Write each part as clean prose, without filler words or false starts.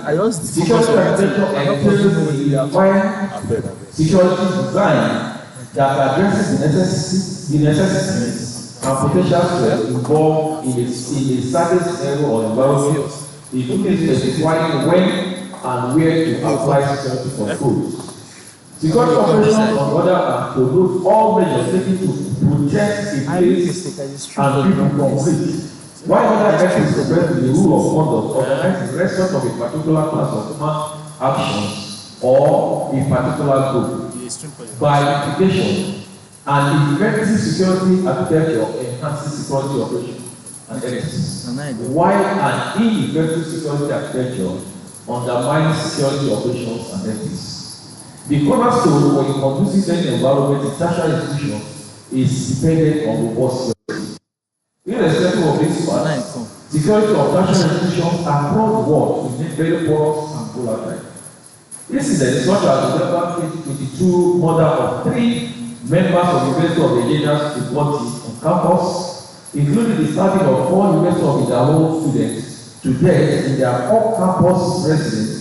I just security architecture entails the required security design that addresses the necessities and potential threats involved in a certain scenario or environment, including specifying when and where to apply security controls. Security operations, on the other hand, promote all measures taken to protect a place and people from risk. While other ethics refer to the rule of conduct organized in respect of a particular class of human actions or a particular group. By implication, an effective security architecture enhances security operations and ethics, while an ineffective security architecture undermines security operations and ethics. The cornerstone for a conducive environment in tertiary institutions is dependent on robust security. Irrespective of this fact, security of tertiary institutions across the world remain very porous and volatile. Incidents such as the November 2022 murder of 3 members of the University of Virginia Secuirty on campus, including the stabbing of 4 University of Idaho students to death in their off-campus residence,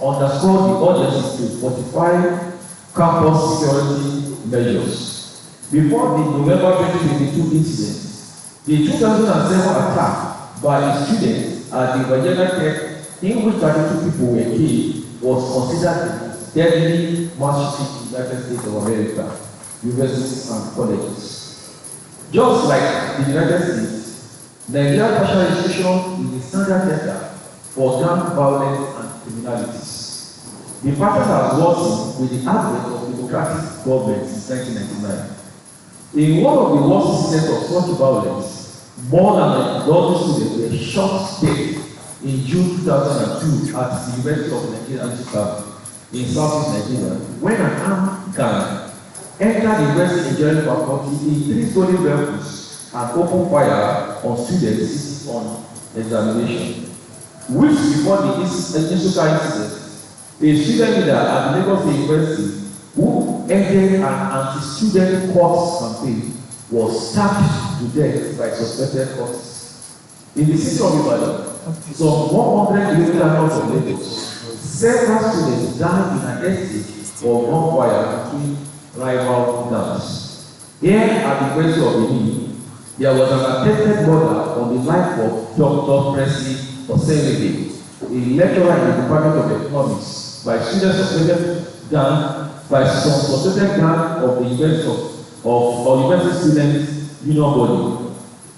underscore the urgency to fortify campus security measures. Before the November 2022 incident, the 2007 attack by a student at the Virginia Tech, in which 32 people were killed, was considered the deadly mass shooting in the United States of America, universities and colleges. Just like the United States, Nigerian tertiary institution is the standard center for gang violence and criminalities. The pattern has worsened with the advent of democratic government since 1999. In one of the worst incidents of such violence, more than 1,000 students were shot dead in June 2002 at the University of Nigeria in Southeast Nigeria, when an armed gang entered the University Engineering Faculty in 3 stolen vehicles and opened fire on students on examination. Weeks before the incident, a student leader at the Lagos University who ended an anti-student court campaign was stabbed to death by suspected causes. In the city of Ibadan, some 100 kilometers from Lagos, several students died in an estate of gunfire between rival gangs. Here at the University of Benin, there was an attempted murder on the life of Dr. Presley Osemede, a lecturer in the Department of Economics, by students suspected gang by some suspected gang of the University Students Union Body.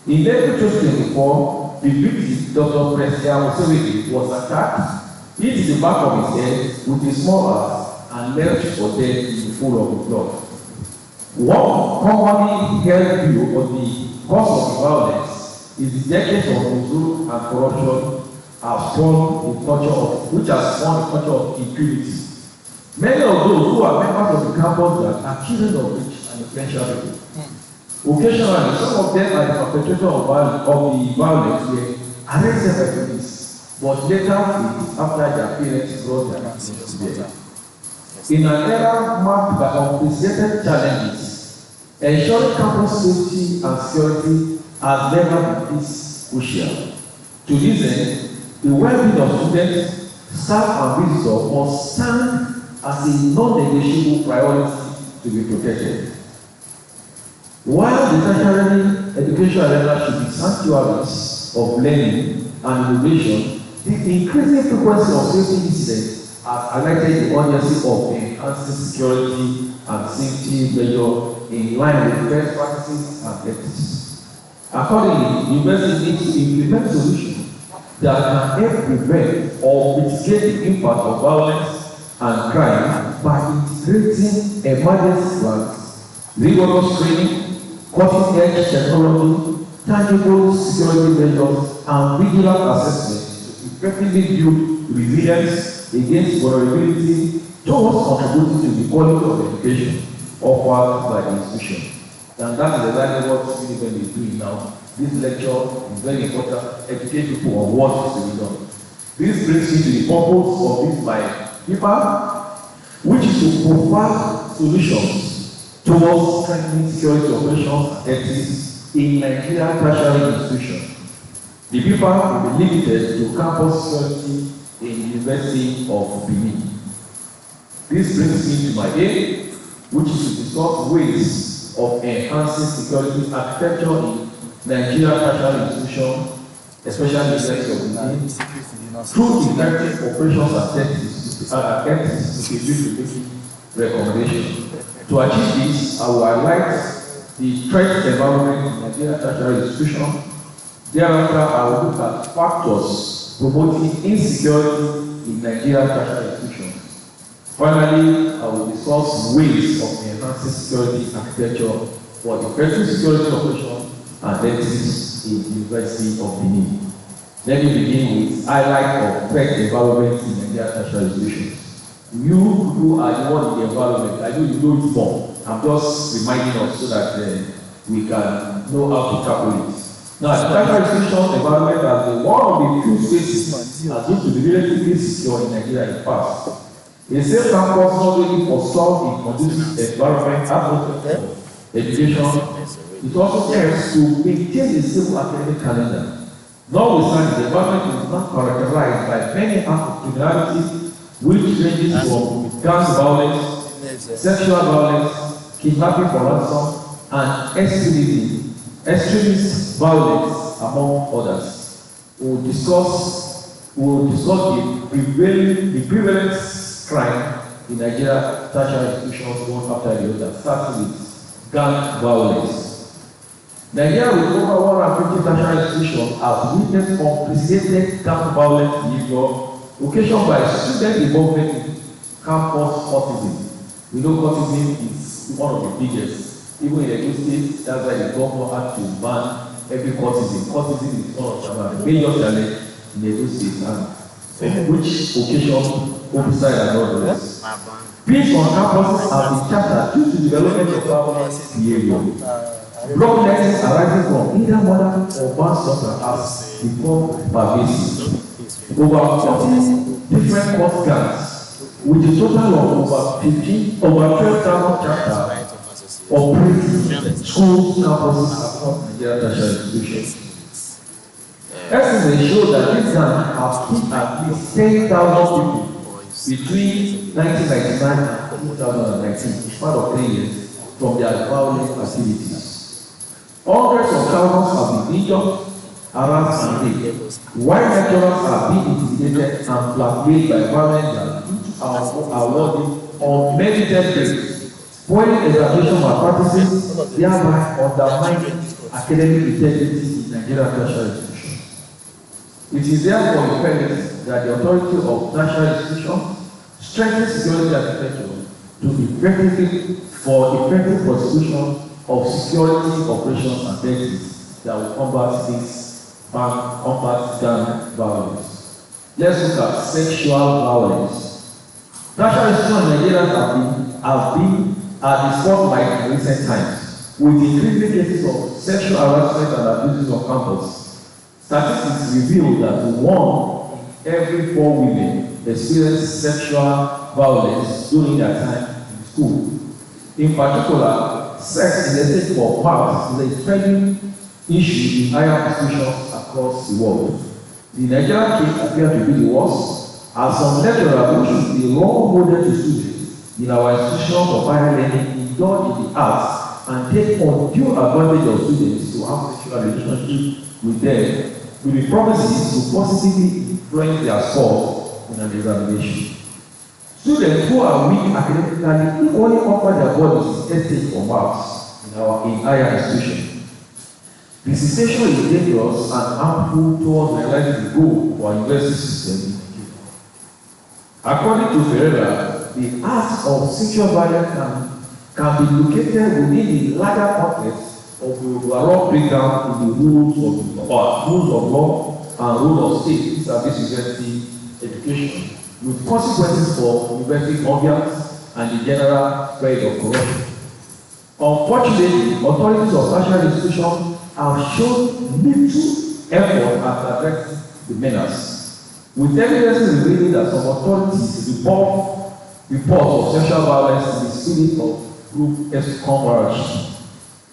In April 2024, the victim, Dr. Presley Osemede, was attacked, hit the back of his head with a small axe, and left for dead in the pool of blood. One commonly held view of the cause of the violence is the decades of control and corruption have spawned a culture of impunity. Many of those who are members of the campus are children of rich and influential people. Occasionally, some of them are the perpetrators of the violence were arrested by police, but later after their parents brought their kids to them. In an era marked by unprecedented challenges, ensuring campus safety and security has never been this crucial. To this end, the well-being of students, staff, and visitors must stand as a non-negotiable priority to be protected. While the tertiary education arena should be sanctuaries of learning and innovation, the increasing frequency of safety incidents has highlighted the urgency of enhancing security and safety measures in line with best practices and ethics. Accordingly, the university needs to implement solutions that can help prevent or mitigate the impact of violence and crime by integrating emergency plans, rigorous training, cutting-edge technology, tangible security measures, and vigilant assessment to effectively build resilience against vulnerability towards contributing to the quality of education offered by the institution. And that is exactly what UniBen is doing now. This lecture is very important, educate people on what is to be done. This brings me to the purpose of this my paper, which is to provide solutions towards strengthening security operations and ethics in Nigerian tertiary institutions. The paper will be limited to campus security in University of Benin. This brings me to my aim, which is to discuss ways of enhancing security architecture in Nigerian tertiary institutions, especially the University of Benin, through effective operations and tactics to making recommendations. To achieve this, I will highlight the threat environment in Nigerian tertiary institutions. Thereafter, I will look at factors promoting insecurity in Nigerian tertiary institutions. Finally, I will discuss ways of enhancing security architecture for effective security operations and tactics in the University of Benin. Let me begin with highlight of threat environment in Nigerian tertiary institutions. You who are the one in the environment, I know you know it more. I'm just reminding us so that we can know how to tackle it. Now, the tertiary institution environment has been one of the few spaces that used to be relatively secure in Nigeria in the past. A safe campus not only foresaw a conducive environment atmosphere for education, it also helps to maintain a stable academic calendar. Notwithstanding, the environment is not characterized by many acts of criminality, which ranges from gang violence, sexual violence, kidnapping for ransom, and extremist violence, among others. We will discuss the prevalent crime in Nigeria tertiary institutions one after the other, starting with gang violence. Nigeria, with over 150 tertiary institutions, has witnessed unprecedented gang violence behavior occasioned by student involvement in campus cultism. We know cultism is one of the biggest. Even in the state, that's why the government had to ban every cultism. Cultism is one of the major challenges in the state, and which occasion homicide and others. Peace on campuses have been chartered due to the development of violence behavior. Blood lessons arising from either modern or manslaughter has become pervasive. Over 14 different court gangs, with a total of over 12,000 chapters operating schools, campuses across Nigeria tertiary institutions. Estimates show that these gangs have killed at least 10,000 people between 1999 and 2019, in part of 3 years, from their violent activities. Hundreds of thousands have been injured, harassed, and raped. While lecturers are being intimidated and blackmailed by violent gangs are awarding unmerited grades, spoiling examination malpractices, thereby undermining academic integrity in Nigeria tertiary institutions. It is therefore imperative that the authority of tertiary institutions strengthen security architecture to effectively for effective prosecution of security operations and tactics that will combat gang violence. Let's look at sexual violence. Tertiary institutions in Nigeria have been at the spotlight in recent times, with increasing cases of sexual harassment and abuses on campus. Statistics reveal that 1 in every 4 women experience sexual violence during their time in school. In particular, sex in the state of marks is a trending issue in higher institutions across the world. The Nigerian case appears to be the worst, as some lecturers who should be role model to students in our institutions of higher learning indulge in the arts and take undue advantage of students to have sexual relationships with them, with the promises to positively influence their scores in an examination. Students who are weak academically equally offer their bodies estate for marks in higher institutions. The situation is dangerous and harmful towards realizing the goal of our university system in Nigeria. According to Ferreira, the acts of sexual violence can be located within the larger context of the overall breakdown in the rules of law and rules of state vis-à-vis university education, with consequences for university ambience and the general spread of corruption. Unfortunately, authorities of tertiary institutions have shown little effort at addressing the menace, with evidence revealing that some authorities report reports of sexual violence in the spirit of group camaraderie.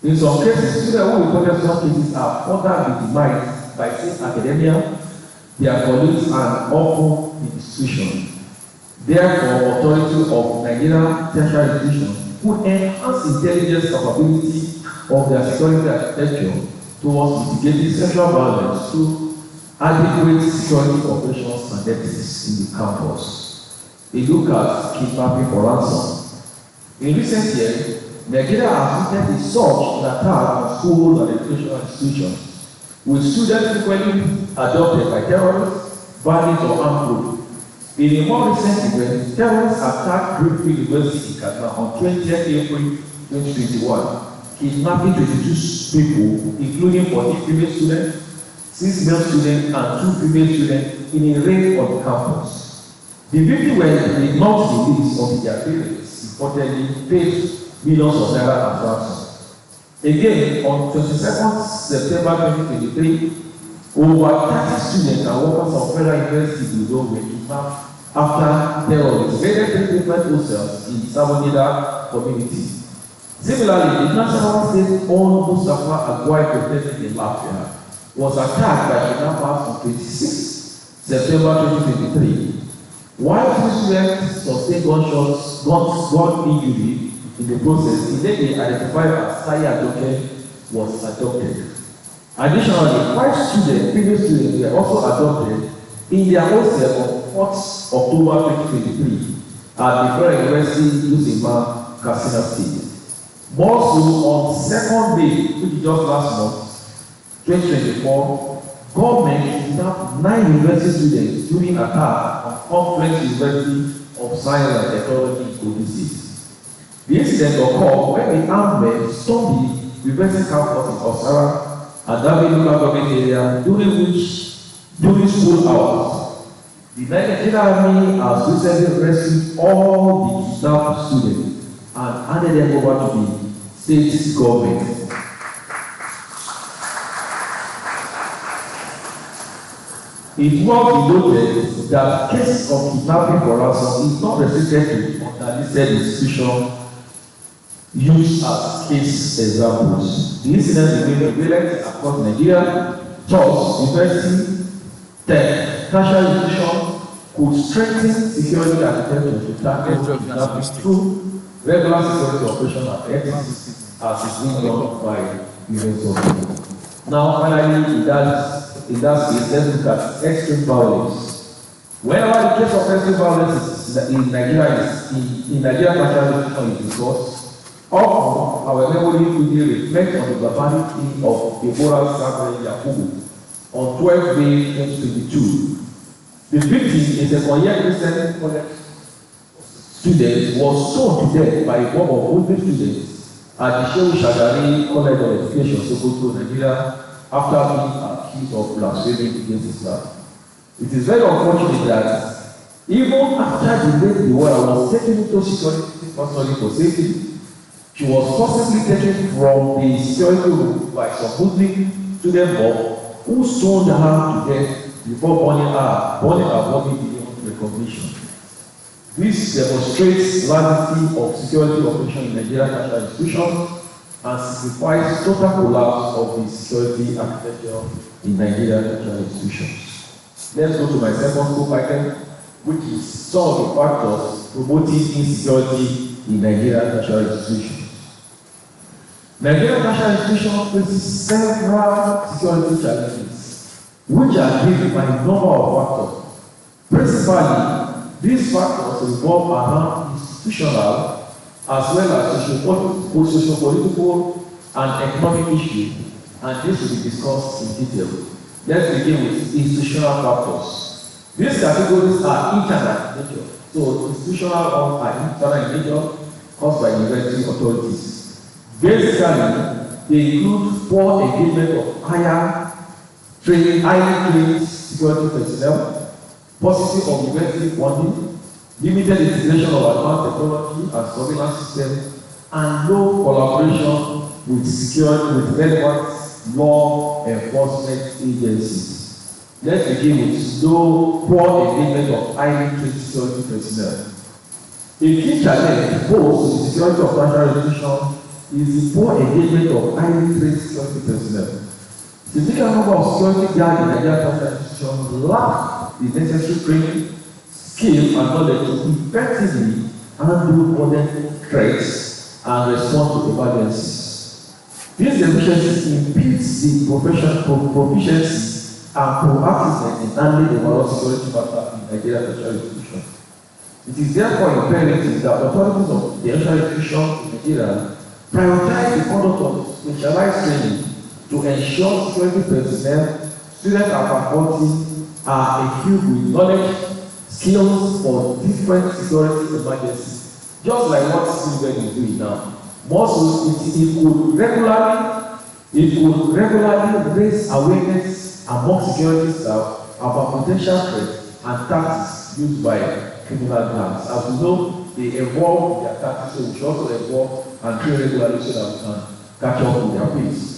In some cases, students who reported such cases are further victimized by state academia, their colleagues and open institutions. Therefore, authority of Nigerian tertiary institutions would enhance intelligence capability of their security architecture towards mitigating sexual violence through adequate security operations and ethics in the campus. A look at kidnapping for ransom. In recent years, Nigeria has witnessed a surge in attack on schools and educational institutions, with students frequently adopted by terrorists, bandits, or armed groups. In a more recent event, terrorists attacked Greenfield University in Kaduna on 20th April 2021, kidnapping 22 people, including 40 female students, 6 male students, and 2 female students in a raid on the campus. The victims were not released until their parents reportedly paid millions of naira as ransom. Again, on 22nd September 2023, over 30 students and workers of Federal University were kidnapped after terrorists raided 3 different hostels in Sabonida community. Similarly, the National State-owned Mustafa Agwai Polytechnic in Lafayette was attacked by kidnappers on 26 September 2023. While 2 students sustained gun injury in the process, the lady identified as Saya Adoke was adopted. Additionally, 5 female students were also adopted in their hostel on 4th October 2023 at the Federal University Lusima, Katsina State. More so, on 2nd May, which is just last month, 2024, government kidnapped 9 university students during attack on Conference University of Science and Technology in Kogi State. The incident occurred when the armed men stormed the university campus in Osara and David local government area during school hours. The Nigerian Army has recently rescued all the kidnapped students and handed them over to the state government. It must be noted that cases of kidnapping for ransom is not restricted to unlisted institutions used as case examples. The incidents remain prevalent across Nigeria. Thus, university, tertiary institutions could strengthen security architecture to tackle kidnapping through regular security operations and ethics as is being done by events. Now, finally, in that case, let's look at extreme violence. Whenever the case of extreme violence in Nigeria tertiary institution is discussed, often our memory quickly reflects on the barbarity of Deborah Samuel Yakubu on 12 May 2022. The victim is a 4-year Christian college student was stoned to death by a mob of Muslim students at the Shehu Shagari College of Education, Sokoto, Nigeria, after being accused of blaspheming against Islam. It is very unfortunate that even after the world was taken into security custody for safety, she was forcibly taken from the security room by some Muslim student mob who stoned her to death before burning her body beyond recognition. This demonstrates laxity of security operation in Nigerian tertiary institutions and signifies total collapse of the security architecture in Nigerian tertiary institutions. Let's go to my second scope item, which is some of the factors promoting insecurity in Nigerian tertiary institutions. Nigerian tertiary institutions faces several security challenges, which are driven by a number of factors. Principally, these factors revolve around institutional as well as socio-political and economic issues, and this will be discussed in detail. Let's begin with institutional factors. These categories are internal in nature. So, institutional ones are internal in nature, caused by university authorities. Basically, they include poor engagement of highly trained security personnel, paucity of university funding, limited integration of advanced technology and surveillance systems, and low collaboration with relevant law enforcement agencies. Let's begin with poor engagement of highly trained security personnel. A key challenge posed to the security of tertiary institutions is the poor engagement of highly trained security personnel. Significant number of security guards in Nigerian tertiary institutions lack the necessary training, skill, and knowledge to effectively handle modern threats and respond to emergencies. These deficiencies impedes the proficiency and proactiveness in handling the overall security matter in Nigerian tertiary institutions. It is therefore imperative that authorities of the tertiary institutions in Nigeria prioritize the conduct of specialized training to ensure security personnel, students and faculty are equipped with knowledge, skills for different security emergencies, just like what UniBen is doing now. More so, it could regularly raise awareness among security staff about potential threats and tactics used by criminal gangs. As we know, they evolve their tactics, so we should also evolve and train regularly so that we can catch up with their pace.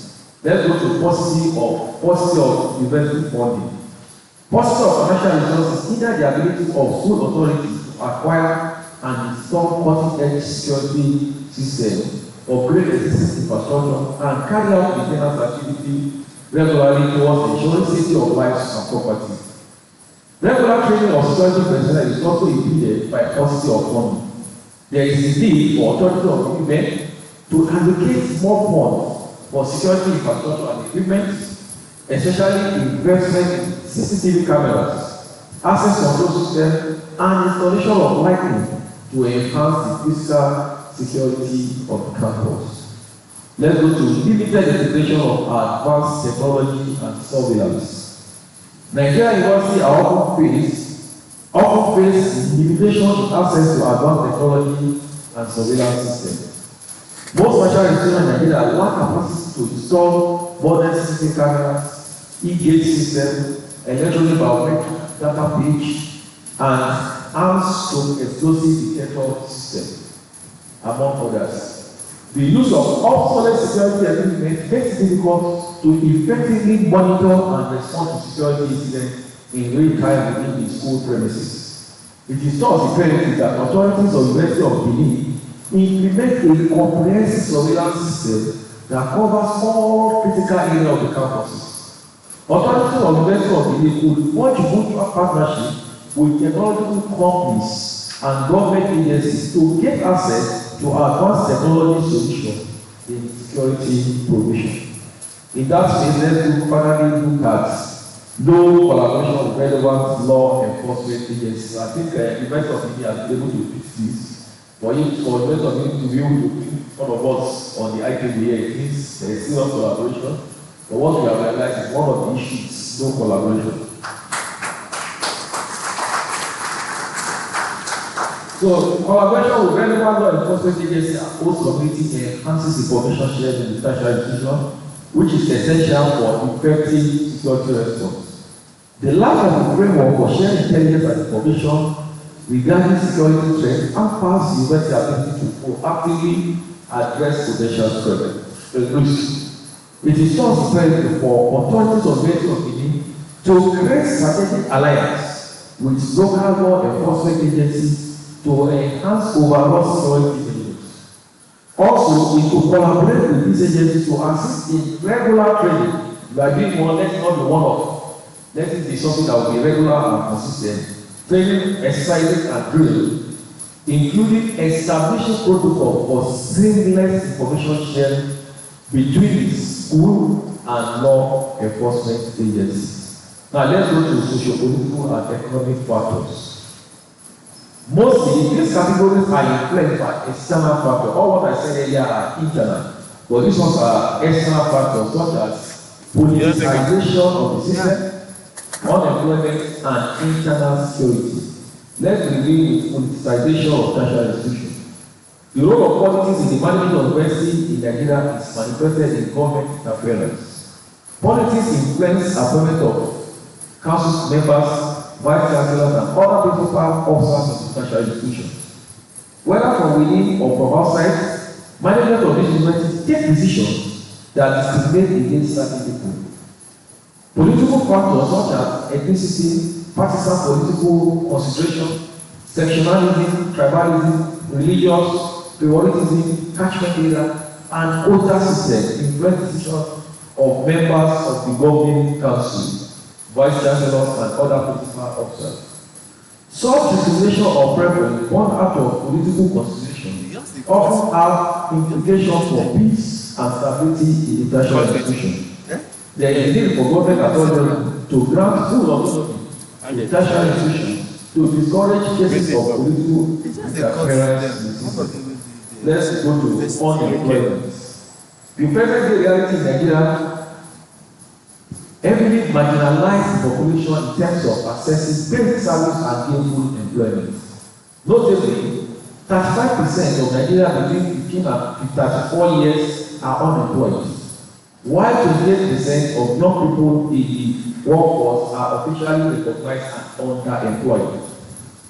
Let's go to policy of university funding. Policy of financial resources either the ability of school authorities to acquire and install cutting-edge security systems, upgrade existing infrastructure, and carry out maintenance activity regularly towards ensuring safety of lives and property. Regular training of security personnel is also impeded by paucity of funding. There is a need for authorities of UniBen to allocate more funds for security infrastructure and equipment, especially investment in CCTV cameras, access control systems, and installation of lighting to enhance the physical security of the campus. Let's go to limited integration of advanced technology and surveillance. Nigerian universities are often face limitation in access to advanced technology and surveillance systems. Most national institutions in Nigeria lack capacity to install modern CCTV cameras, e-gate systems, electronic biometric data page, and arms-to-explosive detector system, among others. The use of obsolete security equipment makes it difficult to effectively monitor and respond to security incidents in real time within the school premises. It is thus imperative that authorities of the University of Benin implement a comprehensive surveillance system that covers all critical areas of the campuses. Authorities of the University of Benin could forge mutual partnership with technological companies and government agencies to get access to advanced technology solutions in security provision. In that space, let's finally look at low collaboration with relevant law enforcement agencies. I think the University of Benin has been able to fix this. For the University of Benin to be able to put all of us on the IKBA, it means there is serious collaboration. But what we have realized is one of the issues, no collaboration. So, collaboration with relevant law enforcement agencies and host community enhances information shared in the tertiary institution, which is essential for effective security response. The lack of a framework for sharing intelligence and information regarding security threats hampers the university ability to proactively address potential risks. It is thus imperative for authorities of the University of Benin to create strategic alliance with local law enforcement agencies to enhance overall security measures. Also, it will collaborate with these agencies to assist in regular training. We are doing one, let it not be one-off. Let it be something that will be regular and consistent. Training, exercises, and drilling, including establishing protocol for seamless information sharing between the school and law enforcement agencies. Now, let's go to socio-political and economic factors. Mostly, these categories are influenced by external factors. All what I said earlier are internal, but these ones are external factors such as politicization of the system, unemployment, and internal security. Let's begin with politicization of tertiary institutions. The role of politics in the management of university in Nigeria is manifested in government interference. Politics influence appointment of council members, vice chancellors, and other principal officers of the tertiary institutions. Whether from within or from outside, management of this university take decisions that discriminate against certain people. Political factors such as ethnicity, partisan political consideration, sectionalism, tribalism, religious, favoritism, catchment area, and quota system influence decisions of members of the governing council, vice chancellors, and other political officers. Such discrimination or preference born out of political consideration often have implications for peace and stability in the tertiary institution. There is need for government authority to grant full autonomy to the tertiary institution to discourage cases of political interference. Let's go to unemployment. The present day reality in Nigeria heavily marginalized the population in terms of accessing basic service and gainful employment. Notably, 35% of Nigerians between 15 and 34 years are unemployed, while 28% of young people in the workforce are officially recognized as underemployed.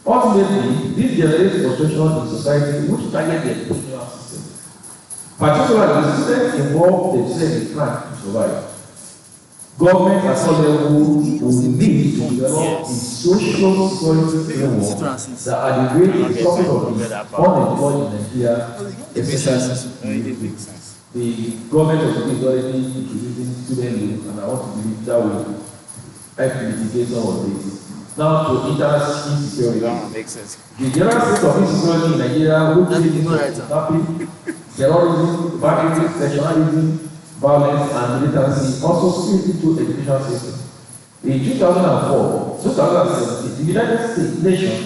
Ultimately, this generates frustration in society which targets the educational system. Particularly, the students involved themselves in crime to survive. Government at some level will need to develop a social security framework that adequates the topic of the unemployed in Nigeria, especially the government of the already introducing student loans, and I want to believe that will help mitigate some of this. Now to internal insecurity. The general state of insecurity in Nigeria, which is kidnapping, terrorism, banditry, sectionalism, violence, and militancy, also spilled into the education system. In 2017, the United States nation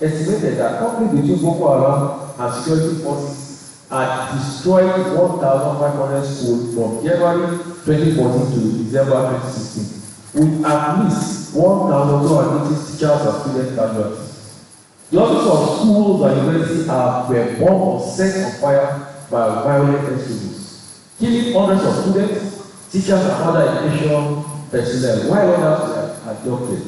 estimated that conflict between Boko Haram and security forces had destroyed 1,500 schools from January 2014 to December 2016, with at least 1,280 teachers and student casualties. Dozens of schools and universities were bombed or set on fire by violent extremists, killing hundreds of students, teachers, and other education personnel, while others were abducted.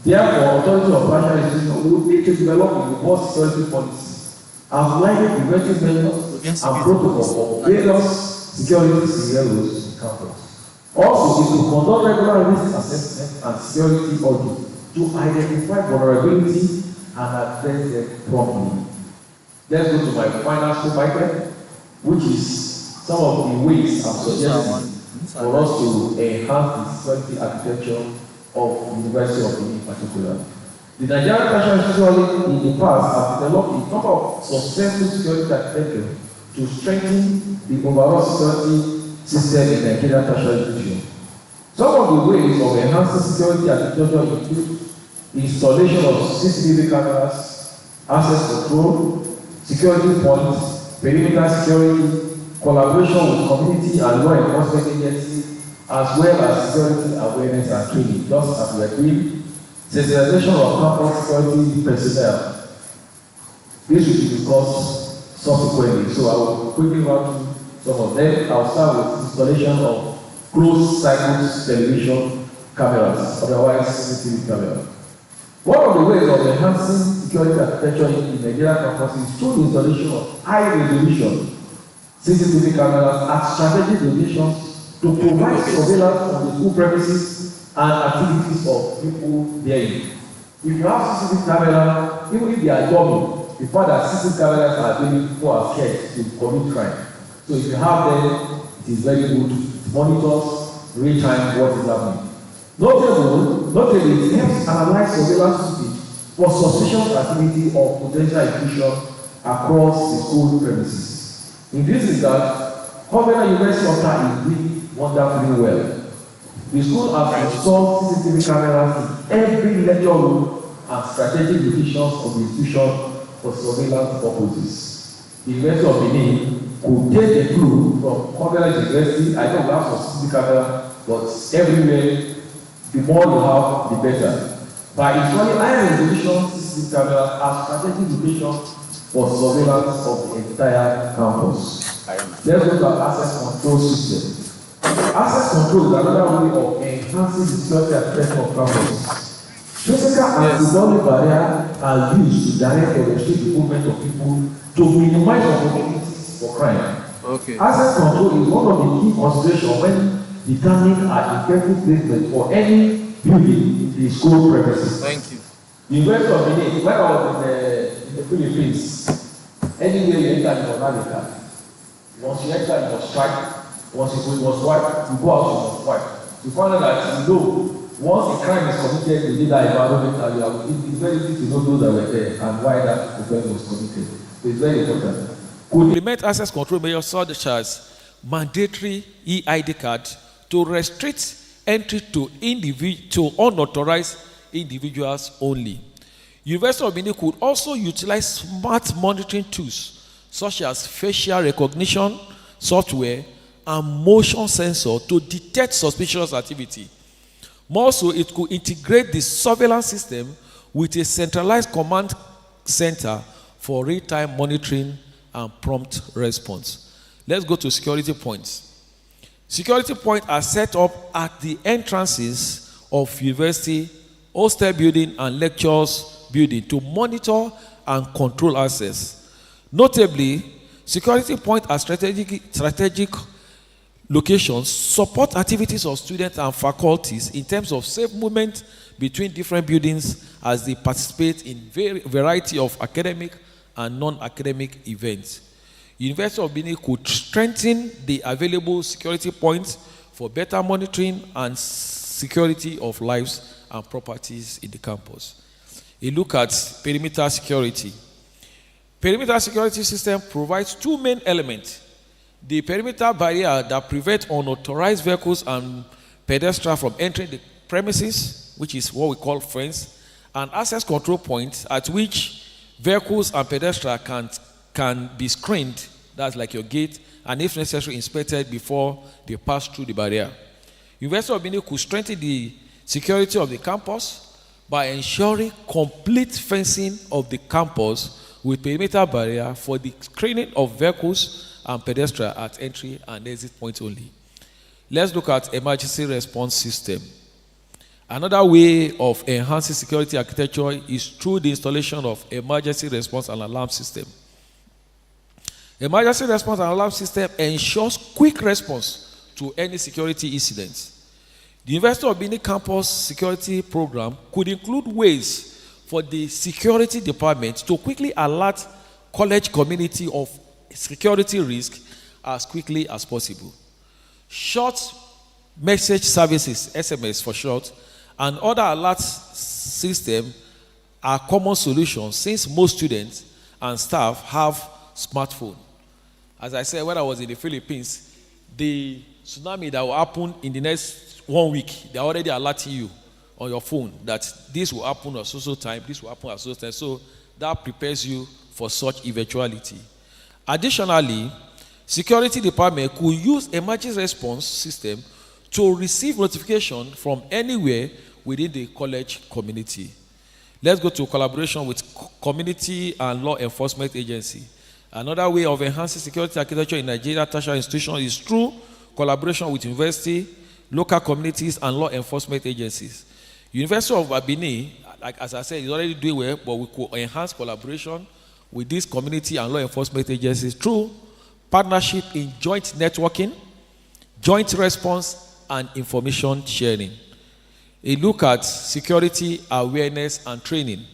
Therefore, authorities of national institutions will need to develop a robust security policy, outlining preventive measures and protocols for various security scenarios in campus. Also, it will conduct regular risk assessment and security audit to identify vulnerability and address them promptly. Let's go to my final scope item, which is some of the ways I'm suggesting for us to enhance the security architecture of the University of Benin in particular. The Nigerian Tertiary Institution in the past have developed a number of successful security architecture to strengthen the overall security system in Nigerian tertiary institution. Some of the ways of enhancing security architecture include installation of CCTV cameras, access control, security points, perimeter security, collaboration with community and law enforcement agencies, as well as security awareness and training, just as we are doing, sensitization of campus security personnel. This will be discussed subsequently, so I will quickly run through some of them. I'll start with installation of closed cycle television cameras, otherwise CCTV cameras. One of the ways of enhancing security architecture in Nigerian campuses is through the installation of high-resolution CCTV cameras at strategic locations to provide surveillance on the school premises and activities of people therein. If you have CCTV camera, even if they are dummy, the fact that CCTV cameras are doing, people are scared to commit crime. So if you have them, it is very good. It monitors real time what is happening. Notably, it helps analyze surveillance footage for suspicious activity of potential intrusion across the school premises. In this regard, Covenant University is doing wonderfully well. The school has installed CCTV cameras in every lecture room and strategic locations of the institution for surveillance purposes. The University of Benin could take a clue from Covenant University. I don't have some CCTV camera, but everywhere, the more you have, the better. By installing high resolution CCTV cameras as strategic locations for surveillance of the entire campus. Let's look at access control system. Access control is another way of enhancing the security aspect of campus. Physical and symbolic barriers are used to direct or restrict the movement of people to minimize opportunities for crime. Okay. Access control is one of the key considerations when determining an effective placement for any building in the school premises. Thank you. The University of Benin, when I was in the Philippines, anywhere you enter in America, once you enter, you must strike was white, you go out, it was white. You find out that once a crime is committed within that environment, it's very easy to know those that were there and why that offense was committed. So it's very important. Could implement access control measures such as mandatory EID card to restrict entry to unauthorized individuals only. University of Benin could also utilize smart monitoring tools such as facial recognition software and motion sensor to detect suspicious activity. More so, it could integrate the surveillance system with a centralized command center for real-time monitoring and prompt response. Let's go to security points. Security points are set up at the entrances of university, hostel building, and lectures building to monitor and control access. Notably, security points are strategic locations support activities of students and faculties in terms of safe movement between different buildings as they participate in variety of academic and non-academic events. University of Benin could strengthen the available security points for better monitoring and security of lives and properties in the campus. A look at perimeter security. Perimeter security system provides two main elements. The perimeter barrier that prevents unauthorized vehicles and pedestrians from entering the premises, which is what we call fence, and access control points at which vehicles and pedestrians can be screened, that's like your gate, and if necessary inspected before they pass through the barrier. University of Benin could strengthen the security of the campus by ensuring complete fencing of the campus with perimeter barrier for the screening of vehicles and pedestrians at entry and exit points only. Let's look at emergency response system. Another way of enhancing security architecture is through the installation of emergency response and alarm system. Emergency response and alarm system ensures quick response to any security incidents. The University of Benin campus security program could include ways for the security department to quickly alert college community of security risk as quickly as possible. Short message services, SMS for short, and other alert systems are common solutions since most students and staff have smartphones. As I said, when I was in the Philippines, the tsunami that will happen in the next 1 week, they're already alerting you on your phone that this will happen at so time, this will happen at so time. So that prepares you for such eventuality. Additionally, security department could use emergency response system to receive notification from anywhere within the college community. Let's go to collaboration with community and law enforcement agency. Another way of enhancing security architecture in Nigeria tertiary institutions is through collaboration with university, local communities, and law enforcement agencies. University of Benin, like as I said, is already doing well, but we could enhance collaboration with these community and law enforcement agencies through partnership in joint networking, joint response, and information sharing. A look at security awareness and training.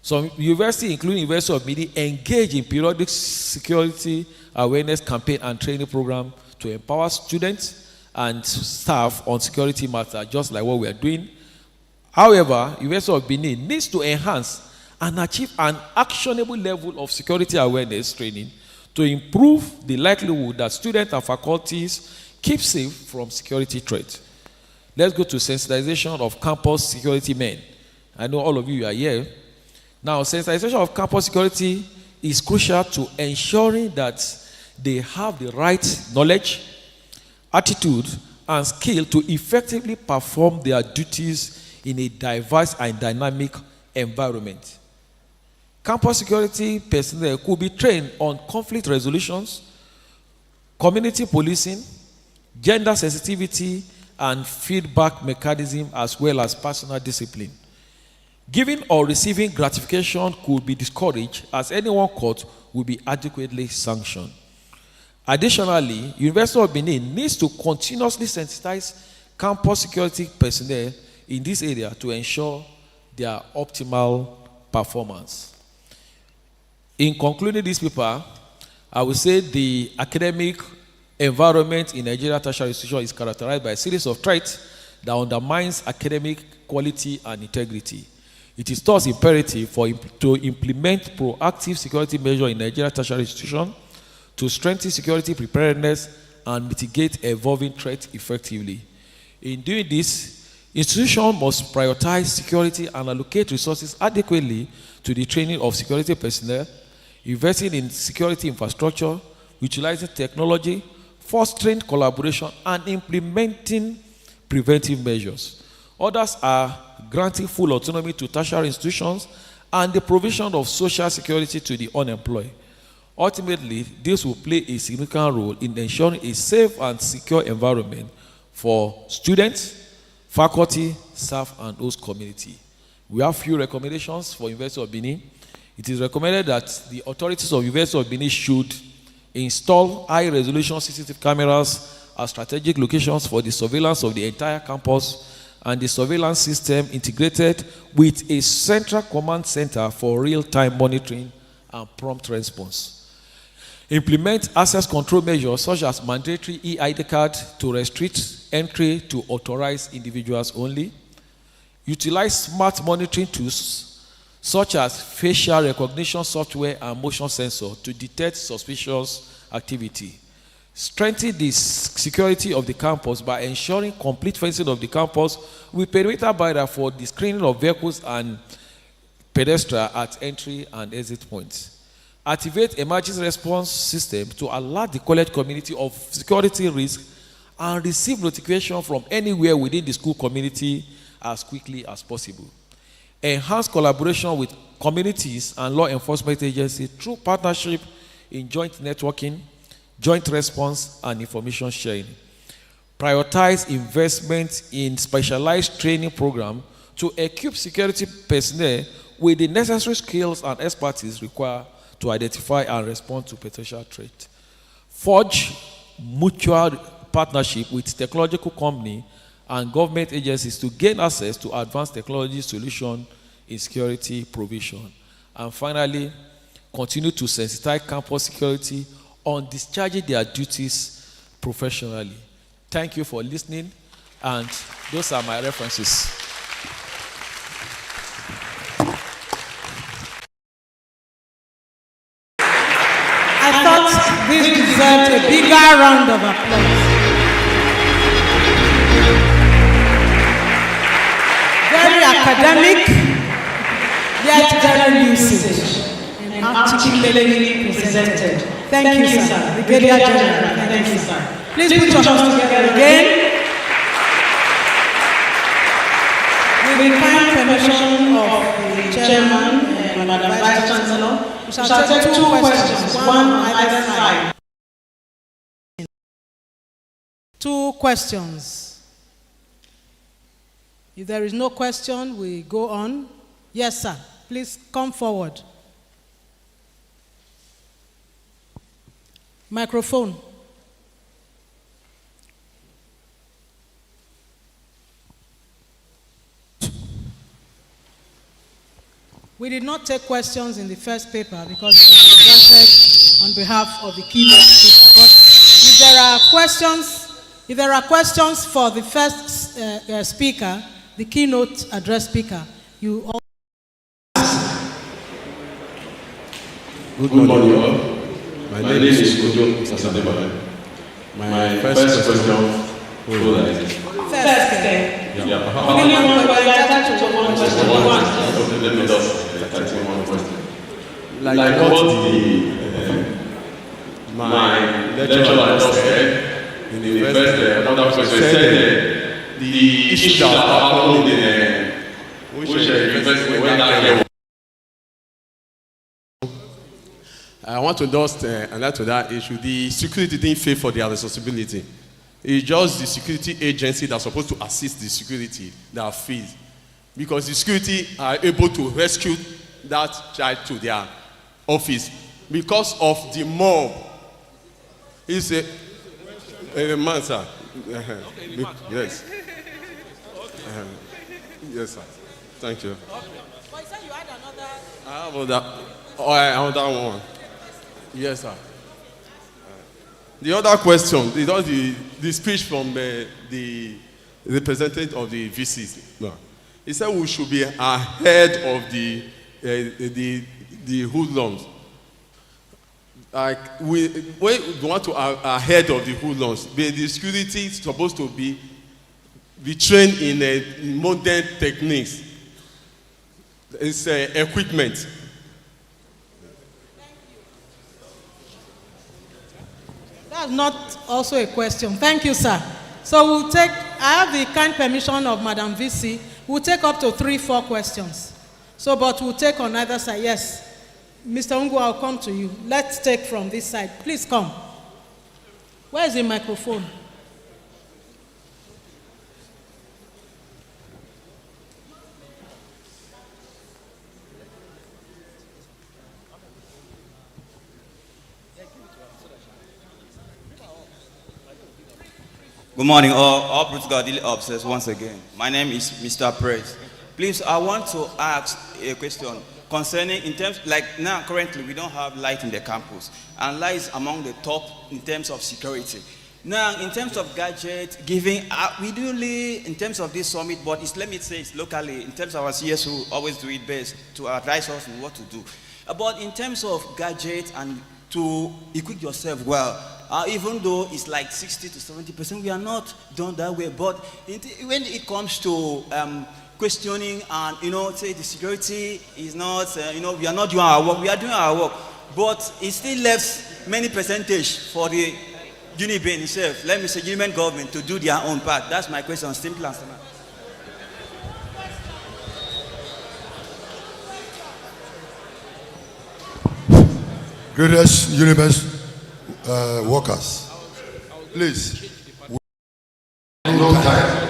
Some universities, including University of Benin, engage in periodic security awareness campaign and training program to empower students and staff on security matters, just like what we are doing. However, University of Benin needs to enhance and achieve an actionable level of security awareness training to improve the likelihood that students and faculties keep safe from security threats. Let's go to sensitization of campus security men. I know all of you are here. Now, sensitization of campus security is crucial to ensuring that they have the right knowledge, attitude, and skill to effectively perform their duties in a diverse and dynamic environment. Campus security personnel could be trained on conflict resolutions, community policing, gender sensitivity, and feedback mechanism, as well as personal discipline. Giving or receiving gratification could be discouraged, as anyone caught will be adequately sanctioned. Additionally, University of Benin needs to continuously sensitize campus security personnel in this area to ensure their optimal performance. In concluding this paper, I will say the academic environment in Nigeria tertiary institution is characterized by a series of threats that undermines academic quality and integrity. It is thus imperative to implement proactive security measures in Nigeria tertiary institution to strengthen security preparedness and mitigate evolving threats effectively. In doing this, institutions must prioritize security and allocate resources adequately to the training of security personnel, investing in security infrastructure, utilizing technology, fostering collaboration, and implementing preventive measures. Others are granting full autonomy to tertiary institutions and the provision of social security to the unemployed. Ultimately, this will play a significant role in ensuring a safe and secure environment for students, faculty, staff, and host community. We have few recommendations for University of Benin. It is recommended that the authorities of University of Benin should install high-resolution CCTV cameras at strategic locations for the surveillance of the entire campus and the surveillance system integrated with a central command center for real-time monitoring and prompt response. Implement access control measures such as mandatory e-ID card to restrict entry to authorized individuals only. Utilize smart monitoring tools such as facial recognition software and motion sensor to detect suspicious activity. Strengthen the security of the campus by ensuring complete fencing of the campus with perimeter barrier for the screening of vehicles and pedestrians at entry and exit points. Activate emergency response system to alert the college community of security risk and receive notification from anywhere within the school community as quickly as possible. Enhance collaboration with communities and law enforcement agencies through partnership in joint networking, joint response, and information sharing. Prioritize investment in specialized training programs to equip security personnel with the necessary skills and expertise required to identify and respond to potential threats. Forge mutual partnership with technological companies and government agencies to gain access to advanced technology solutions in security provision. And finally, continue to sensitize campus security on discharging their duties professionally. Thank you for listening, and those are my references. I thought this deserved a bigger round of applause. Very academic, yet very lucid and articulately presented. Thank you, sir. Brigadier General, thank you, sir. Please put your hands together again. With the kind permission of the chairman and Madam Vice Chancellor, we shall take two questions, one on either side. Two questions. If there is no question, we go on. Yes, sir. Please come forward. Microphone. We did not take questions in the first paper because it was presented on behalf of the keynote speaker. But if there are questions for the first speaker, the keynote address speaker, you all. Good morning, all. My name is Kojo Sasadebale. My first question. Let me just one question. Like what my lecturer just said in the first another question said the issues that happened in which university went down here. I want to just alert to that issue. The security didn't pay for their responsibility. It's just the security agency that's supposed to assist the security that failed. Because the security are able to rescue that child to their office. Because of the mob. It's a man, sir. Yes. Yes, sir. Thank you. But you said you had another. I have another one. Yes, sir. The other question, the speech from the representative of the VCs. No. He said we should be ahead of the hoodlums. Like when we want to ahead of the hoodlums, the security is supposed to be trained in modern techniques. It's equipment. That's not also a question. Thank you, sir. So we'll take, I have the kind permission of Madam VC. We'll take up to 3-4 questions. So, but we'll take on either side. Yes. Mr. Ungu, I'll come to you. Let's take from this side. Please come. Where is the microphone? Good morning, all political daily officers once again. My name is Mr. Praise. Please, I want to ask a question concerning, in terms, like now currently we don't have light in the campus, and light is among the top in terms of security. Now, in terms of gadgets, giving, we do really, in terms of this summit, but it's, let me say it's locally, in terms of our CS who always do it best to advise us on what to do. But in terms of gadgets and to equip yourself well, even though it's like 60 to 70%, we are not done that way. But when it comes to questioning and, say the security is not, we are not doing our work, we are doing our work. But it still left many percentage for the UniBen itself, let me say, UniBen government to do their own part. That's my question, simple answer. Greatest UniBen workers, please. No time.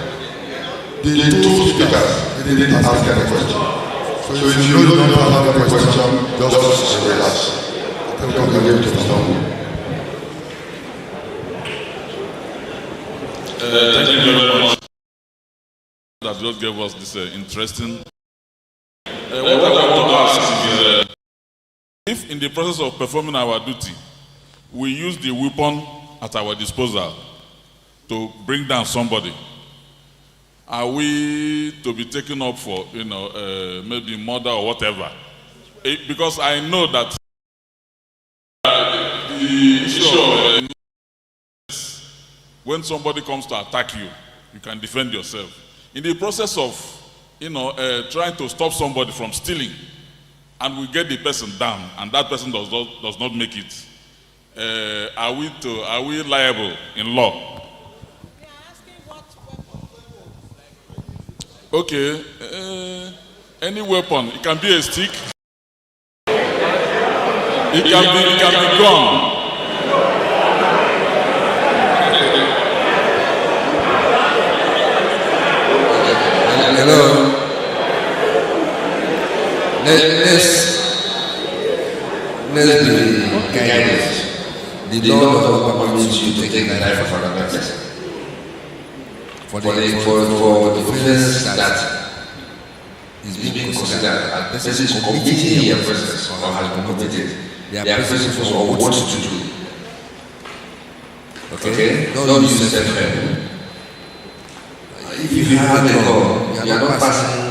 The two speakers didn't ask any question. So if you don't have any question, just relax. We can get to the Thank you very much. That just gave us this interesting. What I want to ask is, if in the process of performing our duty, we use the weapon at our disposal to bring down somebody, are we to be taken up for, maybe murder or whatever? Because I know that the issue of when somebody comes to attack you, you can defend yourself. In the process of, trying to stop somebody from stealing, and we get the person down, and that person does not make it, are we liable in law? They are asking what weapon. Okay, any weapon. It can be a stick. It can be gun. Hello. Let's be guided. The law does not permit you to take the life of another person. For the offense that is being considered, a person is committing the offense or has been committed, the offense for what to do. Okay? Don't use self-help. If you have a law, you are not passing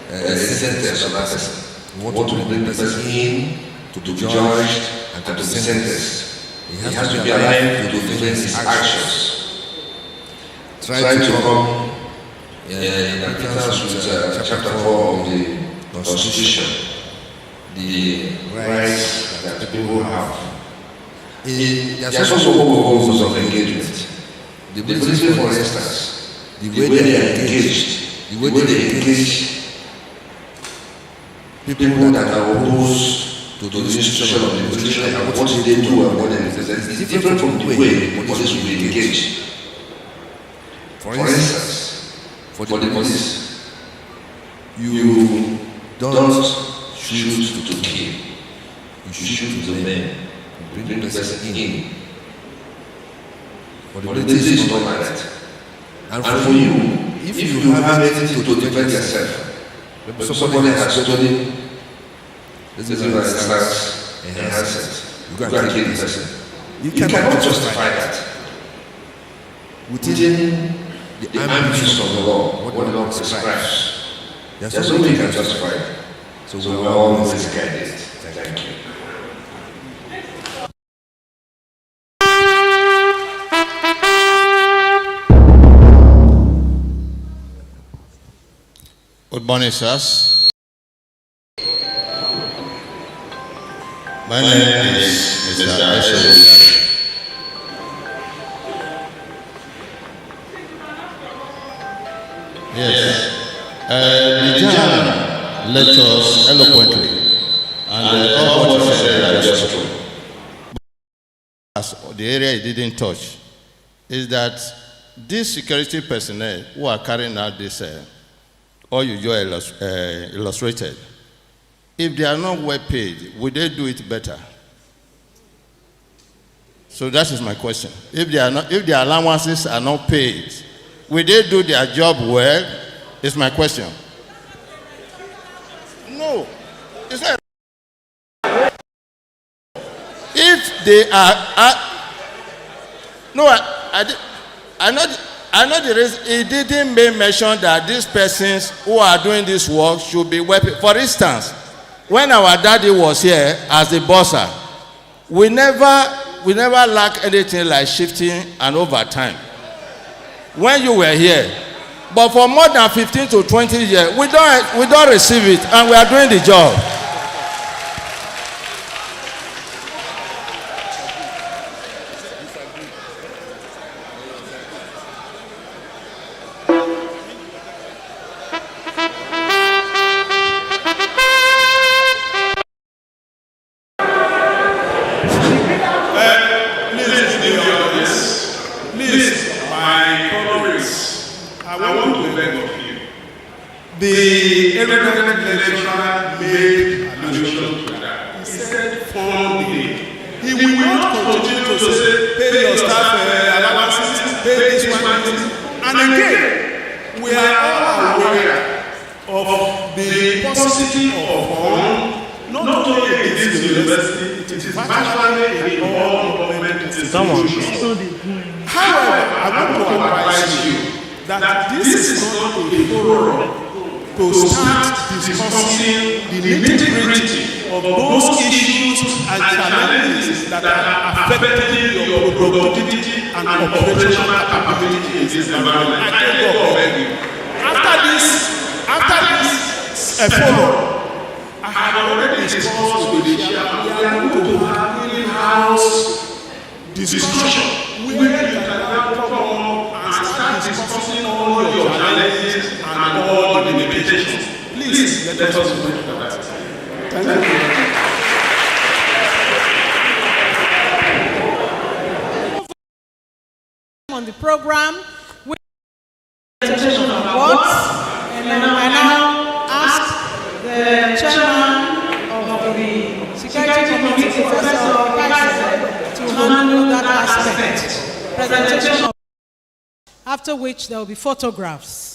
a sentence on that person. You want to bring the person in to be judged and to be sentenced. He has to be alive to defend his actions. Try to come in accordance with chapter 4 of the Constitution, the rights that people have. There are also rules of engagement. The military, for instance, the way they are engaged, the way they engage people that are opposed to the institution of the military and what they do and what they represent is different from the way the police will be engaged. For instance, for the police, you don't shoot to kill, you shoot to men, bring the person in. For the military is not like that. And for you, if you have anything to defend yourself, somebody has stolen, this is an instance, a handset, you can kill the person. You cannot justify that within the ambit of the law, what the law prescribes. There's no way you can justify it. So we will always get it. Thank you. Good morning, sirs. My name is Mr. Secuirty. Yes. The gentleman lectures eloquently, and all what he said are just true. As the area he didn't touch is that these security personnel who are carrying out this all you just illustrated, if they are not well paid, will they do it better? So that is my question. If their allowances are not paid, will they do their job well? Is my question. No, it's not. If they are no, I know the reason. He didn't mention that these persons who are doing this work should be well paid. For instance, when our daddy was here as the bosser, we never lack anything like shifting and overtime. When you were here, but for more than 15 to 20 years, we don't receive it, and we are doing the job. The evident lecturer made allusion to that. He said funding. He will not continue to say, pay your staff allowances, pay this one. And again, we are all aware of the paucity of funds, not only in this university, it is virtually in all government institutions. However, I want to advise you that this is not a forum to start discussing the nitty-gritty of those issues and challenges that are affecting your productivity and operational capability in this environment. I can go already. After this forum, I have already discussed with the chairman. We are going to have in-house discussion where you can now come and start discussing all your challenges and all the limitations. Please let us wait for that. Thank you. On the program, we presentation of awards, and I now ask the chairman of the Security Committee, Professor Kaise, to handle that aspect. Presentation of, after which there will be photographs.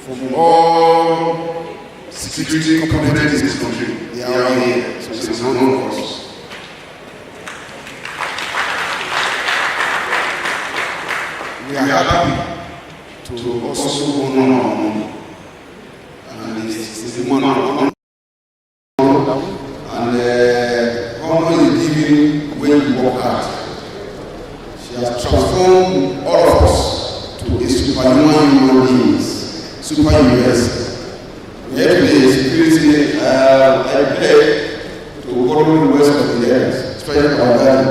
from all security components in this country. They are here, so it's an honor for us. We are happy to also honor our mom, and it's a honor. And honor is given when you work hard. She has transformed all of us to a superhuman human beings, super universe. We have today security. I beg to government the west of the earth, especially our government,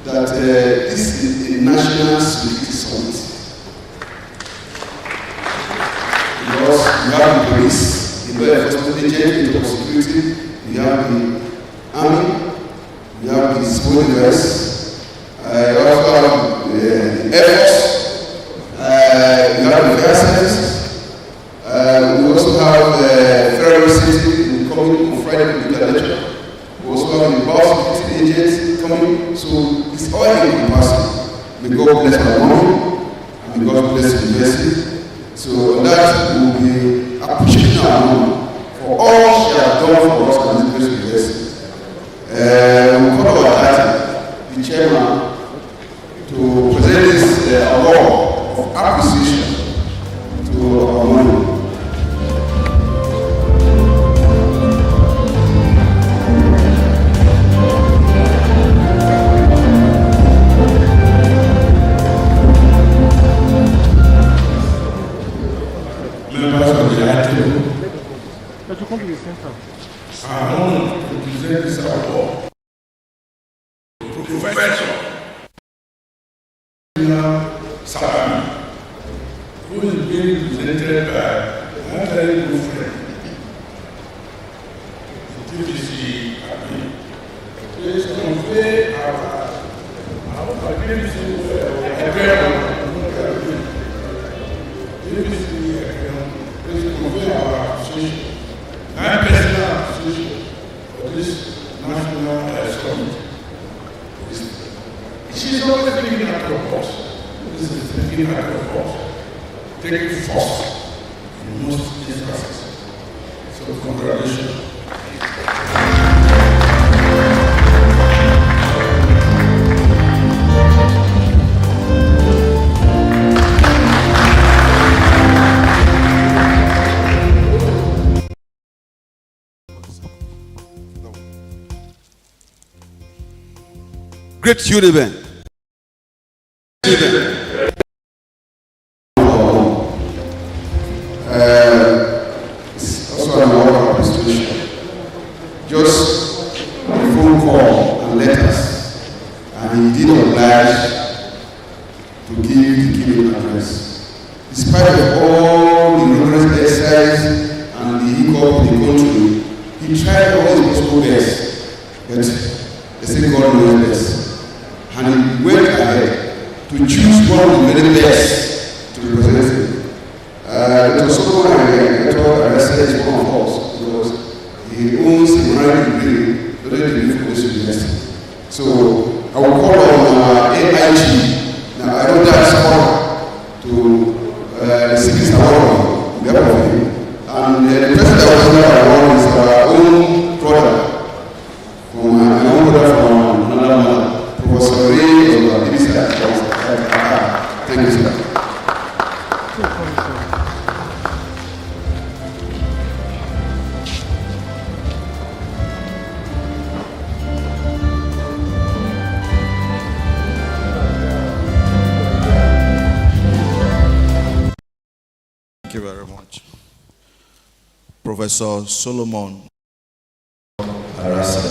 that this is a national security summit. Because we have the police, the law enforcement agent, the security, we have the army, we have the civil defense, we also have the air force, we have the fire service, we also have federal safety coming on Friday with the lecture. We also have the power security agents coming, so it's all encompassing. May God bless my mom, and may God bless the university. So that will be appreciating our mom for all she has done for us in this university. We call our daddy, the chairman, to present this award of appreciation to our mom. I want to present this award to Professor Sabami, who is being presented by my very good friend, the TBC admin. Please convey our TBC please convey our appreciation. My personal appreciation for this national summit. She's always thinking out of the box. This is thinking out of the box. Take it first in most instances. So congratulations. Great UniBen. It's also an award of appreciation. Just a phone call and letters, and he did oblige to give the keynote address. Despite of all the numerous exercises and the hiccup in the country, he tried all his possible best, but they say God knows best. And he went ahead to choose one of the very best to represent him. It was someone I thought arrested is one of us because he owns a marine degree related to this university. So I will call on our AIG. Now I know that's honor to receive this award on behalf of him. And the person that was under our award is our own brother, from my own brother from another mother. Professor Ray of the Thank you, sir. Thank you very much. Professor Solomon Arasa,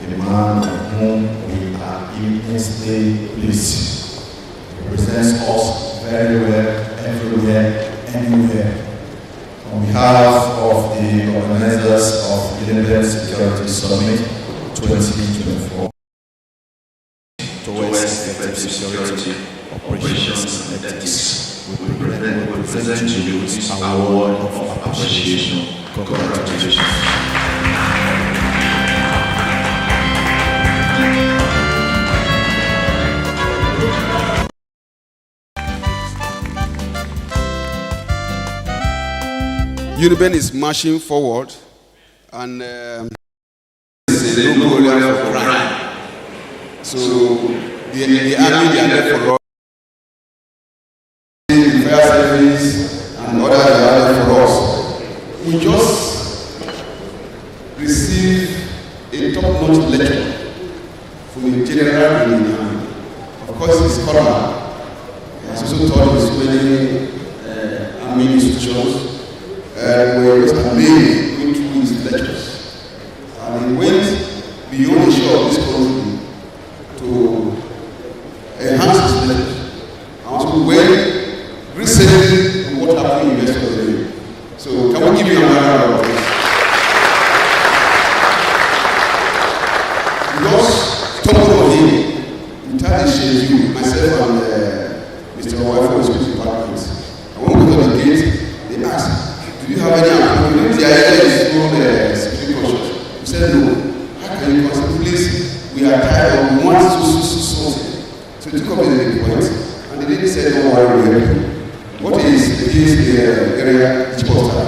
a man of whom we are immensely pleased. He represents us very well, everywhere, anywhere. On behalf of the organizers of the UniBen Security Summit 2024, towards effective security operations and ethics, we present to you this award of appreciation. Congratulations. UniBen is marching forward, and it's a no area for crime. So the army, they are there for us. The fire service and others are there for us. We just received a top-notch lecture from a general in the army. Of course, he's scholar. He has also taught in so many army institutions. We were just amazed going through his lectures. And he went beyond the shore of this country to enhance his lectures. And also went recently to what happened in yesterday. So can we give you a round of applause? Because tomorrow evening, we tried to share you, myself and Mr. Wife of the department. I want to go to the gate, they asked, do you have any appointment? The idea is to security conscious. We said no. How can you consider? Please, we are tired of one something. So we took up the point, and the lady said, don't worry, we help you. What is the case area each poster?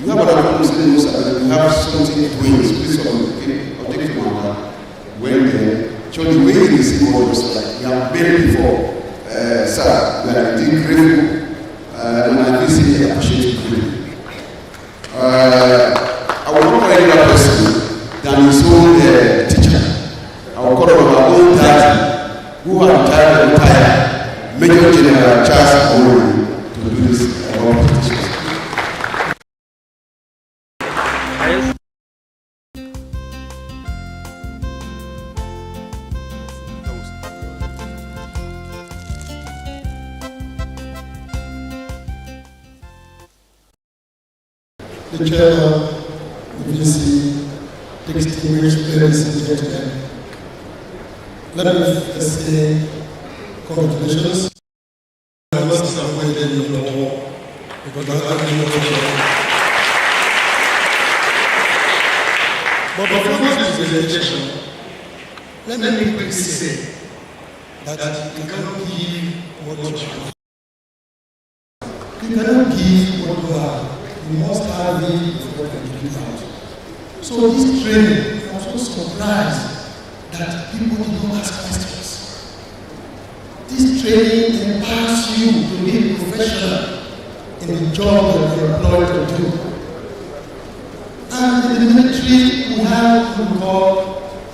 You have another problem, you have something doing, please okay? I'll take it from my when the way it is was like, we have been before, sir, we are indeed grateful, and I really appreciate you. I will not call any other person than his own teacher. I will call him our own daddy, who had retired, Major General Charles Owen, to do this about teachers. The chair of the VC, distinguished ladies and gentlemen. Let me first say congratulations. I was disappointed in your war because I have been But before this presentation, let me quickly say that you cannot give what you have. You cannot give what you have. You must have it before you can give out. So this training, I'm so surprised that people don't ask questions. This training empowers you to be a professional in the job that you're employed to do. And in the military, we have what we call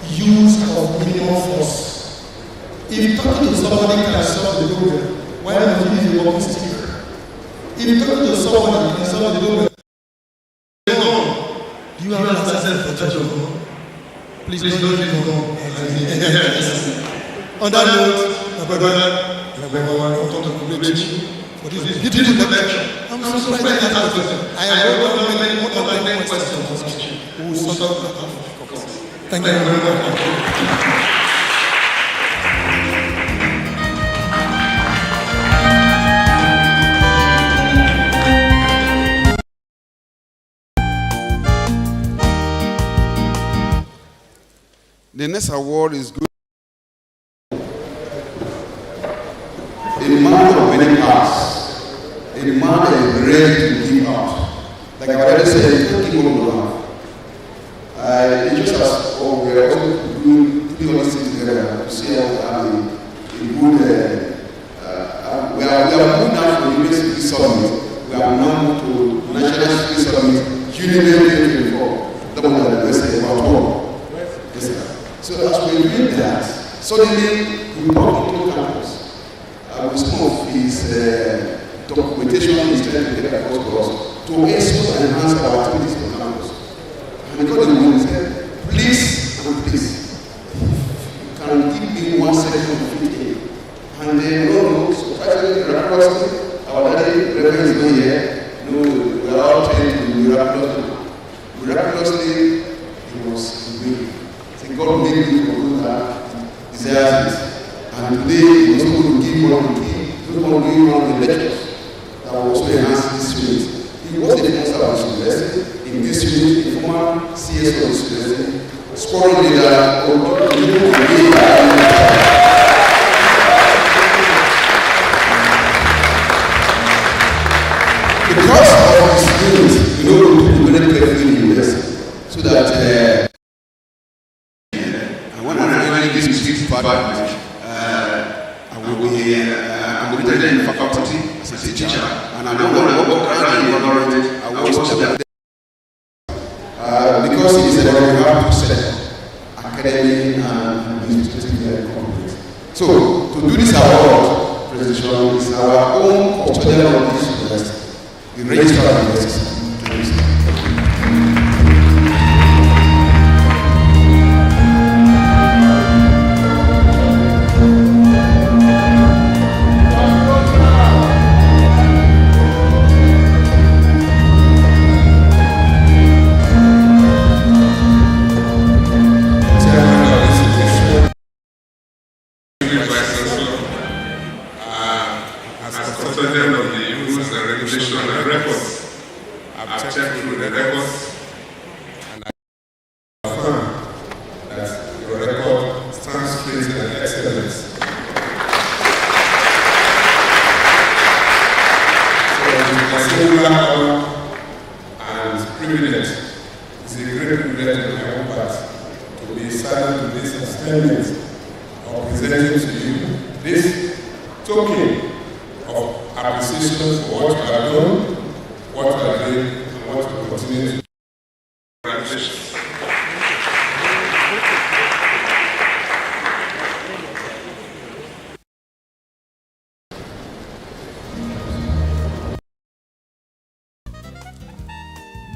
use of minimum force. If talking to somebody can solve the problem, why not use the walking stick? If you talk to someone and solve the problem, do you have an access for church of God? Please don't leave home. On that note, my brother, I want to congratulate you for this beautiful lecture. I'm so surprised that you asked questions. I have worked on many more than 10 questions. We will sort out that. Thank you very much. The next award is good. A man of many parts, a man that is ready to give out. Like I already said, you can't give what you have. It just as we are also doing all these things together to see how we have a good. We are moving now from the University Summit. We are now moved to National Security Summit, UniBen 2024. That one that the West is about home. Yes, sir. So as we read that, suddenly we walk into campus with some of his documentation he's trying to get across to us to also enhance our activities on campus. And we got the one said, please and please, you can give me 1 second to fit in. And then, no, surprisingly, miraculously, our daddy, Reverend is not here. No, we are all trained to miraculously. Miraculously, he was in way. God made me for those that desires it. And today, he was going to give one of the lectures that will also enhance this unit. He was the master of this university. In this unit, the former CS of this university, scoring leader, because of his unit, teacher, and I don't want to walk around the environment. I want them because it is a very hard set academic and administrative competence. So to do this award presentation is our own custodian of this university, the registrar of the university.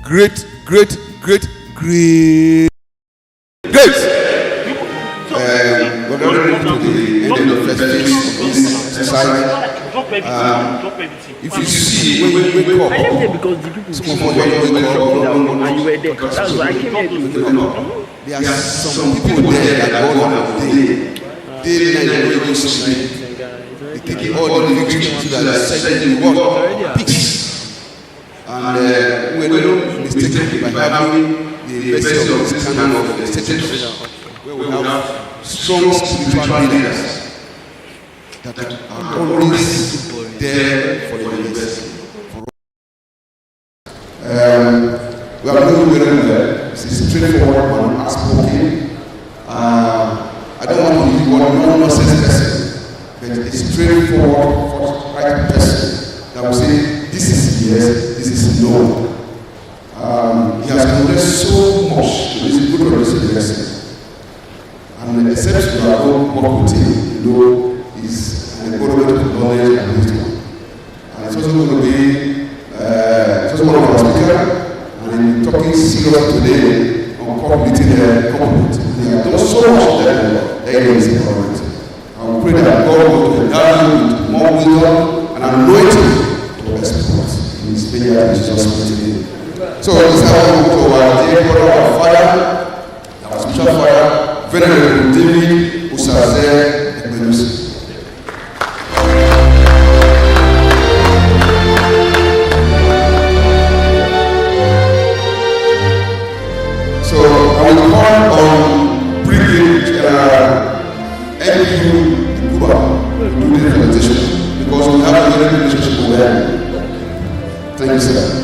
Great. We're going to the end of the first phase of this exercise. If you see, when you wake up, some of you wake up, there are some people there that go on day and night, they sleep. They take all the victory to that second work, peace. And we don't mistake by having the best of this kind of status where we have strong spiritual leaders that are always there for the university. We are doing very well. It's a straightforward one, outspoken. I don't want to use one nonsense person, but a straightforward, right person that will say, this is yes, this is no. He has progressed so much to this good university. And except you are all work with him, you know, is an embodiment of knowledge and wisdom. And it's also going to be, it's also one of our speakers, and talking serious today on completing the complete. We have done so much that is important. I pray that God will endow you with more wisdom and anointing to exploit in His vineyard in Jesus' name. So this is how we go to our dear brother, our father, our spiritual father, Venerable David Usaze Ekmenusi. So I will call on Brigadier NU Kuba to do the presentation because we have a very relationship with them. Thank you, sir.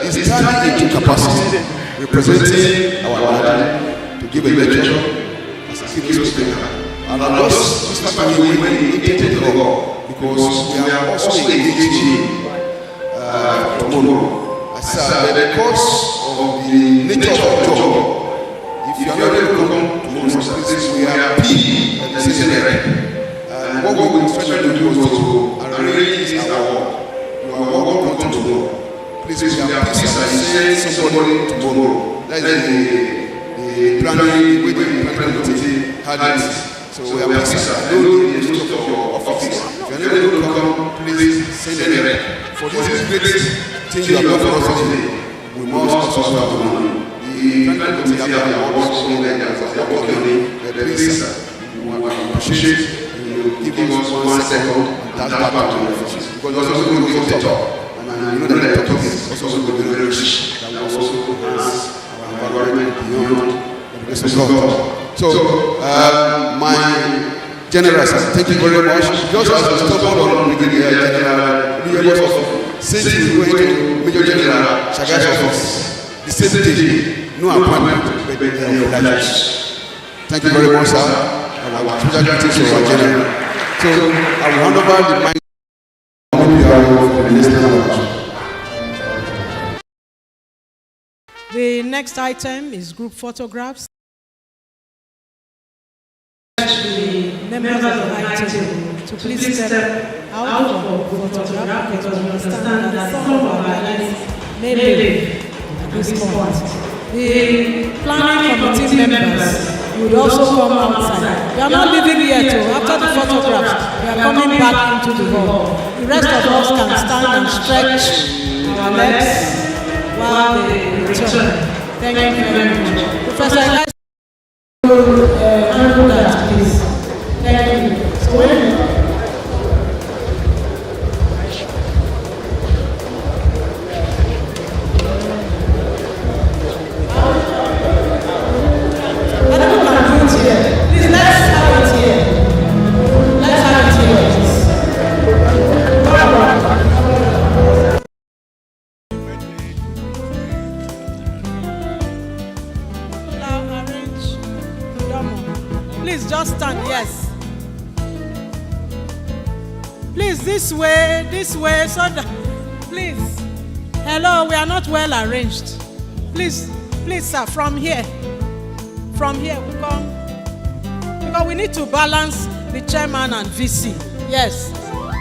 is standing into capacity, representing our daddy to give a lecture as a keynote speaker. And I just this time we intended to go because we are also engaging tomorrow. I said because of the nature of the job, if you are not able to come tomorrow, we are P at the same rate. And what we will try to do is to arrange our welcome tomorrow. Please, we are pleased to send somebody tomorrow. That is the planning, with the planning committee had it. So we are pleased to know the instruction of your office. If you are not able to come, please send a rep. For this great thing you have done for us today, we must also have money. The planning committee have also been there as they are working on it. Please, we appreciate give us 1 second and that's back to the office. Because there's also going to be a talk. And you know that the talk is also going to be very rich. That will also enhance our environment beyond the rest of God. So, my general, thank you very much. Just as we stop on Brigadier General, we are also since we went to Major General Shaga's office, the same day, no appointment, but elections. Thank you very much, sir. Our special greetings to our general. So I will hand over the mic. The next item is group photographs. The members of the high table to please step out for photograph because we understand that some of our guests may live at this point. The planning committee members would also come outside. We are not leaving yet. After the photographs, we are coming back into the hall. The rest of us can stand and stretch our legs while they return. Thank you very much. Professor, I handle that, please. Thank you. So when this way, so that, please. Hello, we are not well arranged. Please, sir, from here we come. Because we need to balance the chairman and VC. Yes,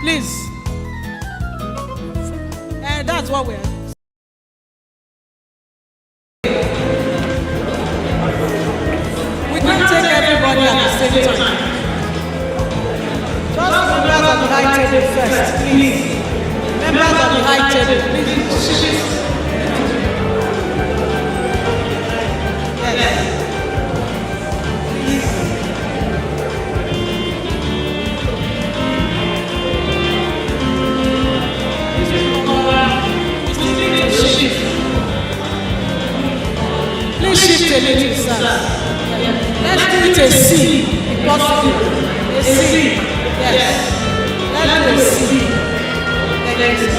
please. That's what we are. We can't take everybody at the same time. Just members of the high table first, please. Members of the high table, please. Yes. Please shift a little, sir. Let's do it a C, if possible. A C. Yes. Let's do a C. Thank you.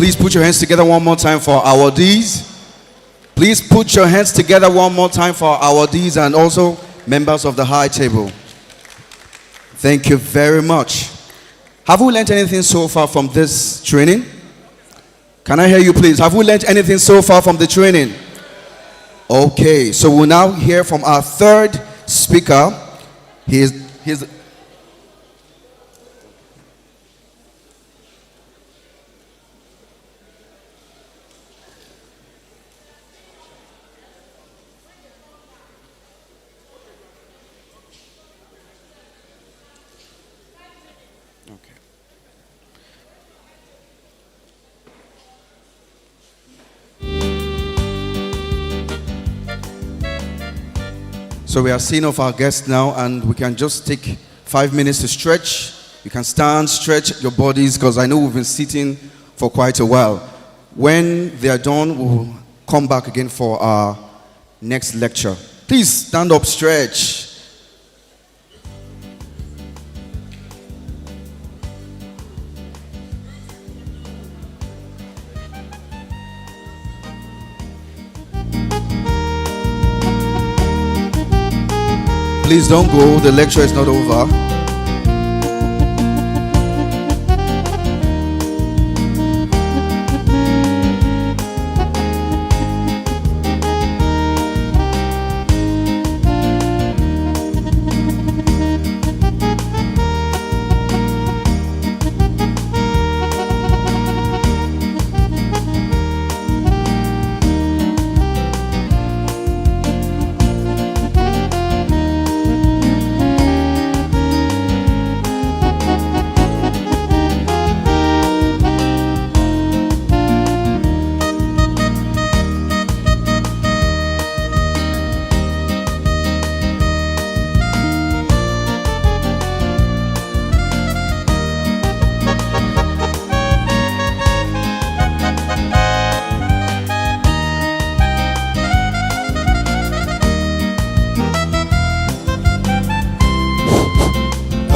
Please put your hands together one more time for our awardees. Please put your hands together one more time for our awardees and also members of the high table. Thank you very much. Have we learned anything so far from this training? Can I hear you, please? Have we learned anything so far from the training? Okay, so we'll now hear from our third speaker. He's So we are seeing off our guests now, and we can just take 5 minutes to stretch. You can stand, stretch your bodies, because I know we've been sitting for quite a while. When they are done, we'll come back again for our next lecture. Please stand up, stretch. Please don't go, the lecture is not over.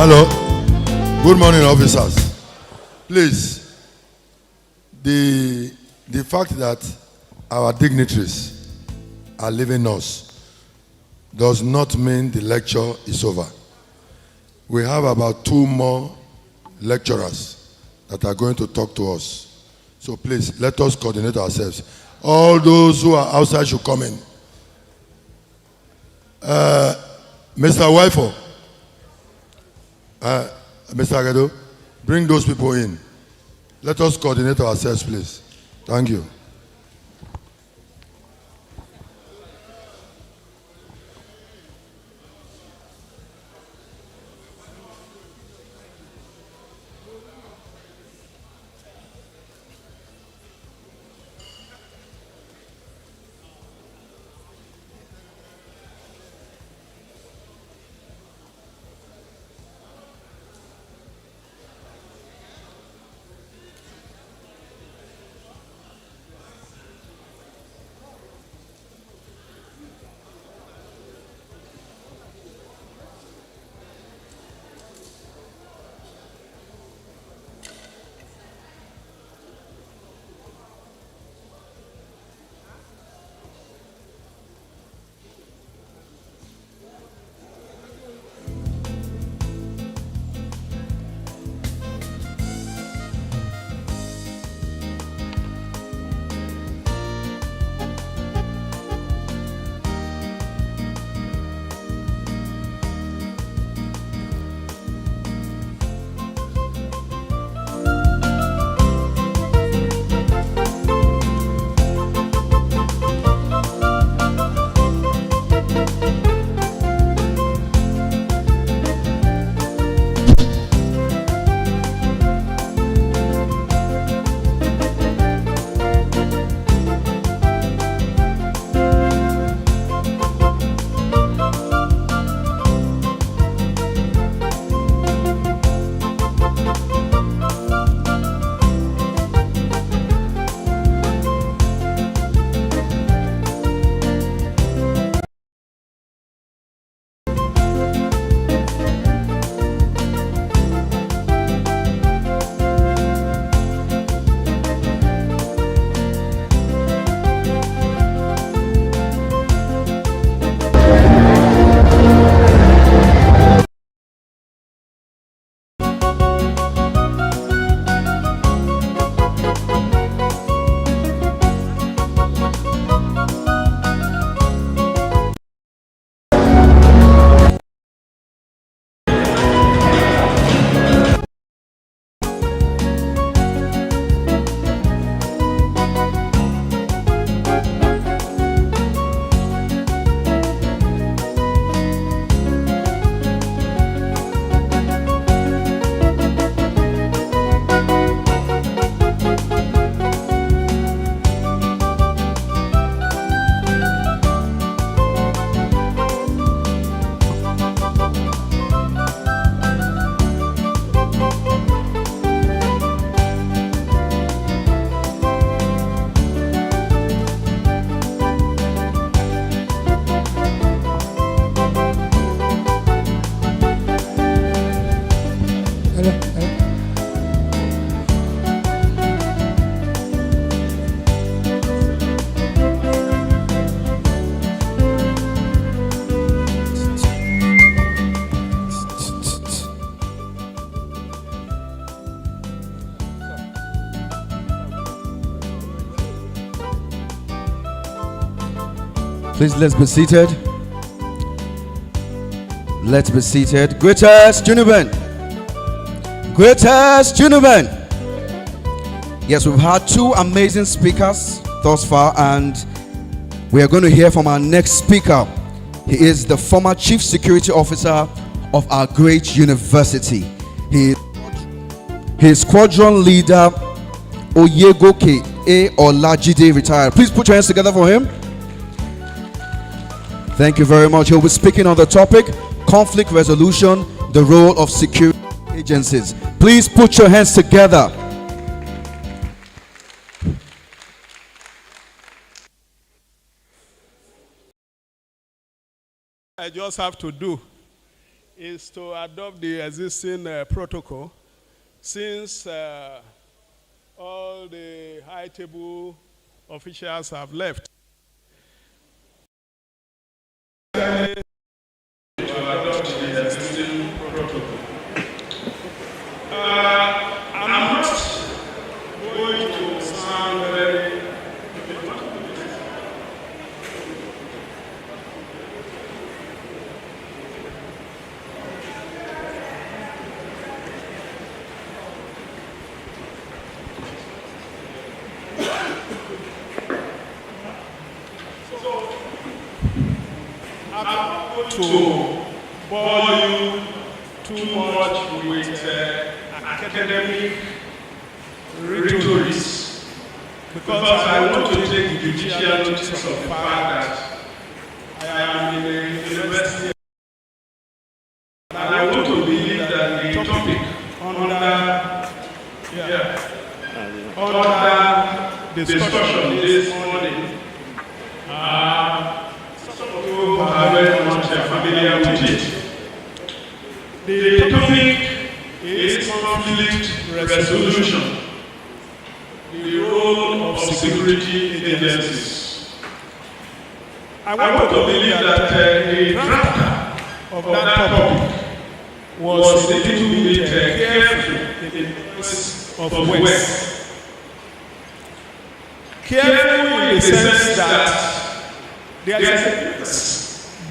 Hello. Good morning, officers. Please, the fact that our dignitaries are leaving us does not mean the lecture is over. We have about 2 more lecturers that are going to talk to us. So please, let us coordinate ourselves. All those who are outside should come in. Mr. Wifo, Mr. Agado, bring those people in. Let us coordinate ourselves, please. Thank you. Please, let's be seated. Let's be seated. Greatest UniBen. Greatest UniBen. Yes, we've had two amazing speakers thus far, and we are going to hear from our next speaker. He is the former Chief Security Officer of our great university. He is Squadron Leader Oyegoke A. Olajide, retired. Please put your hands together for him. Thank you very much. He'll be speaking on the topic, conflict resolution, the role of security agencies. Please put your hands together. I just have to do is to adopt the existing protocol, since all the high table officials have left. To adopt the existing protocol. I'm not going to sound very to bore you too much with academic rhetorics, because I want to take judicial notice of the fact that I am in the university and I want to believe that the topic under discussion this morning some of you are very much familiar with it. The topic is conflict resolution, the role of security agencies. I want to believe that the drafter of that topic was a little bit careful in the choice of words. Careful in the sense that there is a difference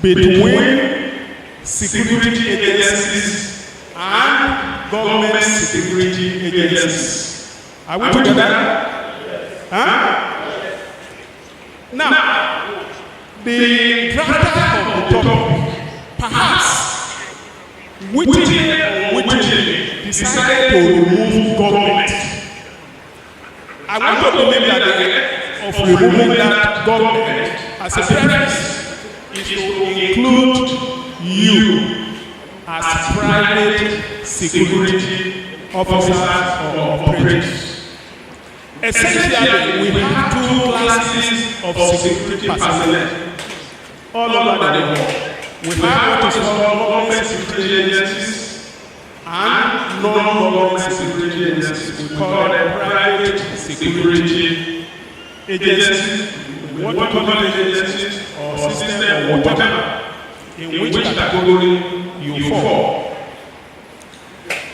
between security agencies and government security agencies. Are we together? Huh? Now, the drafter of the topic perhaps wittingly decided to remove government. I want to believe that the end of removing that government as a premise is to include you as private security officers or operators. Essentially, we have two classes of security personnel all over the world. We have what is called government security agencies and non-government security agencies. We call them private security agencies, what government agencies or system or whatever, in which category you fall.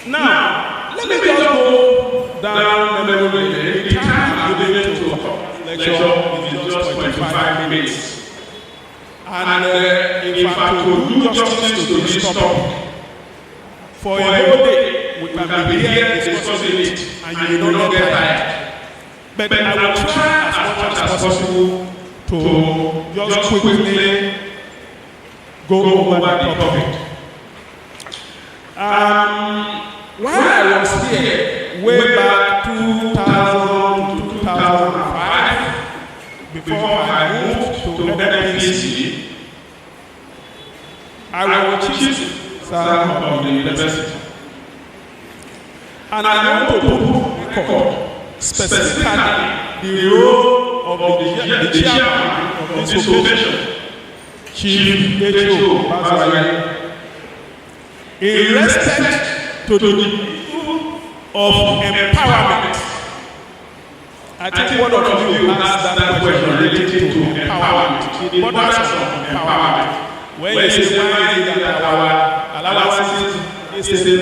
Now, let me just go down memory lane. The time I'm given to lecture is just 25 minutes. And if I could do justice to this topic, for a whole day, we can be here discussing it, and you will not get tired. But I will try as much as possible to just quickly go over the topic. While I was here, way back 2000 to 2005, before I moved to NPC, I was chief of the university. And I want to put record specifically the role of the chairman of this occasion, Chief H.O. Bazari, in respect to the issue of empowerment. I think one of you asked that question related to empowerment, the importance of empowerment. When you say why is it that our allowances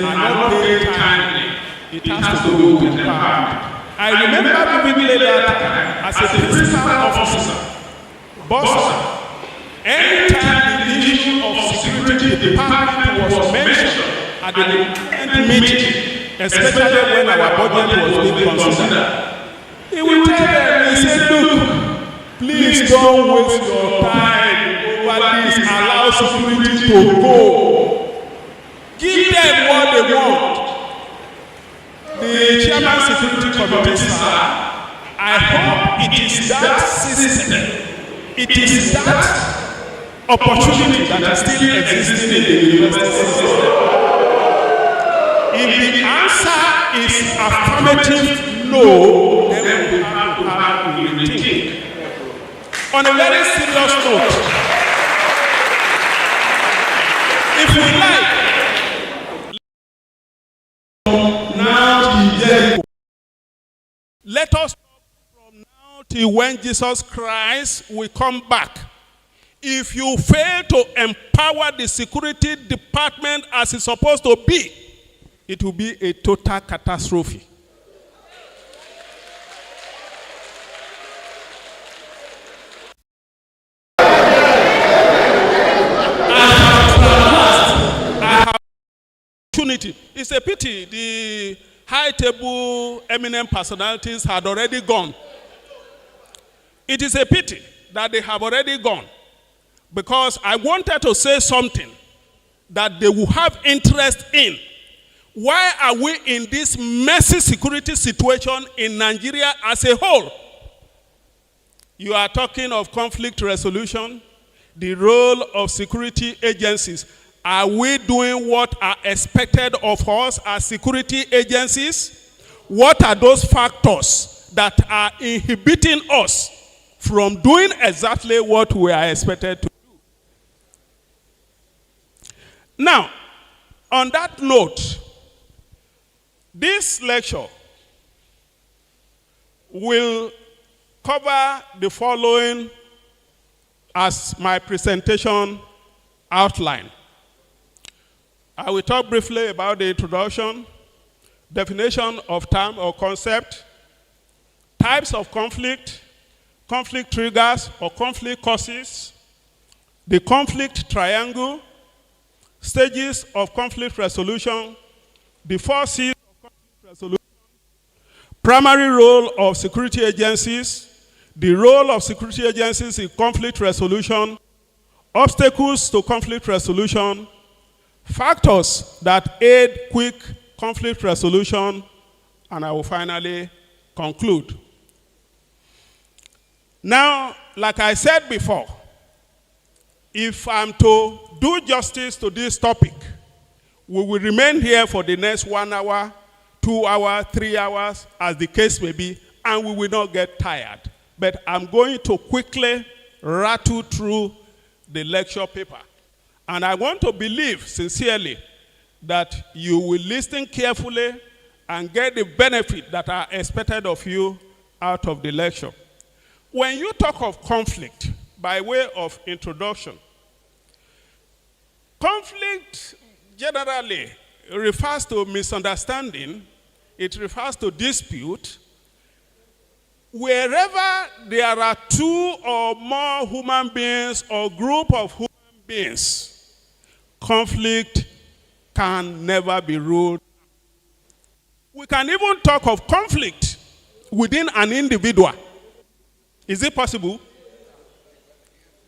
are not paid timely, it has to do with empowerment. I remember vividly that as a principal officer, boss, Anytime the issue of security department was mentioned at the department meeting, especially when our budget was being considered, he will tell them, he said, look, please don't waste your time over this, allow security to go. Give them what they want. The chairman security committee, sir, I hope it is that system, it is that opportunity that is still existing in the university system. If the answer is affirmative no, then we have to rethink. On a very serious note, if we like, now till Jericho, let us talk from now till when Jesus Christ will come back. If you fail to empower the security department as it's supposed to be, it will be a total catastrophe. I have opportunity. It's a pity the high table eminent personalities had already gone. It is a pity that they have already gone, because I wanted to say something that they will have interest in. Why are we in this messy security situation in Nigeria as a whole? You are talking of conflict resolution, the role of security agencies. Are we doing what are expected of us as security agencies? What are those factors that are inhibiting us from doing exactly what we are expected to do? Now, on that note, this lecture will cover the following as my presentation outline. I will talk briefly about the introduction, definition of term or concept, types of conflict, conflict triggers or conflict causes, the conflict triangle, stages of conflict resolution, the 4 C's of conflict resolution, primary role of security agencies, the role of security agencies in conflict resolution, obstacles to conflict resolution, factors that aid quick conflict resolution, and I will finally conclude. Now, like I said before, if I'm to do justice to this topic, we will remain here for the next 1 hour, 2 hours, 3 hours, as the case may be, and we will not get tired. But I'm going to quickly rattle through the lecture paper. And I want to believe sincerely that you will listen carefully and get the benefit that are expected of you out of the lecture. When you talk of conflict, by way of introduction, conflict generally refers to misunderstanding, it refers to dispute. Wherever there are 2 or more human beings or group of human beings, conflict can never be ruled. We can even talk of conflict within an individual. Is it possible?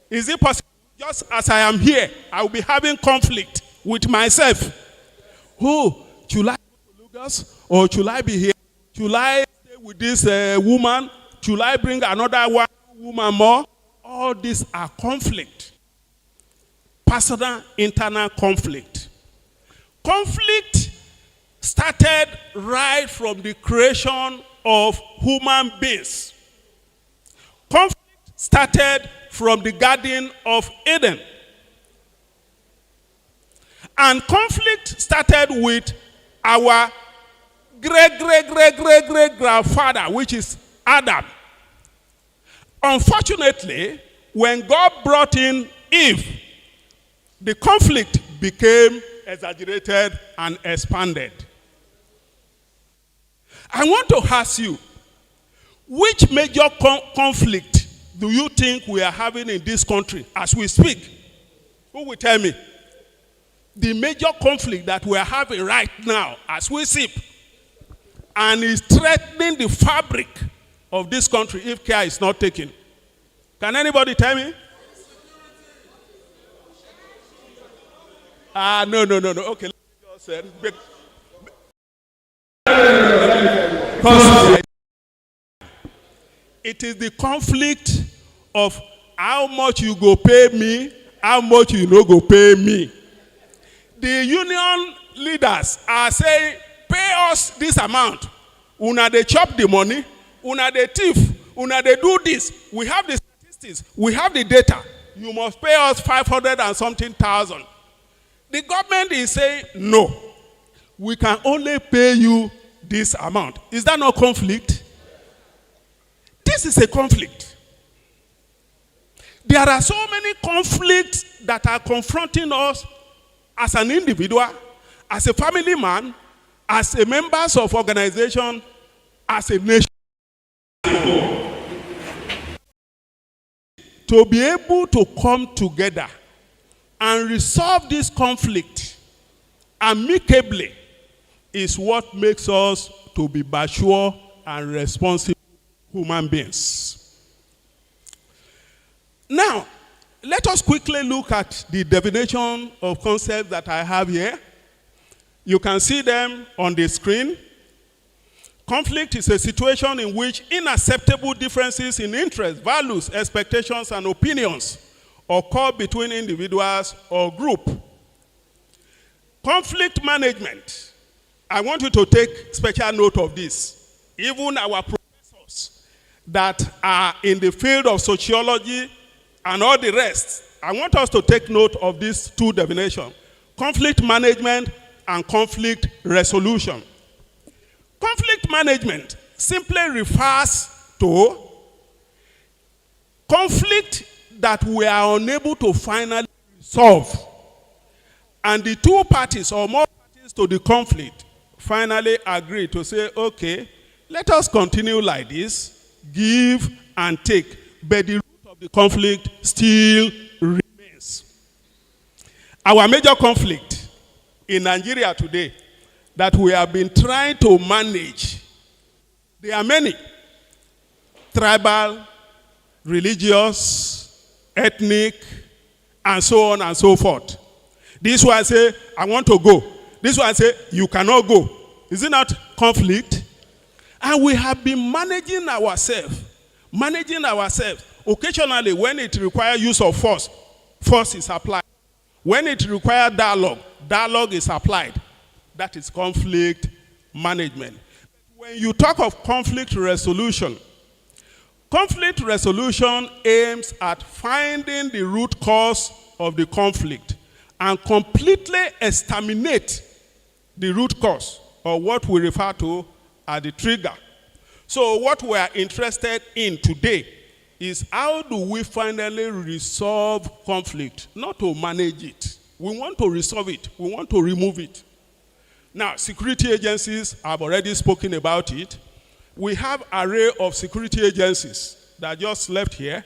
Is it possible? Just as I am here, I will be having conflict with myself. Who? Should I go to Lagos or should I be here? Should I stay with this woman? Should I bring another woman more? All these are conflict. Personal, internal conflict. Conflict started right from the creation of human beings. Conflict started from the Garden of Eden. And conflict started with our great-grandfather, which is Adam. Unfortunately, when God brought in Eve, the conflict became exaggerated and expanded. I want to ask you, which major conflict do you think we are having in this country as we speak? Who will tell me? The major conflict that we are having right now as we speak, and is threatening the fabric of this country if care is not taken. Can anybody tell me? No. Okay, let me just it is the conflict of how much you go pay me, how much you no go pay me. The union leaders are saying, pay us this amount. Una they chop the money, una they thief, una they do this. We have the statistics, we have the data. You must pay us 500 and something thousand. The government is saying, no, we can only pay you this amount. Is that not conflict? This is a conflict. There are so many conflicts that are confronting us as an individual, as a family man, as a members of organization, as a nation. To be able to come together and resolve this conflict amicably is what makes us to be mature and responsible human beings. Now, let us quickly look at the definition of concepts that I have here. You can see them on the screen. Conflict is a situation in which unacceptable differences in interests, values, expectations, and opinions occur between individuals or groups. Conflict management. I want you to take special note of this. Even our professors that are in the field of sociology and all the rest, I want us to take note of these two definitions: conflict management and conflict resolution. Conflict management simply refers to conflict that we are unable to finally resolve, and the two parties or more parties to the conflict finally agree to say, okay, let us continue like this, give and take, but the root of the conflict still remains. Our major conflict in Nigeria today that we have been trying to manage, there are many: tribal, religious, ethnic, and so on and so forth. This one say, I want to go. This one say, you cannot go. Is it not conflict? And we have been managing ourselves. Occasionally, when it requires use of force, force is applied. When it requires dialogue, dialogue is applied. That is conflict management. When you talk of conflict resolution aims at finding the root cause of the conflict and completely exterminate the root cause, or what we refer to as the trigger. So what we are interested in today is how do we finally resolve conflict, not to manage it. We want to resolve it. We want to remove it. Now, security agencies, I've already spoken about it. We have an array of security agencies that just left here,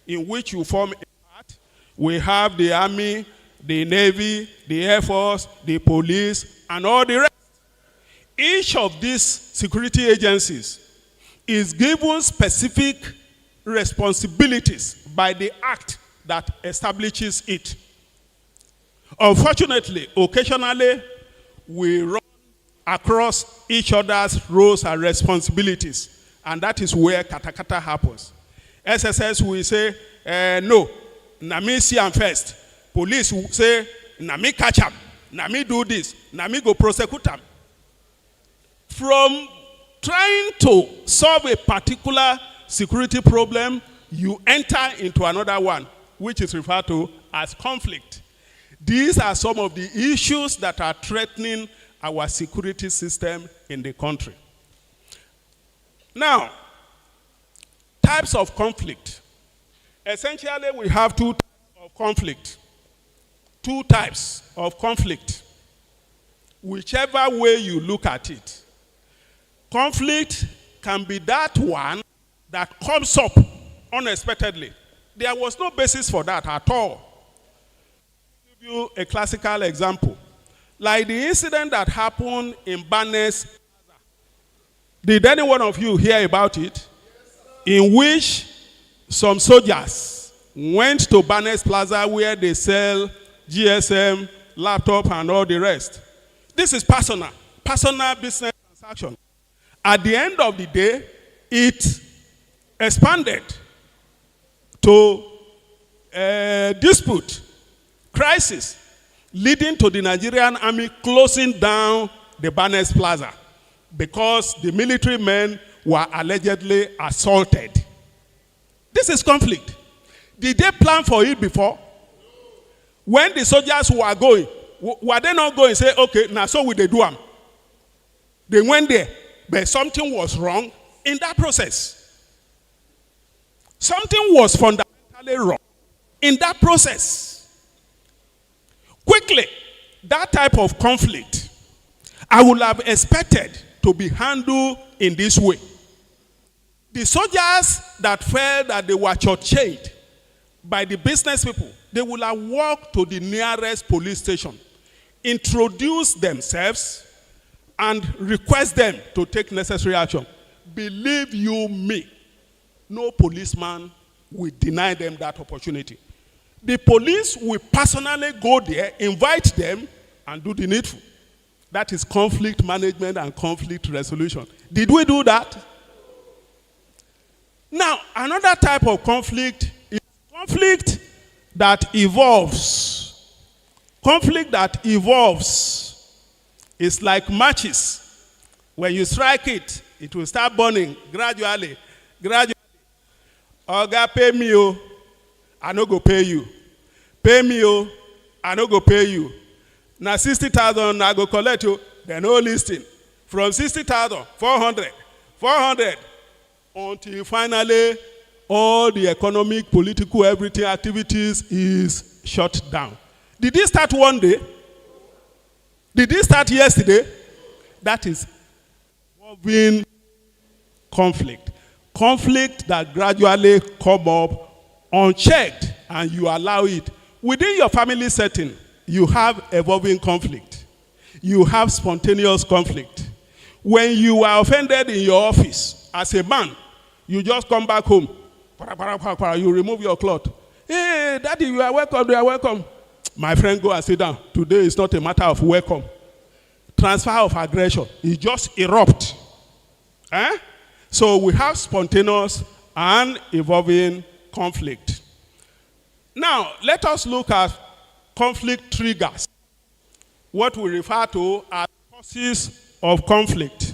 in which you form a part. We have the Army, the Navy, the Air Force, the police, and all the rest. Each of these security agencies is given specific responsibilities by the act that establishes it. Unfortunately, occasionally, we run across each other's roles and responsibilities, and that is where katakata happens. SSS will say, no, na me see am first. Police will say, na me catch am, na me do this, na me go prosecute am. From trying to solve a particular security problem, you enter into another one, which is referred to as conflict. These are some of the issues that are threatening our security system in the country. Now, types of conflict. Essentially, we have two types of conflict. Two types of conflict. Whichever way you look at it. Conflict can be that one that comes up unexpectedly. There was no basis for that at all. I'll give you a classical example. Like the incident that happened in Benin. Did any one of you hear about it? In which some soldiers went to Benin Plaza where they sell GSM, laptop, and all the rest. This is personal business transaction. At the end of the day, it expanded to dispute, crisis, leading to the Nigerian army closing down the Benin Plaza because the military men were allegedly assaulted. This is conflict. Did they plan for it before? When the soldiers were going, were they not going and say, okay, now so will they do them? They went there, but something was wrong in that process. Something was fundamentally wrong in that process. Quickly, that type of conflict, I would have expected to be handled in this way. The soldiers that felt that they were shortchanged by the business people, they would have walked to the nearest police station, introduce themselves, and request them to take necessary action. Believe you me, no policeman will deny them that opportunity. The police will personally go there, invite them, and do the needful. That is conflict management and conflict resolution. Did we do that? Now, another type of conflict is conflict that evolves. Conflict that evolves is like matches. When you strike it, it will start burning gradually. Oga, pay me, oh, I no go pay you. Pay me, oh, I no go pay you. Now 60,000, I go collect you. They no listing. From 60,000, 400, until finally all the economic, political, everything activities is shut down. Did it start one day? Did it start yesterday? That is involving conflict. Conflict that gradually come up unchecked and you allow it. Within your family setting, you have evolving conflict. You have spontaneous conflict. When you are offended in your office, as a man, you just come back home. You remove your cloth. Hey, daddy, you are welcome. You are welcome. My friend, go and sit down. Today is not a matter of welcome. Transfer of aggression. It just erupt. So we have spontaneous and evolving conflict. Now, let us look at conflict triggers. What we refer to as causes of conflict.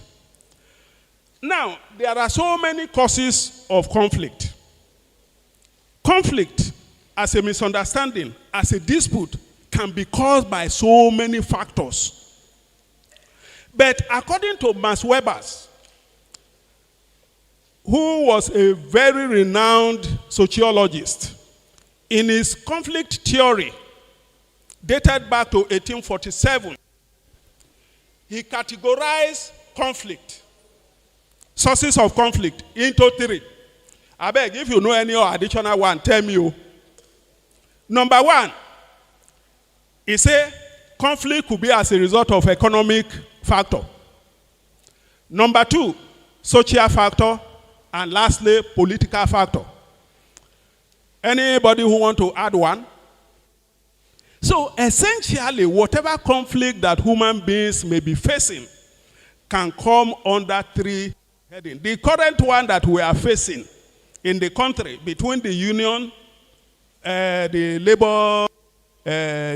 Now, there are so many causes of conflict. Conflict, as a misunderstanding, as a dispute, can be caused by so many factors. But according to Max Weber, who was a very renowned sociologist, in his conflict theory, dated back to 1847, he categorized conflict, sources of conflict, into three. I beg, if you know any additional one, tell me. Number one, he said conflict could be as a result of economic factor. Number two, social factor. And lastly, political factor. Anybody who want to add one? So essentially, whatever conflict that human beings may be facing can come under three headings. The current one that we are facing in the country between the union, the labor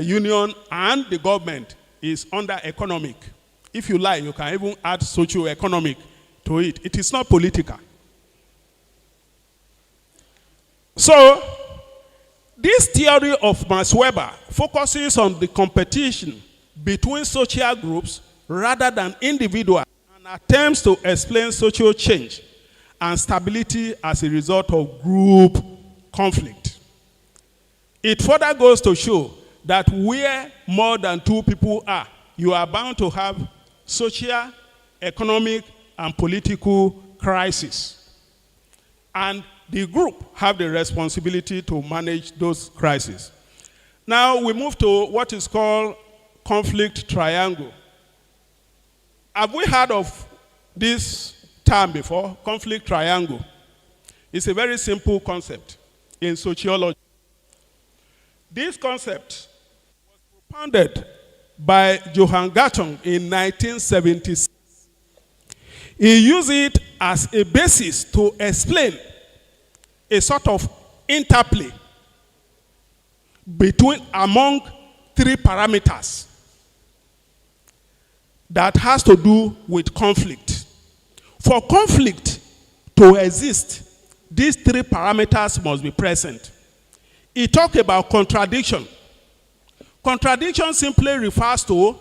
union, and the government is under economic. If you like, you can even add socio-economic to it. It is not political. So, this theory of Max Weber focuses on the competition between social groups rather than individuals and attempts to explain social change and stability as a result of group conflict. It further goes to show that where more than two people are, you are bound to have social, economic, and political crisis. And the group have the responsibility to manage those crises. Now we move to what is called conflict triangle. Have we heard of this term before? Conflict triangle. It's a very simple concept in sociology. This concept was propounded by Johann Gattung in 1976. He used it as a basis to explain a sort of interplay among three parameters that has to do with conflict. For conflict to exist, these three parameters must be present. He talked about contradiction. Contradiction simply refers to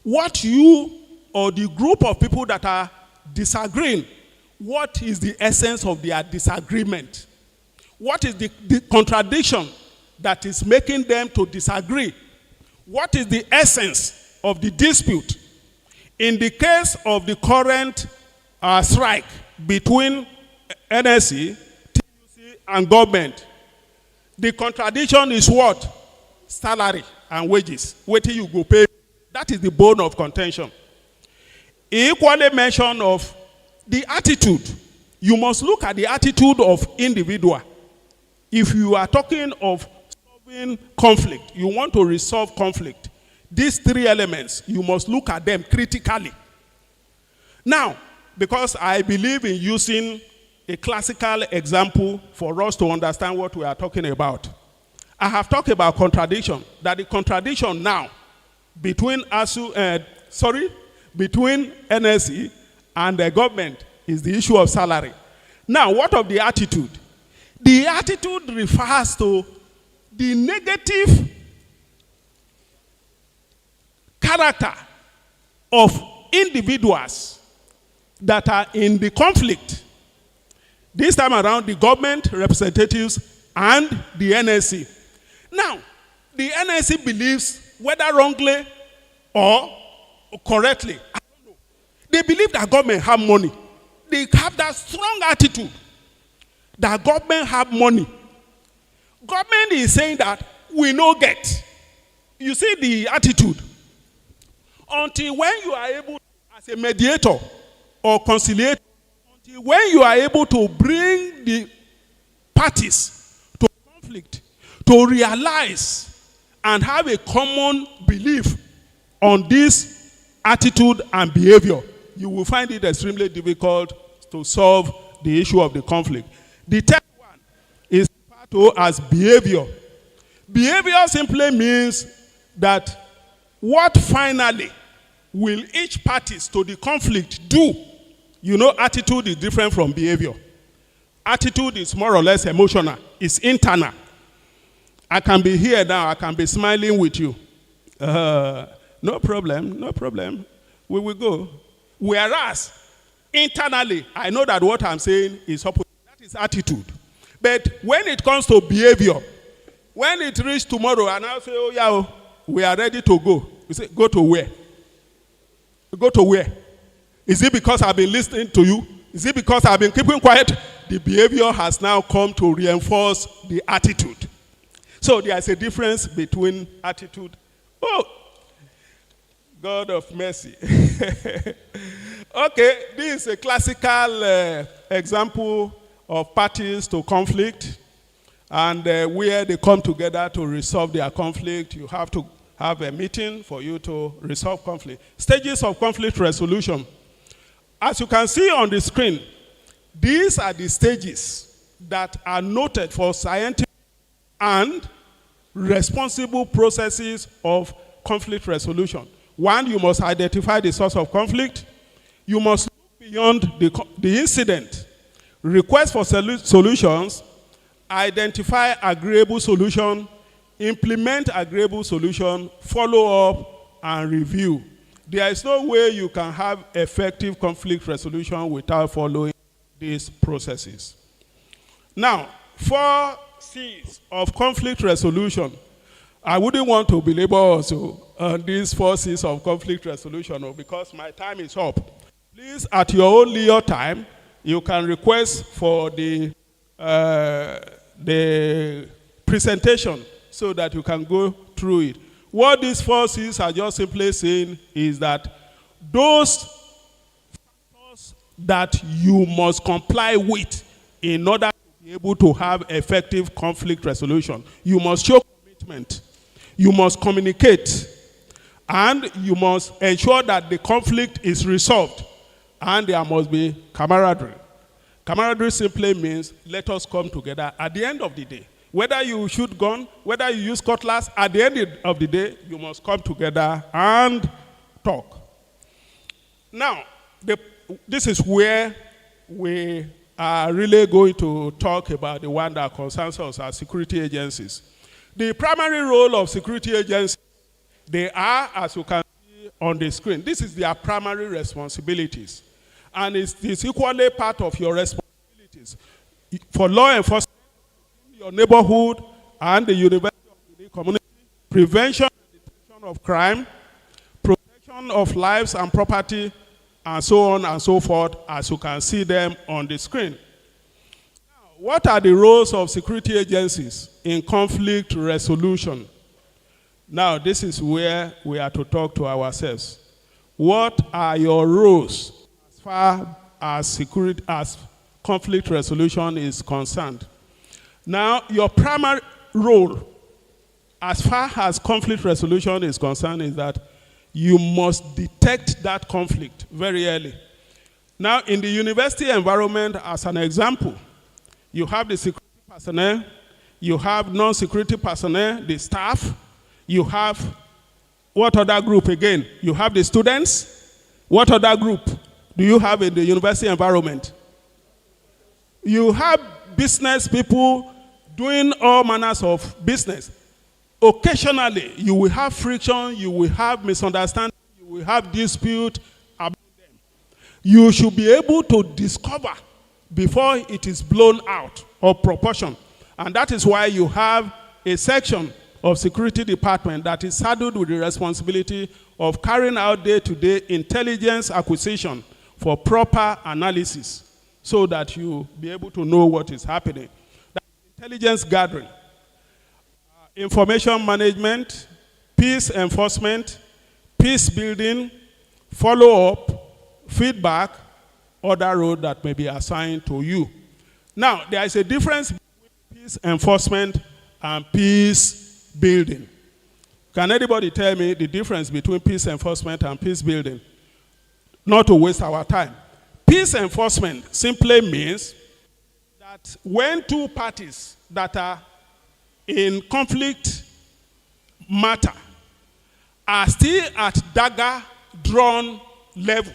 what you or the group of people that are disagreeing, what is the essence of their disagreement? What is the contradiction that is making them to disagree? What is the essence of the dispute? In the case of the current strike between NSC, TUC, and government, the contradiction is what? Salary and wages. What you go pay? That is the bone of contention. He equally mentioned of the attitude. You must look at the attitude of individual. If you are talking of solving conflict, you want to resolve conflict, these three elements, you must look at them critically. Now, because I believe in using a classical example for us to understand what we are talking about, I have talked about contradiction, that the contradiction now between between NSE and the government is the issue of salary. Now, what of the attitude? The attitude refers to the negative character of individuals that are in the conflict. This time around, the government representatives and the NSC. Now, the NSC believes, whether wrongly or correctly, I don't know, they believe that government have money. They have that strong attitude that government have money. Government is saying that we no get. You see the attitude. Until when you are able, as a mediator or conciliator, until when you are able to bring the parties to conflict, to realize and have a common belief on this attitude and behavior, you will find it extremely difficult to solve the issue of the conflict. The third one is referred to as behavior. Behavior simply means that what finally will each parties to the conflict do? You know, attitude is different from behavior. Attitude is more or less emotional. It's internal. I can be here now. I can be smiling with you. No problem, no problem. We will go. Whereas, internally, I know that what I'm saying is opposite. That is attitude. But when it comes to behavior, when it reaches tomorrow and I say, oh yeah, we are ready to go. You say, go to where? Go to where? Is it because I've been listening to you? Is it because I've been keeping quiet? The behavior has now come to reinforce the attitude. So there is a difference between attitude. Oh, God of mercy. Okay, this is a classical example of parties to conflict, and where they come together to resolve their conflict. You have to have a meeting for you to resolve conflict. Stages of conflict resolution. As you can see on the screen, these are the stages that are noted for scientific and responsible processes of conflict resolution. One, you must identify the source of conflict. You must look beyond the incident, request for solutions, identify agreeable solution, implement agreeable solution, follow up, and review. There is no way you can have effective conflict resolution without following these processes. Now, 4 C's of conflict resolution. I wouldn't want to belabor also on these 4 C's of conflict resolution because my time is up. Please, at your own leisure time, you can request for the the presentation so that you can go through it. What these forces are just simply saying is that those factors that you must comply with in order to be able to have effective conflict resolution. You must show commitment, you must communicate, and you must ensure that the conflict is resolved, and there must be camaraderie. Camaraderie simply means let us come together at the end of the day. Whether you shoot gun, whether you use cutlass, at the end of the day, you must come together and talk. Now, this is where we are really going to talk about the one that concerns us as security agencies. The primary role of security agencies, they are, as you can see on the screen, this is their primary responsibilities. And it's equally part of your responsibilities. For law enforcement, your neighborhood, and the university of the community, prevention and detection of crime, protection of lives and property, and so on and so forth, as you can see them on the screen. Now, what are the roles of security agencies in conflict resolution? Now, this is where we are to talk to ourselves. What are your roles as far as conflict resolution is concerned? Now, your primary role as far as conflict resolution is concerned is that you must detect that conflict very early. Now, in the university environment, as an example, you have the security personnel, you have non-security personnel, the staff, you have what other group again? You have the students. What other group do you have in the university environment? You have business people doing all manners of business. Occasionally, you will have friction, you will have misunderstanding, you will have dispute about them. You should be able to discover before it is blown out of proportion. And that is why you have a section of security department that is saddled with the responsibility of carrying out day-to-day intelligence acquisition for proper analysis so that you be able to know what is happening. That intelligence gathering, information management, peace enforcement, peace building, follow-up, feedback, other role that may be assigned to you. Now, there is a difference between peace enforcement and peace building. Can anybody tell me the difference between peace enforcement and peace building? Not to waste our time. Peace enforcement simply means that when two parties that are in conflict matter are still at dagger drawn level,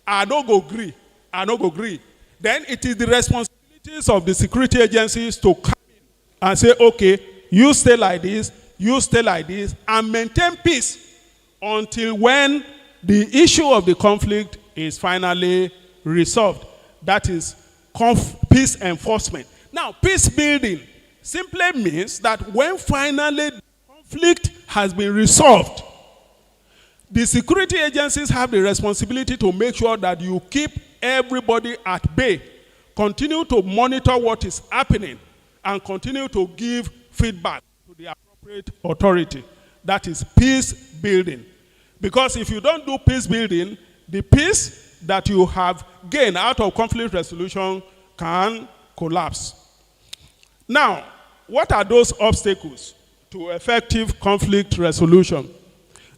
I no go agree, then it is the responsibilities of the security agencies to come in and say, okay, you stay like this, you stay like this, and maintain peace until when the issue of the conflict is finally resolved. That is peace enforcement. Now, peace building simply means that when finally the conflict has been resolved, the security agencies have the responsibility to make sure that you keep everybody at bay, continue to monitor what is happening, and continue to give feedback to the appropriate authority. That is peace building. Because if you don't do peace building, the peace that you have gained out of conflict resolution can collapse. Now, what are those obstacles to effective conflict resolution?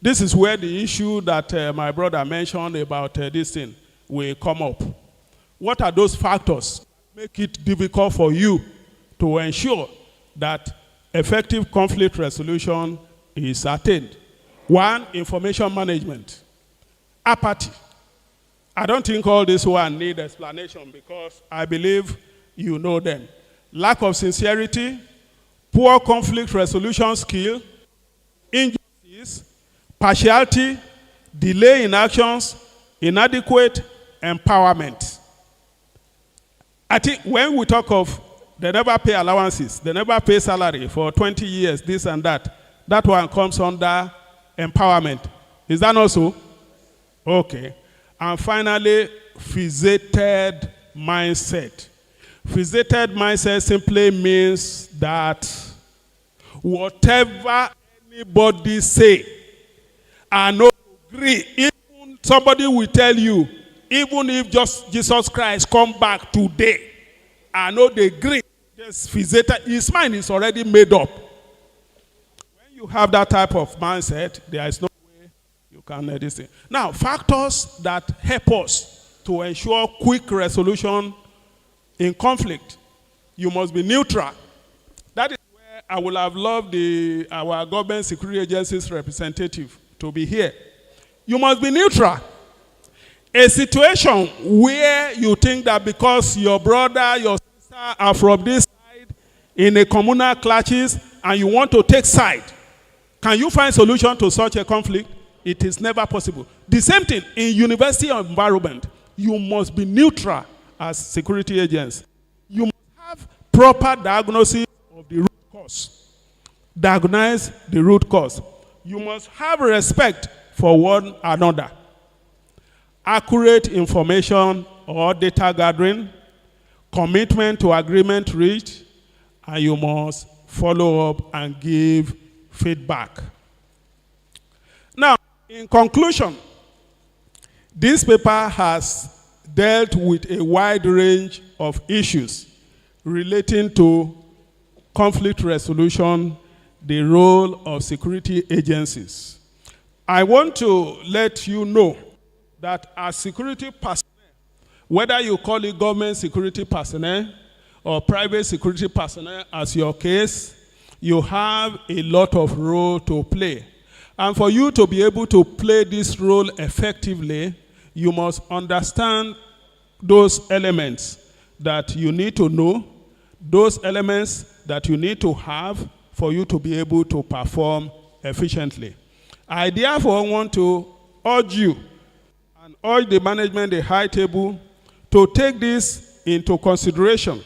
This is where the issue that my brother mentioned about this thing will come up. What are those factors that make it difficult for you to ensure that effective conflict resolution is attained? One, information management. Apathy. I don't think all this one need explanation because I believe you know them. Lack of sincerity, poor conflict resolution skill, injustice, partiality, delay in actions, inadequate empowerment. I think when we talk of they never pay allowances, they never pay salary for 20 years, this and that, that one comes under empowerment. Is that not so? Okay. And finally, fixated mindset. Fixated mindset simply means that whatever anybody say, I no agree. Even somebody will tell you, even if just Jesus Christ come back today, I know they agree. This fixated, his mind is already made up. When you have that type of mindset, there is no way you can this thing. Now, factors that help us to ensure quick resolution in conflict. You must be neutral. That is where I would have loved our government security agency's representative to be here. You must be neutral. A situation where you think that because your brother, your sister are from this side in a communal clashes and you want to take side, can you find solution to such a conflict? It is never possible. The same thing in university environment. You must be neutral as security agents. You must have proper diagnosis of the root cause. Diagnose the root cause. You must have respect for one another. Accurate information or data gathering, commitment to agreement reached, and you must follow up and give feedback. Now, in conclusion, this paper has dealt with a wide range of issues relating to conflict resolution, the role of security agencies. I want to let you know that as security personnel, whether you call it government security personnel or private security personnel as your case, you have a lot of role to play. And for you to be able to play this role effectively, you must understand those elements that you need to know, those elements that you need to have for you to be able to perform efficiently. I therefore want to urge you and urge the management, the high table, to take this into consideration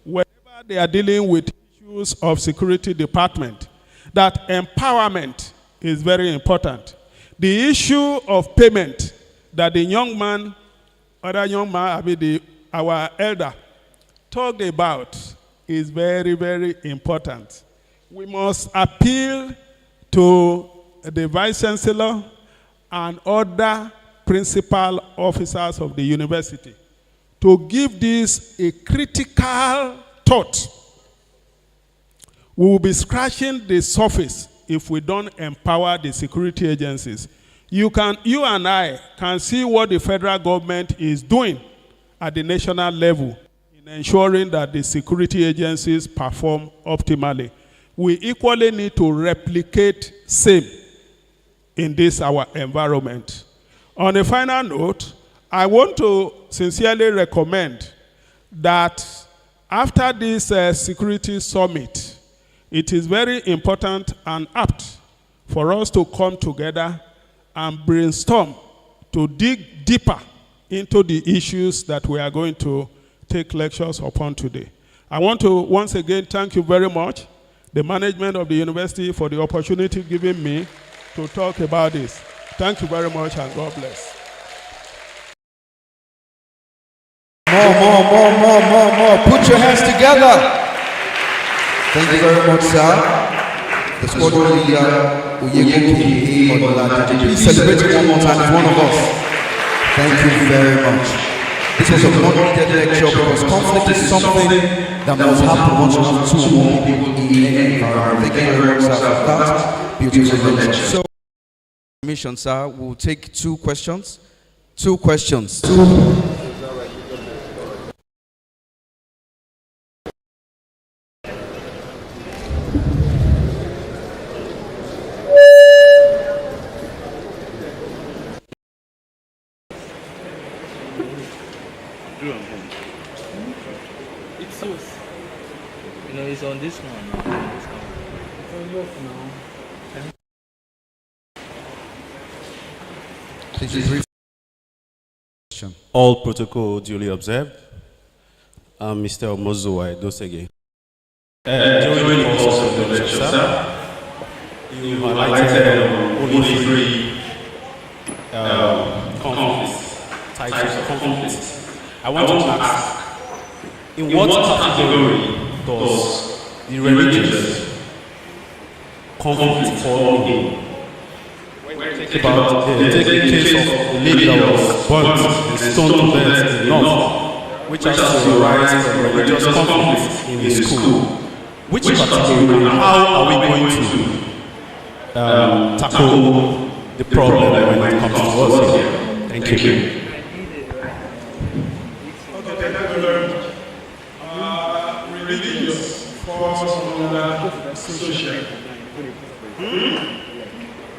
whenever they are dealing with issues of security department, that empowerment is very important. The issue of payment that the young man, our elder, talked about is very, very important. We must appeal to the Vice Chancellor and other principal officers of the university to give this a critical thought. We will be scratching the surface if we don't empower the security agencies. You and I can see what the federal government is doing at the national level in ensuring that the security agencies perform optimally. We equally need to replicate same in this our environment. On a final note, I want to sincerely recommend that after this security summit, it is very important and apt for us to come together and brainstorm to dig deeper into the issues that we are going to take lectures upon today. I want to once again thank you very much, the management of the university, for the opportunity given me to talk about this. Thank you very much and God bless. More. Put your hands together. Thank you very much, sir. The squadron leader, please celebrate one more time as one of us. Thank you very much. This was a long-needed lecture because conflict is something that must happen once you have two or more people in any environment. Thank you very much, sir, for that beautiful lecture. So, permission, sir, we'll take two questions. It's yours. You know, it's on this one. It's on yours now. Please. All protocol duly observed. Mr. Omozuwa Dosege. During the course of the lecture, sir, you highlighted only three conflicts, types of conflicts. I want to ask, in what category does the religious conflict fall in? Take the case of a lady that was burnt and stoned to death in North, which has to arise from religious conflict in the school. Which category and how are we going to tackle the problem when it comes to us here? Thank you. Okay, thank you very much. Religious falls under social.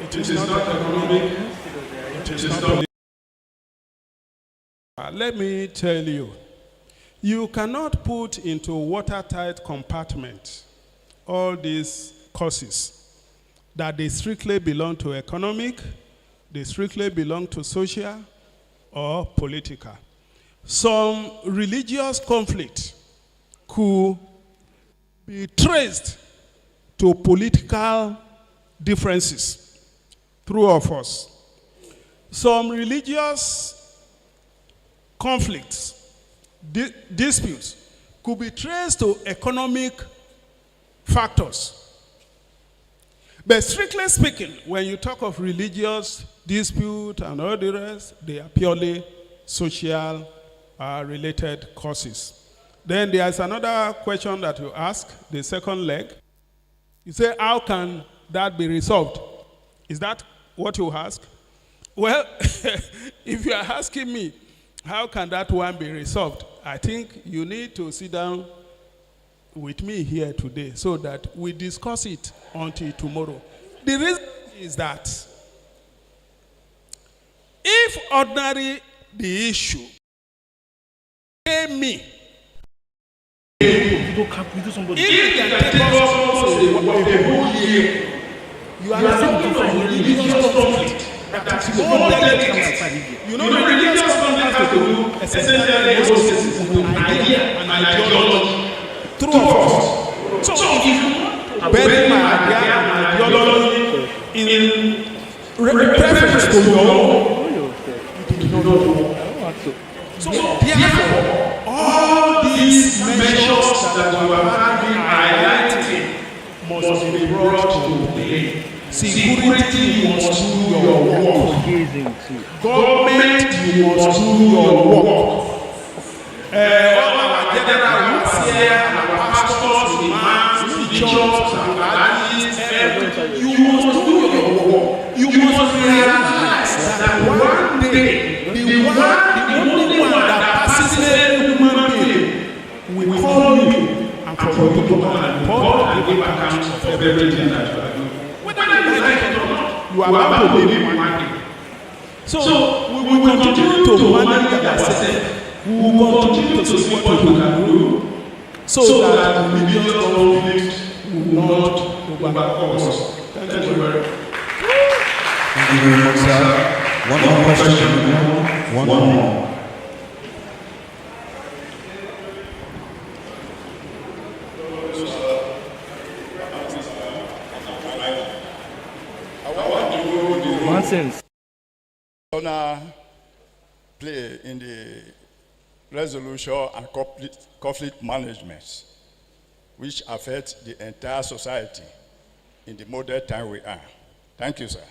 It is not economic. It is not political. Let me tell you, you cannot put into watertight compartment all these courses that they strictly belong to economic, they strictly belong to social or political. Some religious conflict could be traced to political differences. True or false? Some religious conflicts, disputes, could be traced to economic factors. But strictly speaking, when you talk of religious dispute and all the rest, they are purely social related causes. Then there's another question that you ask, the second leg. You say, how can that be resolved? Is that what you ask? Well, if you are asking me, how can that one be resolved? I think you need to sit down with me here today so that we discuss it until tomorrow. The reason is that if ordinary the issue, pay me. If you can take us a whole year, you are looking for religious conflict. You know, the religious conflict has to do essentially with idea and ideology. True or false? So if you bury my idea and ideology in preference to your own, it will not work. So therefore, all these measures that you are highlighting must be brought to play. Security, you must do your work. Government, you must do your work. All our general here, our pastors, imams, bishops, and evangelists, you must do your work. You must realize that one day, the only one that passes every human being will call you and for you to come and report and give account of everything that you are doing. Whether you like it or not, you are about to live one day. So we will continue to manage ourselves. We will continue to see what we can do so that the religious conflict will not overcome us. Thank you very much. Thank you very much, sir. One more question. One more. Nonsense. Play in the resolution and conflict management, which affect the entire society in the modern time we are. Thank you, sir.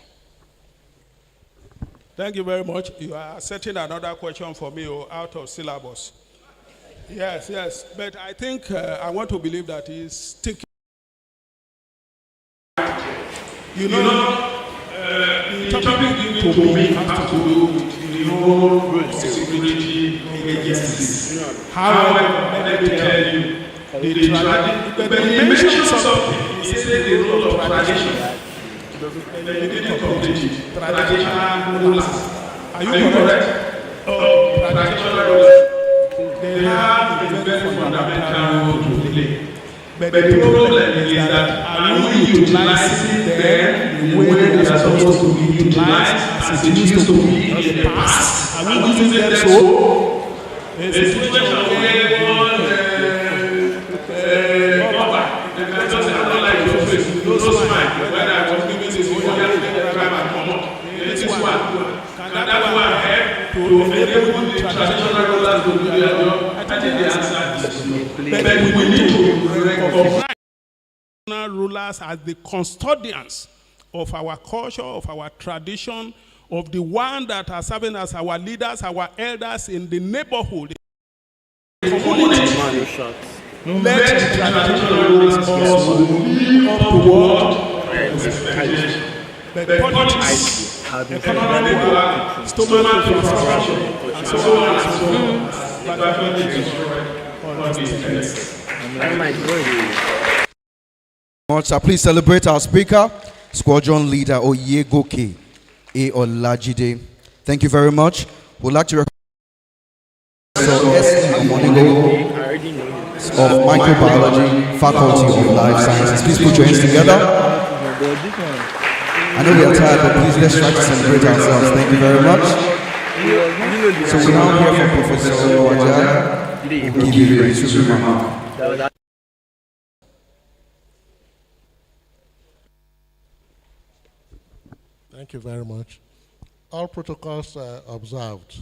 Thank you very much. You are setting another question for me out of syllabus. Yes. But I think I want to believe that he's thinking. You know, the topic to me has to do with the role of security agencies. However, let me tell you, but he mentioned something. He said the role of tradition. And they didn't complete it. Traditional rulers. Are you correct? Oh, traditional rulers. They have a very fundamental role to play. But the problem is that are we utilizing them the way they are supposed to be utilized as it used to be in the past? Are we using them so? There's a situation where one the can just say, I don't like your face, no smile. When I was giving this, you have to grab and come up. This is one. Can that go ahead to enable the traditional rulers to do their job? I think think the answer is no. But we need to recognize rulers as the custodians of our culture, of our tradition, of the one that are serving as our leaders, our elders in the neighborhood, community. Let the traditional rulers also live up to what? Expectation. But politics, economic work, stomach infrastructure, and so on and so on, but actually destroy all these things. Please celebrate our speaker, Squadron Leader Oyegoke A. Olajide. Thank you very much. We'd like to of Microbiology, Faculty of Life Sciences. Please put your hands together. I know we are tired, but please let's try to celebrate ourselves. Thank you very much. So we now hear from Professor Wajah, who will give you a brief remark. Thank you very much. All protocols are observed.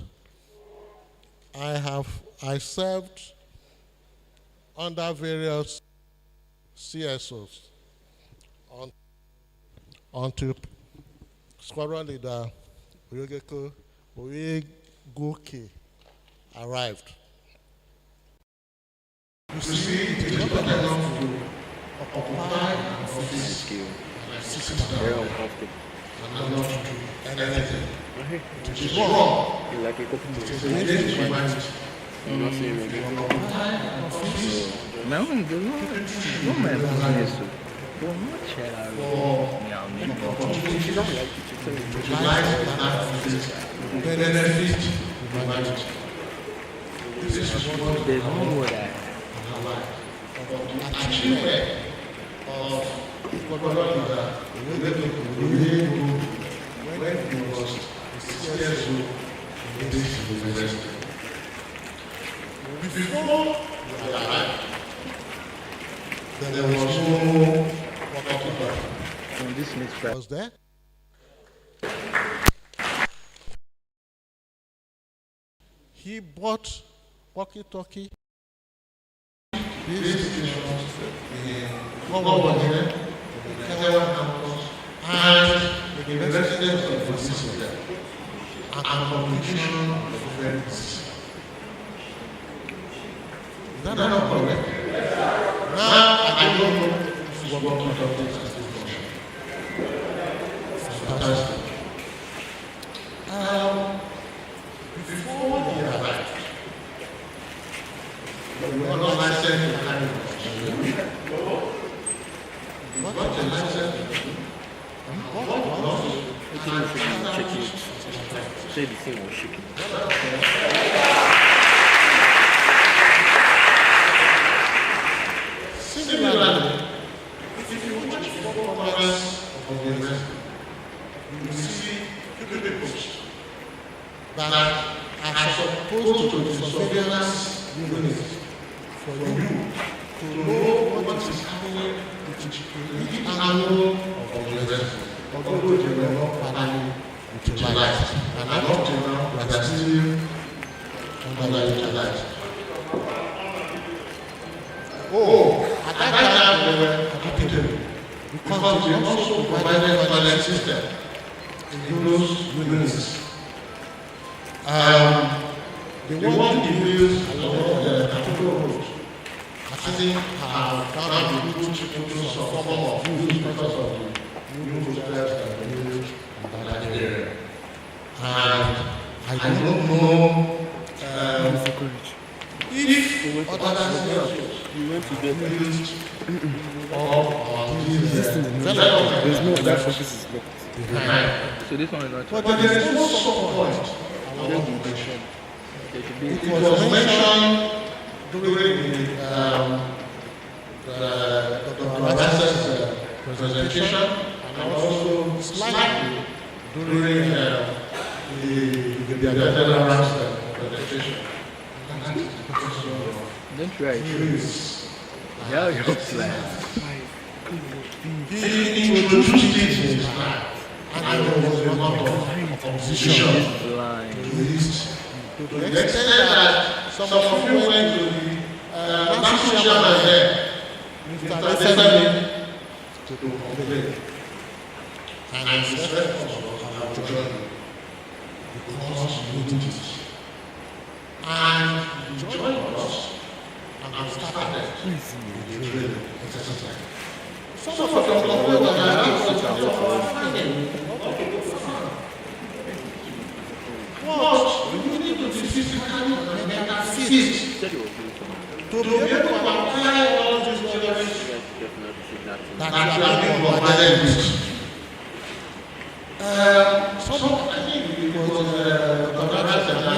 I served under various CSOs until Squadron Leader Oyegoke arrived. You see, it is not enough to occupy an office very uncomfortable and not to do anything. It is wrong. It is against humanity. There's no word I Before we arrived, there was no walkie-talkie. Was there? He bought walkie-talkie. These stations in Government, and the residents of the system, and communication of friends. Is that not correct? Now I don't know what walkie-talkie is. Fantastic. Before they arrived, we were not licensed to carry what a license to do? What laws? check it. Say the thing was shaking. Similarly, if you watch the performance of the university, you will see people that are supposed to be surveillance units for you to know what is happening with each angle of the university, although they were not properly utilized. And up to now, we are still underutilized. At that time, they were profitable because they also provided toilet system in those units. The one we use along the Capital Road, I think have found to into some form of use because of the new hotels that we use in that area. And I don't know if other scenarios we went to get used or there's no that focus is blocked. So this one is not. But there is no support. It was mentioned during Dr. Abbas's presentation and also slightly during the general's presentation. Don't try it. Yeah, you're plan. He introduced it in his mind, and there was a lot of opposition to the extent that some of you went to the national chairman there, Mr. Desani, to complain. And I said, our journey, because you need it. And you joined us, and we started the training exercise. Some of them complain that I have to tell but you need to be physically and mentally fit to be able to apply all these knowledge that you are being provided with. I think it was the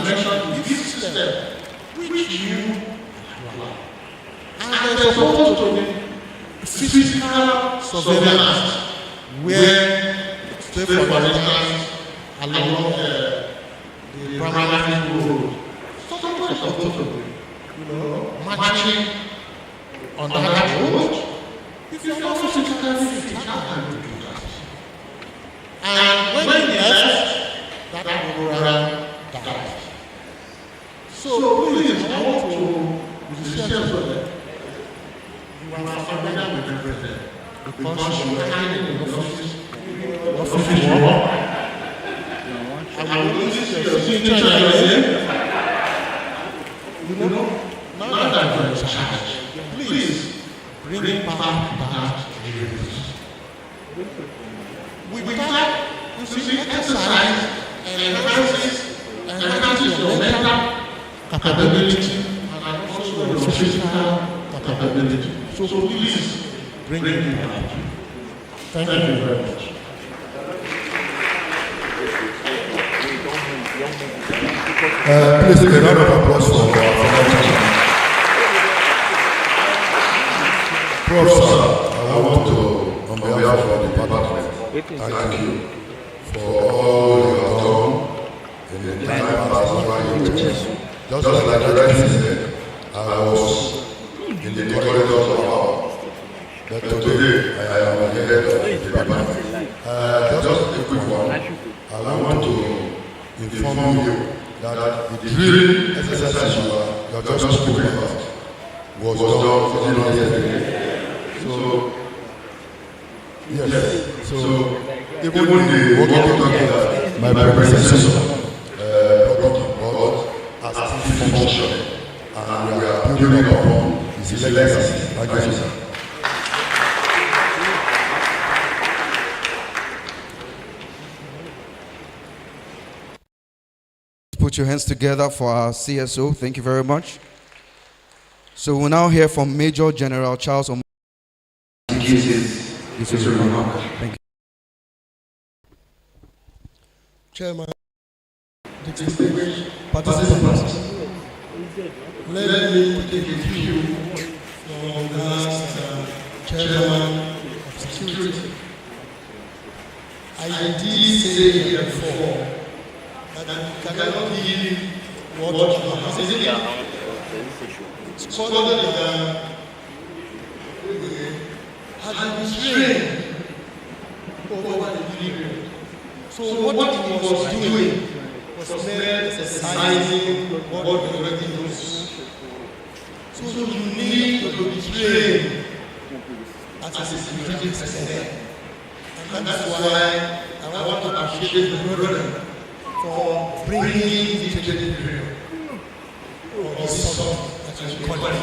mentioned the gift system which you apply. And there's supposed to be physical surveillance where, say for instance, along the primary road, someone is supposed to be, marching on that road. If you're not physically fit, how can you do that? And when you left, that program died. So please, I want to be sincere with them. You are familiar with the president because you are hiding in the office work. I will listen to your signature again. Now that you are in charge, please bring back that awareness. We start using exercise enhances your mental capability and also your physical capability. So please bring it back. Thank you very much. Please, a round of applause for our financial. Prof. Sir, I want to, on behalf of the department, thank you for all you have done in the time past while you were teaching. Just like the rest said, I was in the corridors of power. But today, I am the head of the department. Just a quick one. I want to inform you that the drill exercise you are just spoken about was done yesterday. So, yes, so even the working together, my predecessor, board are still functioning, and we are building upon his legacy. Thank you, sir. Put your hands together for our CSO. Thank you very much. So we'll now hear from Major General Charles Omar. Thank you. Chairman, distinguished participants, let me take a few from the last Chairman of Secuirty. I did say here before that you cannot give what you have. It's called had been trained over the period. So what he was doing was mere exercising what he already knows. So you need to be trained as a security personnel. And that's why I want to appreciate the brother for bringing this training period, or this song, as we call it.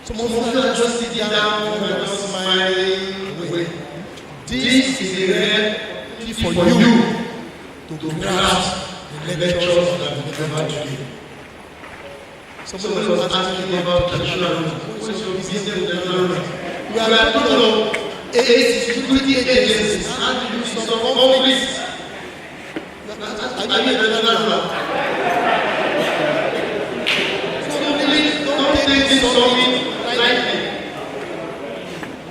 Some of you are just sitting down and just smiling away. This is a rare for you to grasp the lectures that we deliver to you. Someone was asking me about technology. What is your museum technology? We are talking of security agencies and you some conflicts. I mean, so please don't take this summit lightly.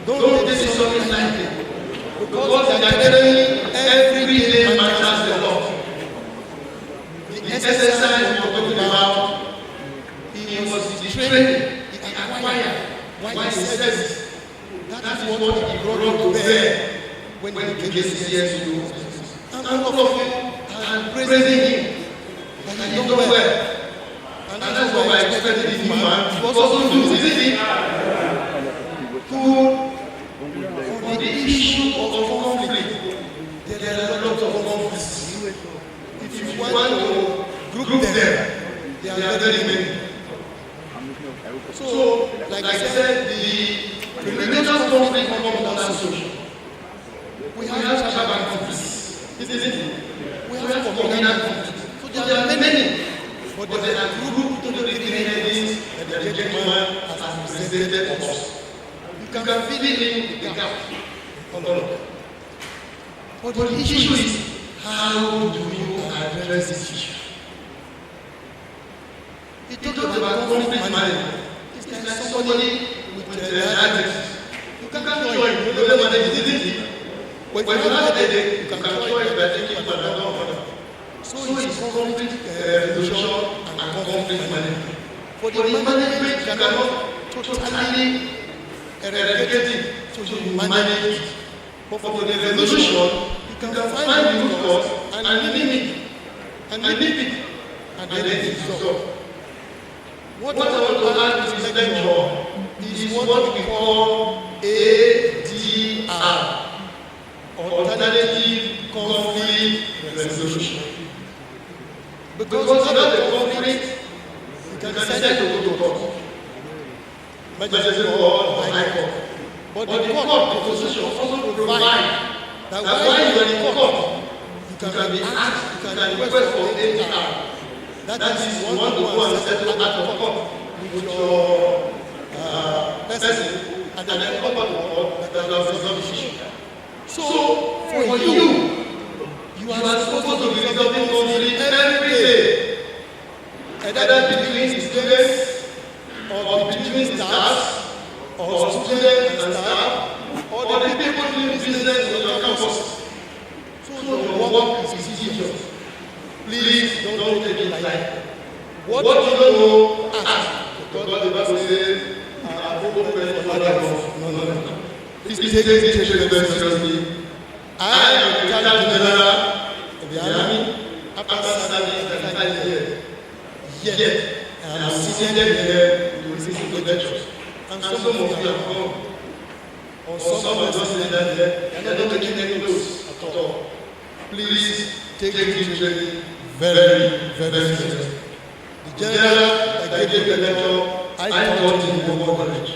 Don't take this summit lightly. Because they are telling every day matters a lot. The exercise we're talking about, he was training, he acquired, why he says that is what he brought to bear when he came to CSU. And all of you are praising him, that he done well. And that's what I man, he was also doing it. For the issue of conflict, there are a lot of conflicts. If you want to group them, they are very many. So, like I said, the religious conflict comes without solution. We have tribal conflicts, isn't it? We have communal conflicts. So there are many, but there are group to the things that the gentleman has presented to us. You can fill in the gap on all of them. But the issue is, how do you address this issue? He talked about conflict management. It's like somebody with diabetes. You can't cure it, you don't manage it, isn't it? When you have a headache, you can cure it by taking Panadol. So it's conflict resolution and conflict management. For the management, you cannot totally eradicate it, so you manage it. But for the resolution, you can find the root cause and limit it, and then it is resolved. What I want to add to this lecture is what we call ADR, Alternative Conflict Resolution. Because without the conflict, you can decide to go to court. Majesty or High Court. But the court, the Constitution also provide that while you are in court, you can be asked, you can request for ADR. That is one to go and settle out of court with your person, and then come back to court that will resolve the issue. So, for you, you are supposed to be resolving conflict every day, either between students, or between staffs, or students and staff, or the people doing business on your campus. So, your work is tedious. Please don't take it like what you don't know, ask. Because the Bible says, no. Please take it very seriously. I am the Lieutenant General of the Army after serving 35 years. Yet, I am seated here to listen to lectures. And some of you have come, or some of us that here, and are not taking any notes at all. Please take it training very seriously. The general that gave the lecture, I taught him in one college.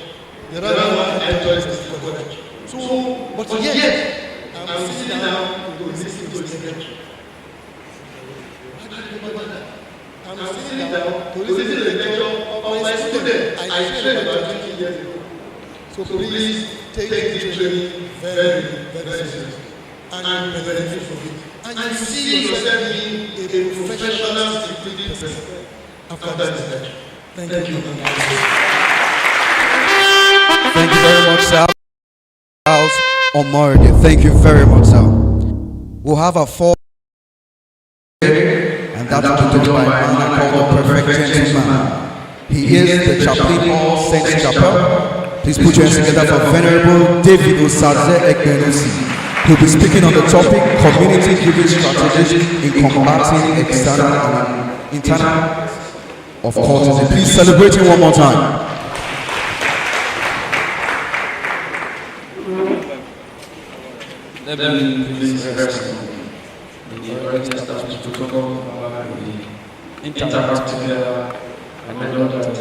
The other one I taught in college. So, but yet, I'm sitting down to listen to his lecture. I'm sitting down to listen to the lecture of my student I trained about 20 years ago. So please take the training very seriously and benefit from it. And you see yourself being a professional security person after this lecture. Thank you. Thank you very much, sir. Omar, thank you very much, sir. We'll have a four, and that's to do by a man I call the perfect gentleman. He is the chaplain of Saint Chapel. Please put your hands together for Venerable David Osaze Ekbenusi. He'll be speaking on the topic community-driven strategies in combating external and internal of cultism. Please celebrate him one more time. Let me please rest on the earliest steps to talk about the interact together. I know that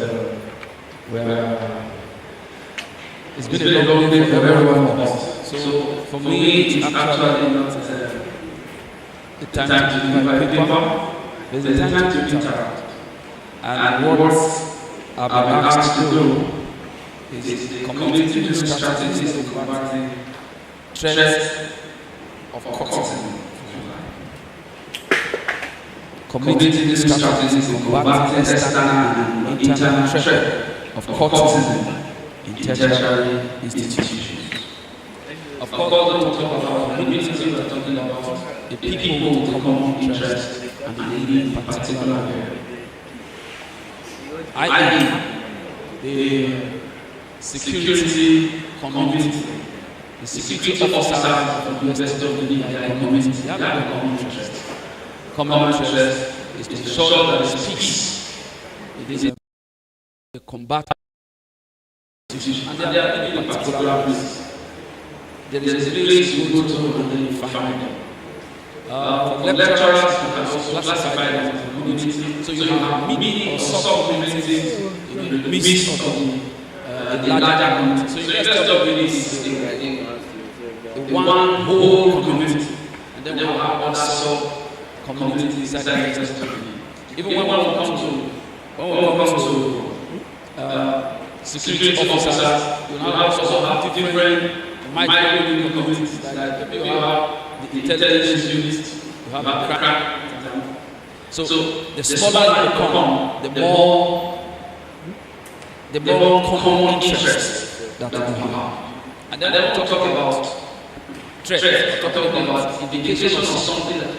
it's been a long day for everyone of us. So for me, it's actually not the time to divide paper. There's a time to interact. And what I've been asked to do is community strategies of combating threats of cultism. Community strategies of combating external and internal threat of cultism in tertiary institutions. Of course, when we talk about communities, we are talking about the people with common interest and in particular area. I.e., the security community, the security officers of the University of Benin community, they have a common interest. Common interest is to ensure that there is peace. It is a combat institutions. And there are many particular places. There is a place you go to and then you find them. For lecturers, you can also classify them as communities. So you have mini or sub-communities in the midst of the larger community. So University of Benin is one whole community. And then we have other sub-communities inside the University of Benin. Even when we come to security officers, you also have different micro communities. Like you have the intelligence unit, you have the crime. So the smaller you become, the more common interests that you have. And then we'll talk about threats, we're talking about indications of something that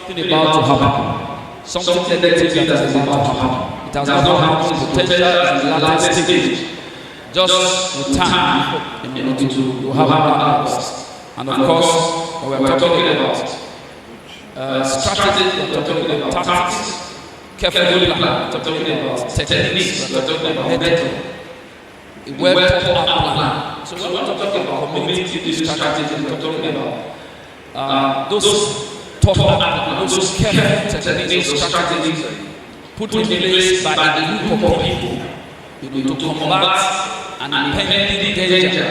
something about to happen, something negative that is about to happen. It has not happened, potential is in the latter stage. Just with time, to have an and of course, when we're talking about strategy, we're talking about tactics, carefully plan, we're talking about techniques, we're talking about method, a well-thought-out plan. So when we're talking about community strategies, we're talking about those thought-out, those careful techniques or strategies put in place by a group of people, to combat an impending danger,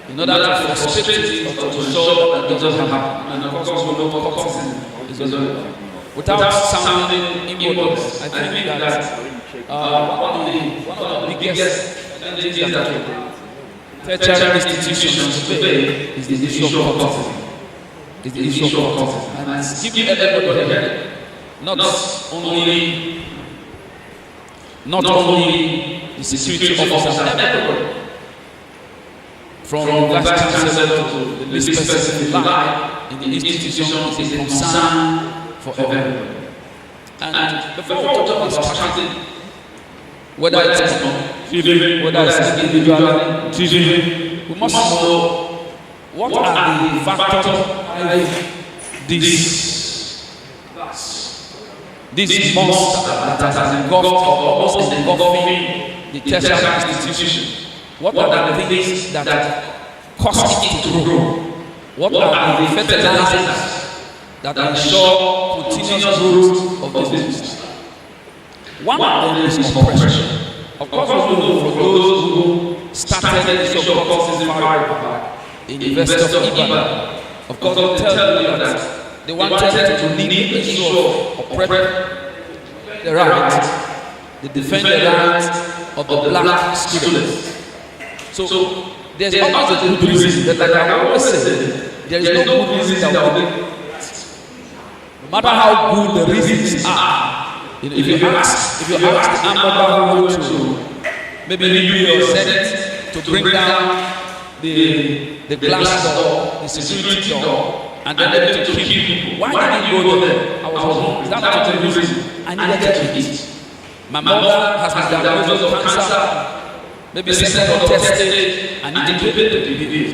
in order to frustrate or to show that it doesn't happen. And of course, we know what causes it. Without sounding immodest, I think that one of the biggest challenges that tertiary institutions today is the issue of cultism. Is the issue of cultism. And give everybody here, not only the security officers, everybody, from the vice chancellor to the least person in life in the institution, is a concern for everybody. And before we talk about strategy, whether it's driven, whether it's individually driven, we must know what are the factors behind this monster that has engulfed or almost engulfing the tertiary institution. What are the things that cause it to grow? What are the fertilizers that ensure continuous growth of this business? One of them is oppression. Of course, we know for those who started the issue of cultism in the University of Ibadan, of course, they tell you that they wanted to leave the issue of oppression, the right, they defend the rights of the black students. So there's always a good reason, but like I always say, there is no good reason that will be. No matter how good the reasons are, if you ask the member to maybe leave your Senate to bring down the glass door, the security door, and then able to kill people, why did you go there? I was home. Is that not the reason? I needed to eat. My mother has been diagnosed with cancer. Maybe second or third stage, I need to pay the bill.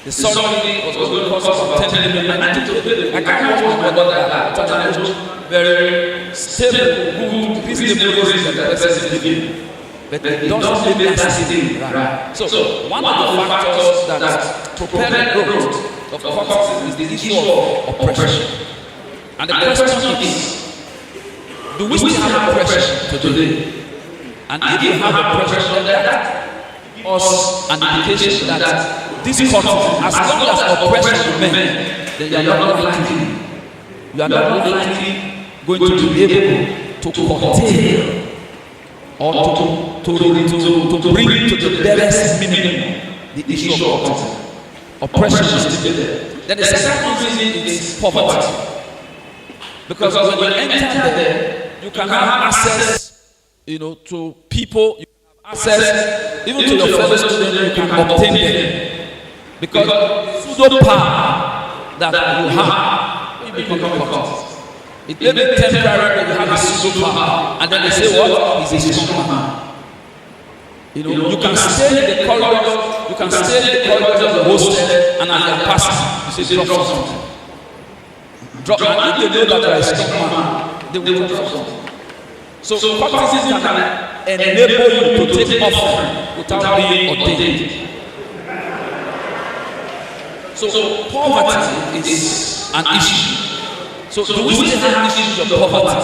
The surgery was going to cost about 10 million. I need to pay the bill. I can't watch my mother die. But I know very stable, good, reasonable reason that the person is living. But it doesn't mean that's the right? So one of the factors that propel the growth of cultism is the issue of oppression. And the question is, do we still have oppression today? And if you have oppression, then that gives us an indication that this cultism, as long as oppression remains, then you are not likely going to be able to curtail or to bring to the barest minimum the issue of cultism. Oppression is still there. Then the second reason is poverty. Because when you enter there, you can have access to people, you have access even to your fellow students, you can obtain them. Because pseudo power that you have, you become a cultist. It may be temporary, but you have a pseudo power. And then they say, what? He's a strong man. You can stay in the corridors, you can stay in the corridors of the hostel, and as you're passing, you say, drop something. Drop, and if they know that you're a strong man, they will drop something. So courtesy can enable you to take offering without being ordained. So poverty is an issue. So do we still have issues of poverty?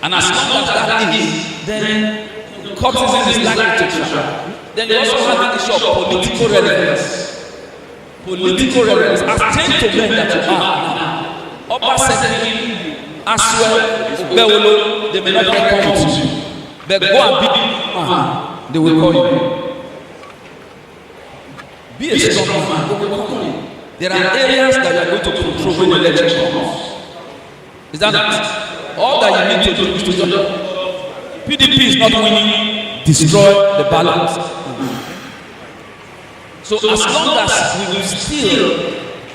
And as long as that is, then courtesy is likely to try. Then you also have the issue of political relevance. Political relevance. As to men that you are now, upper secondary, as well, they may not welcome you. But go and be, they will call you. Be a strong man, they will call you. There are areas that you are going to control when the election comes. Is that not? All that you need to do is to just PDP is not winning, destroy the balance. So as long as we will still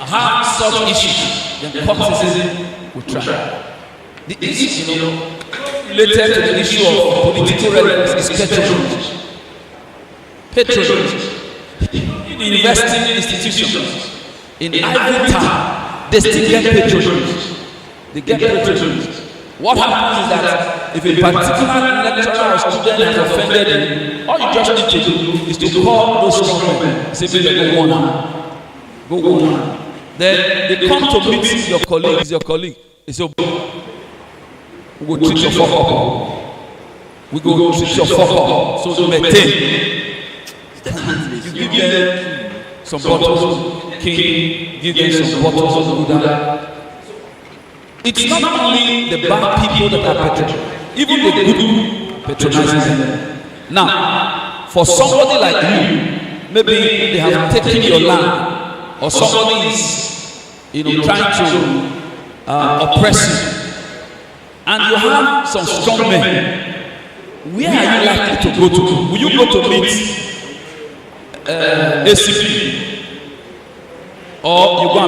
have such issues, then courtesy will try. The issue, related to the issue of political relevance is patronage. Patronage. In investing institutions, in Ivory Town, they still get patronage. They get patronage. What happens is that if a particular lecturer or student has offended you, all you just need to do is to call those strong men. Say, go on. Go on. Then they come to meet your colleague. Is your colleague? It's your we go treat your fuck up. We go treat your fuck up. So to maintain. You give them some bottles, King, give them some bottles of Buddha. It's not only the bad people that are patronizing, even the good patronizing them. Now, for somebody like you, maybe they have taken your land, or somebody is, trying to oppress you, and you have some strong men. Where are you likely to go to? Will you go to meet ACP, or you go?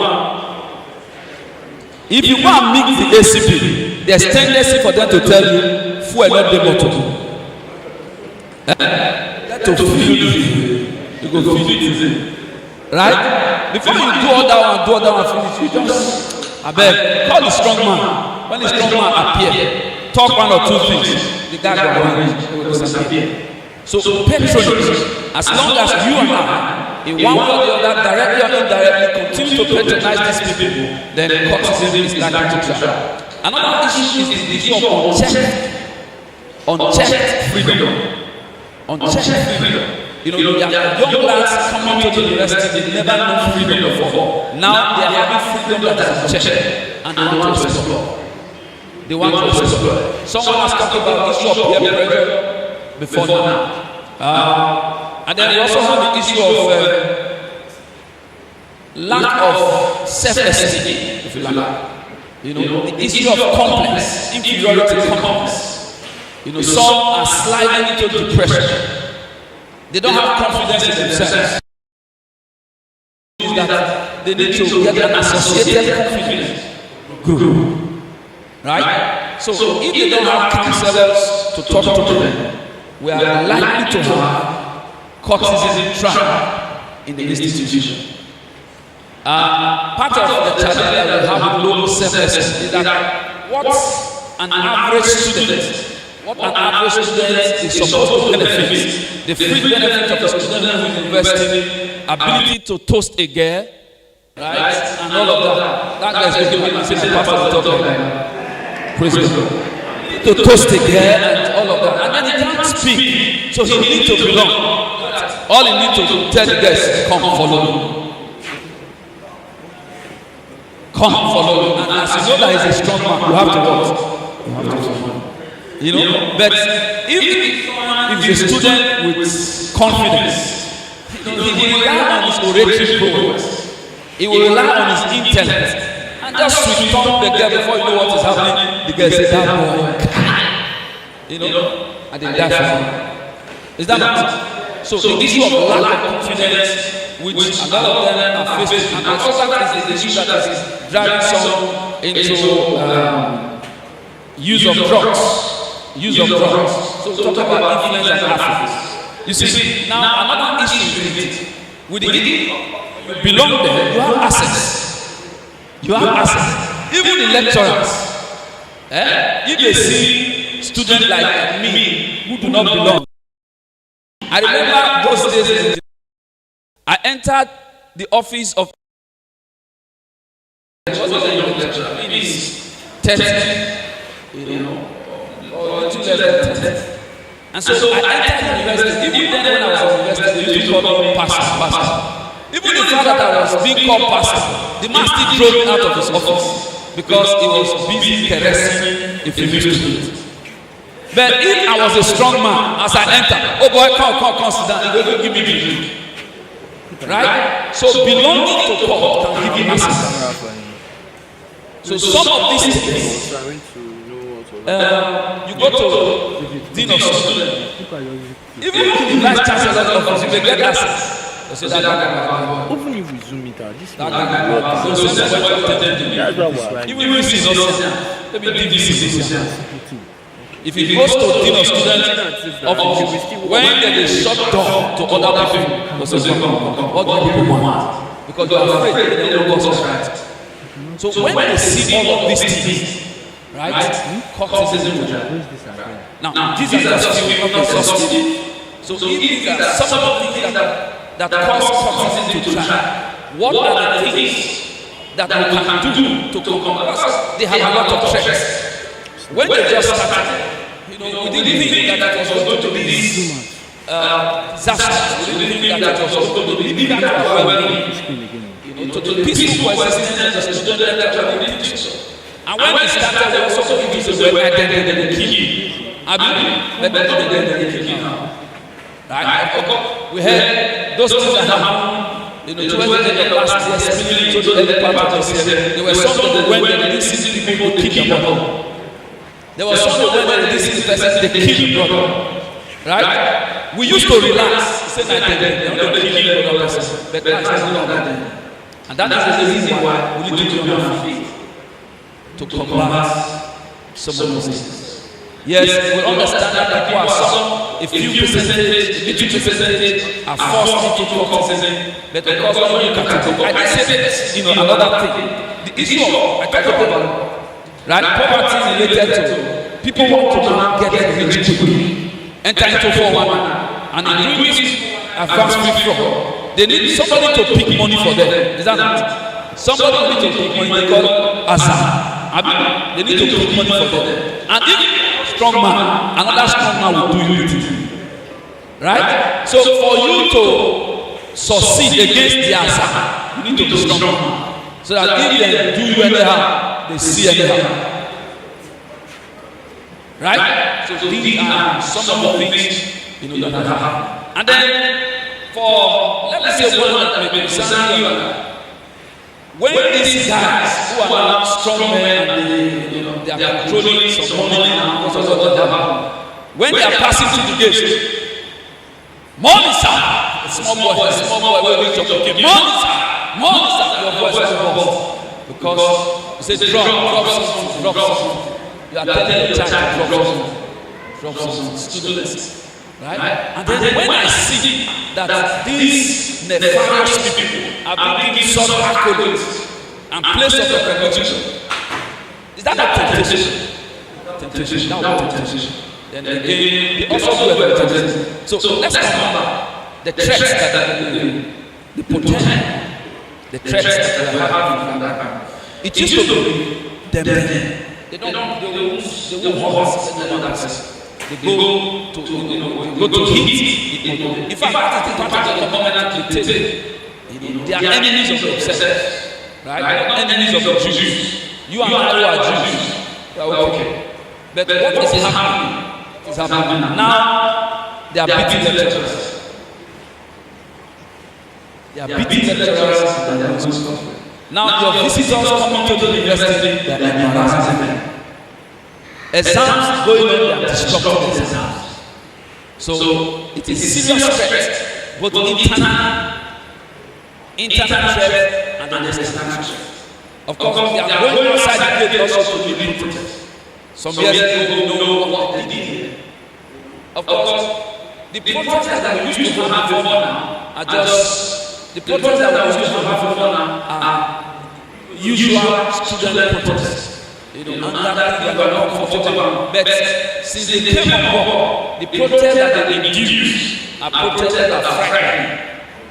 If you go and meet the ACP, there's tendency for them to tell you, "Fuel not the motor." To feel you go feel it, right? Before you do all that one, finish. You just, I beg, call the strong man. When the strong man appear, talk one or two things. The guy will disappear. So patronage, as long as you and I, in one way or the other, directly or indirectly, continue to patronize these people, then courtesy is likely to try. Another issue is the issue of unchecked freedom. Unchecked freedom. Young lads coming to the university, they never known freedom before. Now they are having freedom that is unchecked, and they want to explore. They want to explore. Someone has talked about the issue of peer pressure before now. And then we also have the issue of lack of self-esteem, if you like. The issue of complex, inferiority complex. Some are sliding into depression. They don't have confidence in themselves. That they need to get an associated confidence group. Right? So if they don't have counselors to talk to them, we are likely to have courtesy trap in the institution. Part of the challenge that we have with low self-esteem is that what an average student is supposed to benefit, the free benefit of a student who is in university, ability to toast a girl, right, and all of that. That guy is looking at me, the pastor talking about. Praise God. To toast a girl and all of that. And then he can't speak, so he needs to belong. All he needs to tell the guys, come follow me. Come follow me. And as you know that he's a strong man, you have to what? You have to follow. But if he's a student with confidence, he will rely on his oratory prowess. He will rely on his intellect. And just to talk the girl before you know what is happening, the girl says, that boy, and they die for him. Is that not? So the issue of lack of confidence, which a lot of them are facing, and also that is the issue that is driving some into use of drugs. So talk about influence and affluence. You see, now another issue is it. With the you belong there, you have access. You have access. Even the lecturers, if they see students like me who do not belong. I remember those days. I entered the office of 30, or 2 less than 10. And so I entered university. Even then when I was in university, they used to call me pastor. Even the fact that I was being called pastor, the man still drove me out of his office because he was busy caressing a female student. But if I was a strong man, as I entered, oh boy, come, sit down, he will give me drink. Right? So belonging to God can give you access. So some of these things, you go to dean of students, even the vice chancellor's office, you may get access. Even if we zoom it out, this even if it's not, maybe if it goes to dean of students office, when there is shut door to other people, what do people want? Because they are afraid they don't go right. So when they see all of these things, right? Now, these are still not exhaustive. So if these are some of the things that cause coxism to try, what are the things that we can do to combat? They have a lot of threats. When they just started, we didn't think that it was going to be this disaster. We didn't think that it was going to be that to the peaceful coexistence of the student lecture, we didn't think so. And when we started, we also going to say, well, identity key. Right? We had those things that happened, towards the end of last year, especially to the early part of this year. There were some that when they didn't see people kill their brother. There was some that when they didn't see the person, they killed the brother. Right? We used to relax, say that they don't kill the brother person, but Christ is not that. And that is the reason why we need to be on our feet to combat some of those things. Yes, we understand that people are a few percentage, little percentage are forced into coxism, but because when you category, I did say this, another thing. The issue of, I talked about, right, poverty related to people want to now get rich quickly, enter into 411, and in doing this, advance free flow. They need somebody to pick money for them. Is that not? Somebody needs to pick money. They call Azam. They need to pick money for them. And if strong man, another strong man will do you. Right? So for you to succeed against the Azam, you need to be strong. So that if they do you anyhow, they see anyhow. Right? So these are some of the things that happen. And then for, let me say one that may concern you. When these guys who are not strong men and they are controlling some money and what when they are passing through the gate, money sir, small boy will reach up to him, money sir, your voice is involved. Because he says drop something. You are telling the child to drop some students. Right? And then when I see that these nefarious people are being given such accolades and place of recognition, is that not temptation? Temptation. That would be temptation. Then again, they also do temptation. So let's talk about the threats that the potential, the threats that they have from that kind. It used to be them. They won't hurt that person. They go to hit. In fact, it's the part of the covenant to take. They are enemies of themselves. Right? Enemies of the Jews. You and I who are Jews. Okay. But what is happening? It's happening. Now, they are beating lecturers. They are beating lecturers and they are doing stuff. Now, your visitors coming to the university, they are embarrassing them. Exams going on, they are disrupting exams. So it is serious threat, both internal threat and external threat. Of course, they are going outside the gate also to be protest. Some years ago, we know what they did. Of course, the protests that we used to have before now are just the protests that we used to have before now are usual student protests. under they were not comfortable. But since they came on board, the protests that they induced are protests that are frightening,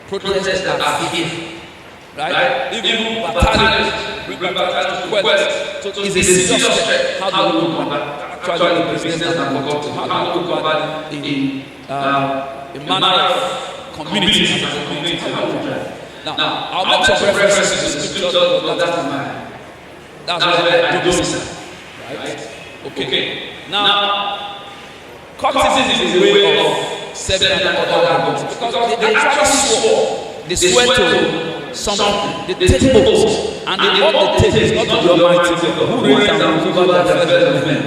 protests that are fearful. Right? Even battalions, bring battalions to quest. So it's a serious threat. How do we combat actually the business that I'm going to? How do we combat in a manner of community? Now, I'll make some references to the scriptures, that's why I do this. Right? Okay. Now, courtesy is a way of serving other gods. Because they actually swore. They swear to something. They take oaths. And they ought to take is not to the Almighty God who reigns and rules over the affairs of men.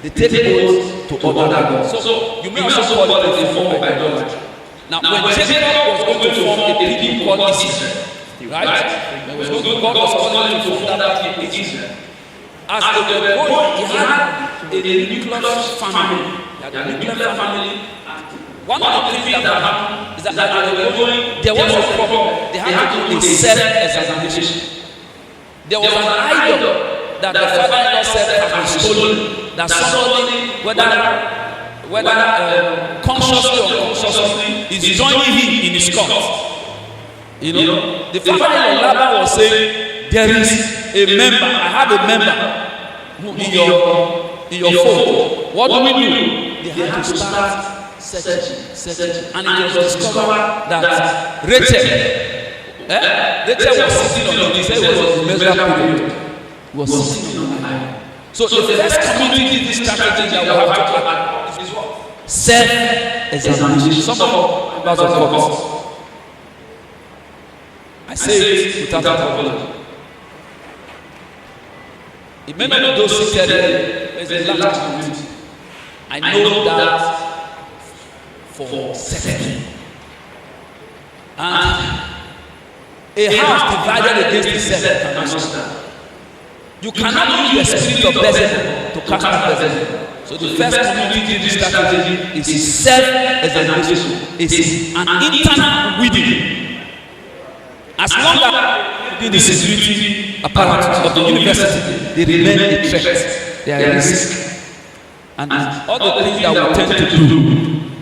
They take oaths to other gods. So you may also call it a form of idolatry. Now, when Jacob was going to form a people called Israel, right? God was calling to form that people Israel. As they were going, he had a nucleus family. He had a nuclear family. One of the things that happened is that as they were going, there was a problem. They had to do a self-examination. There was an idol that the father-in-law said had been stolen. That somebody, whether consciously or unconsciously, is joining him in his cult. You know, the father-in-law Laban was saying, there is a member, I have a member in your fold. What do we do? They had to start searching. And it was discovered that Rachel was sitting on the table. It was a measurable period. Was sitting on the island. So the first community strategy that we have to add is what? Self-examination. Some of us are focused. I say it without apology. In many of those seated there is a large community. I know that for certain. And a house divided against itself cannot stand. You cannot use the spirit of blessing to cast out blessing. So the first community strategy is self-examination. It's an internal weeding. As long as within the security apparatus of the university, they remain a threat. They are a risk. And all the things that we tend to do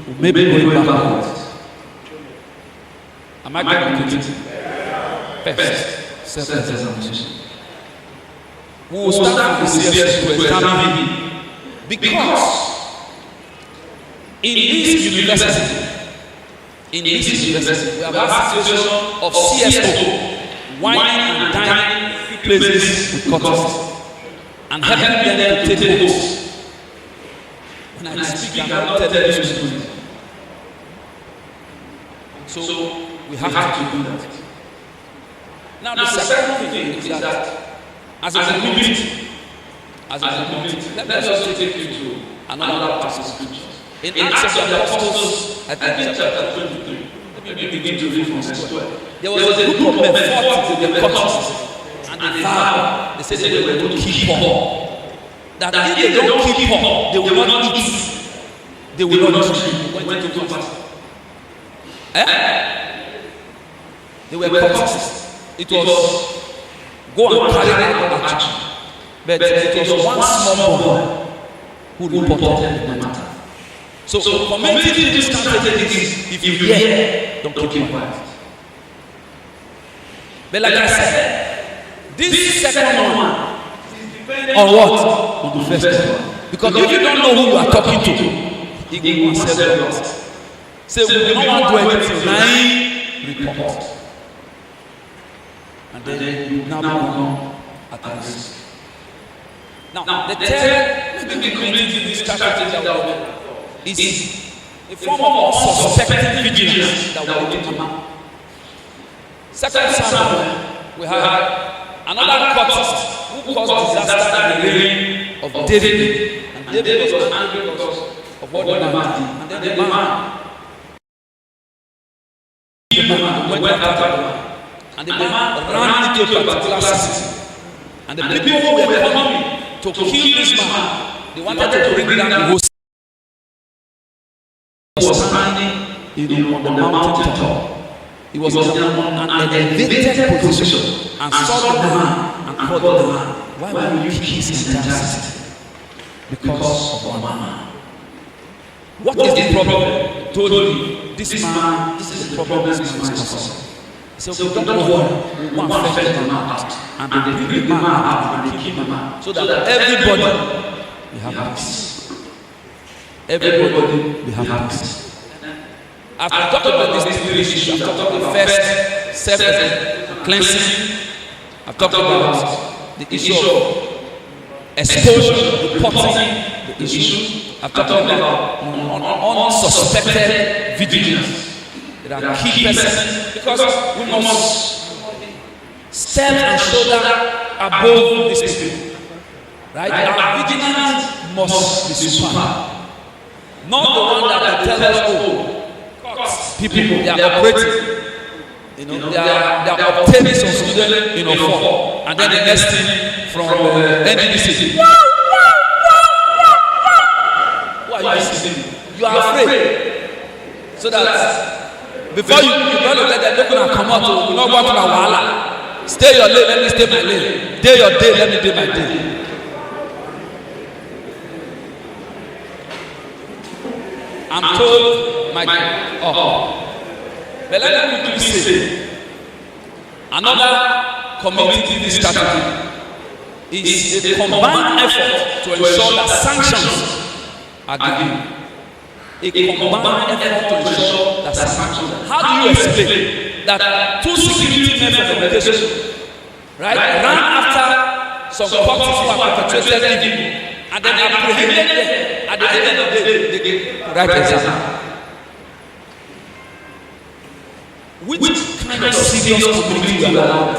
will maybe going backwards. Am I communicating? First, self-examination. We will start with the serious to examine him. Because in this university, we have had a situation of CSO, wine and dining places with courtesy, and helping them to take oaths. When I speak, I cannot tell them to do it. So we have to do that. Now the second thing is that as a community, let me just take you to another passage of scripture. In Acts of the Apostles, I think chapter 23, let me begin to read from verse 12. There was a group of men fought with the courtiers, and they vowed, they said they were going to kill Paul. That if they don't kill Paul, they will not eat, they will not drink. Went to fast. They were courtiers. It was go and carry out action. But it was one small boy who reported the matter. So community strategy is if you hear, don't keep quiet. But like I said, this second one on what? On the first one. Because if you don't know who you are talking to, you can say the rest. Say we don't want to do anything. Report. And then you now become at risk. Now, the third community strategy is a form of suspected vigilance that we need to have. Second Samuel, we have another courtist who caused disaster in the reign of David. And David was angry because of what the man did. And then the man went after the man. And the man ran into a particular city. And the people who were coming to kill this man, they wanted to bring down the whole city. He was standing on the mountain top. He was on an elevated position and saw the man cut the man, why will you kill his entire city? Because of one man. What is the problem? Told me, this man, this is the problem this man is causing. So don't worry, we want to fetch the man out. And they bring the man out and they kill the man. So that everybody will have peace. Everybody will have peace. I've talked about these three issues. I've talked about the first, self-cleansing. I've talked about the issue of exposure, reporting the issue. I've talked about unsuspected vigilance. There are key persons because we must stand and shoulder above these people. Right? Our vigilance must be super. Not the one that will tell us, oh, people, they are operating. You know, they are obtaining some student, for, and then the next thing from NDC. Who are you listening? You are afraid. So that before you don't let them don't come out, you not go to my wahala. Stay your lane, let me stay my lane. Day your day, let me day my day. I'm told but let me quickly say, another committee this strategy is a combined effort to ensure that sanctions are given. A combined effort to ensure that sanctions. How do you explain that two security men from education, right, ran after some courts who have perpetrated evil and then apprehended them at the end of the day, they get right exam? Which kind of serious community you allowed?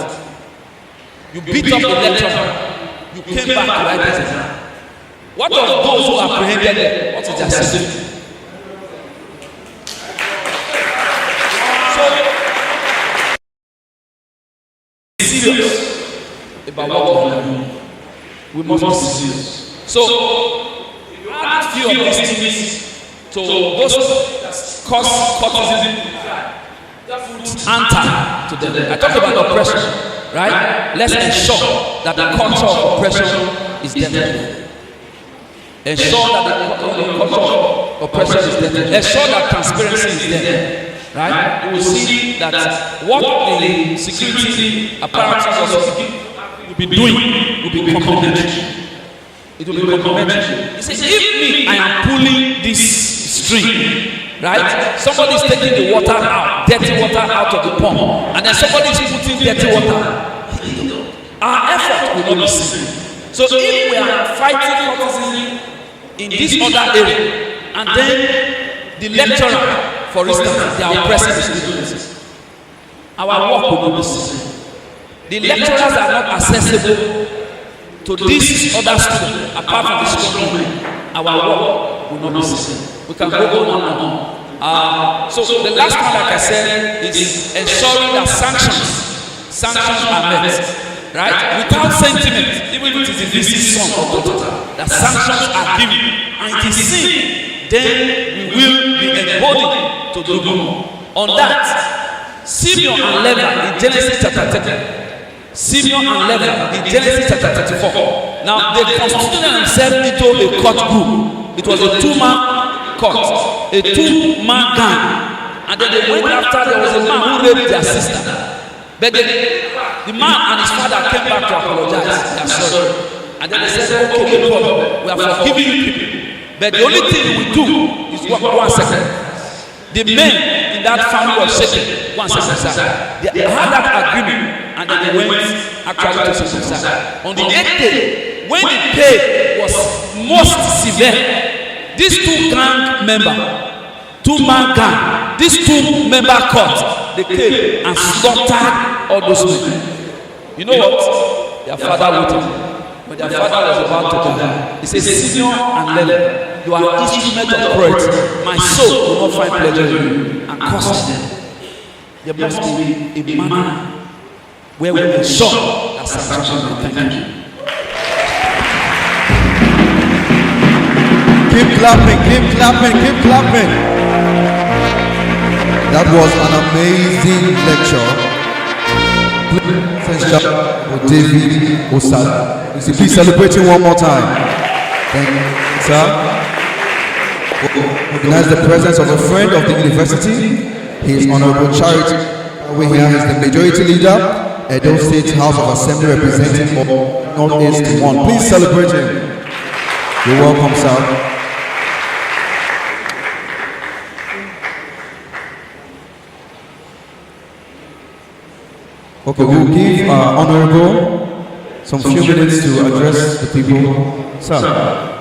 You beat up the lecturer, you came back to write exam. What of those who apprehended them? What is their system? So, serious about what we are doing. We must be serious. So, add few of these things to those that cause cultism. Answer to them. I talked about oppression, right? Let's ensure that the culture of oppression is dealt. Ensure that the culture of oppression is dealt. Ensure that transparency is there, right? You will see that what the security apparatus will be doing will be complementary. It will be complementary. He says, if me, I am pulling this string. Right? Somebody is taking the water out, dirty water out of the pump, and then somebody is putting dirty water. Our effort will not be seen. So if we are fighting cultism in this other area, and then the lecturer, for instance, they are oppressing the students, our work will not be seen. The lecturers are not accessible to this other student, apart from the student. Our work will not be seen. We can go on and on. So the last one, like I said, is ensuring that sanctions are met, right? Without sentiment, even if it is a visit son or daughter, that sanctions are given, and it is seen, then we will be embodied to do more. On that, Simeon and Levi in Genesis chapter 30. Simeon and Levi in Genesis chapter 34. Now they constituted themselves into a court group. It was a two-man court, a two-man gang, and then they went after. There was a man who raped their sister, but the man and his father came back to apologize. They are sorry, and then they said, "Okay, no problem. We are forgiving you people, but the only thing we do is one second. The men in that family of Shechem, 1 second, sir, they had that agreement, and then they went actually to suicide. On the 8th day, when the pain was most severe, these two gang members, two-man gang, these two-member court, they came and slaughtered all those men. You know what? Their father waited. When their father was about to die, he said, Simeon and Levi, you are instrument of prayer. My soul will not find pleasure in you, and curse them. There must be a manner where we ensure that salvation. Thank you. Keep clapping, keep clapping, keep clapping. That was an amazing lecture. Please, Honorable David Osad. Please celebrate him one more time. Thank you, sir. Recognize the presence of a friend of the university. He is Honorable Charity. We here is the majority leader, Edo State House of Assembly representing Northeast 1. Please celebrate him. You're welcome, sir. Okay, we'll give Honorable some few minutes to address the people. Sir.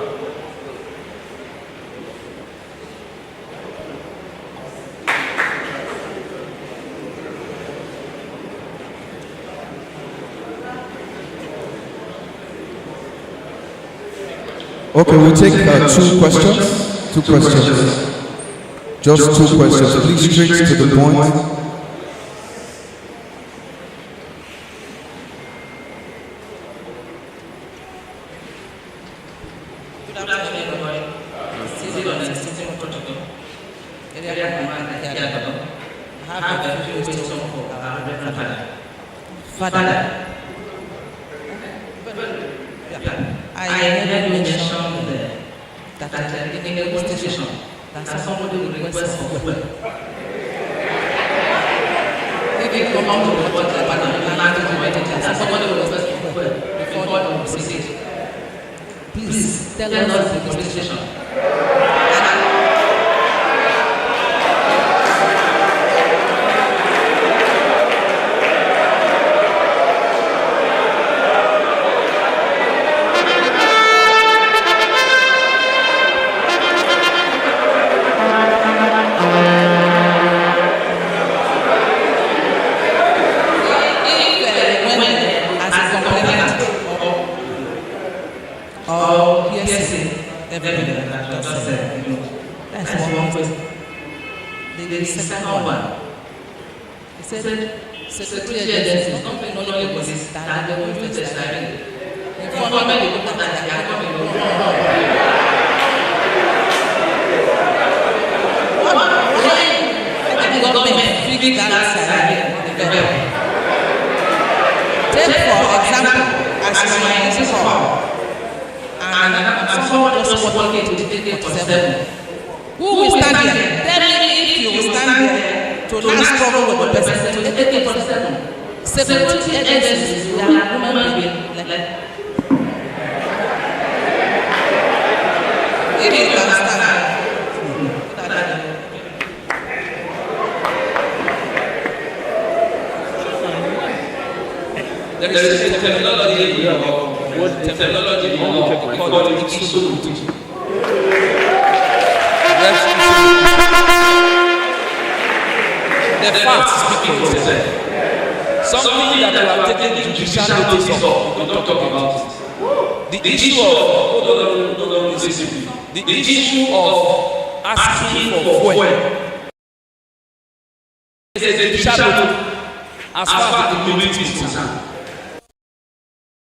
Okay, we'll take 2 questions. 2 questions. Just 2 questions. Please straight to the point.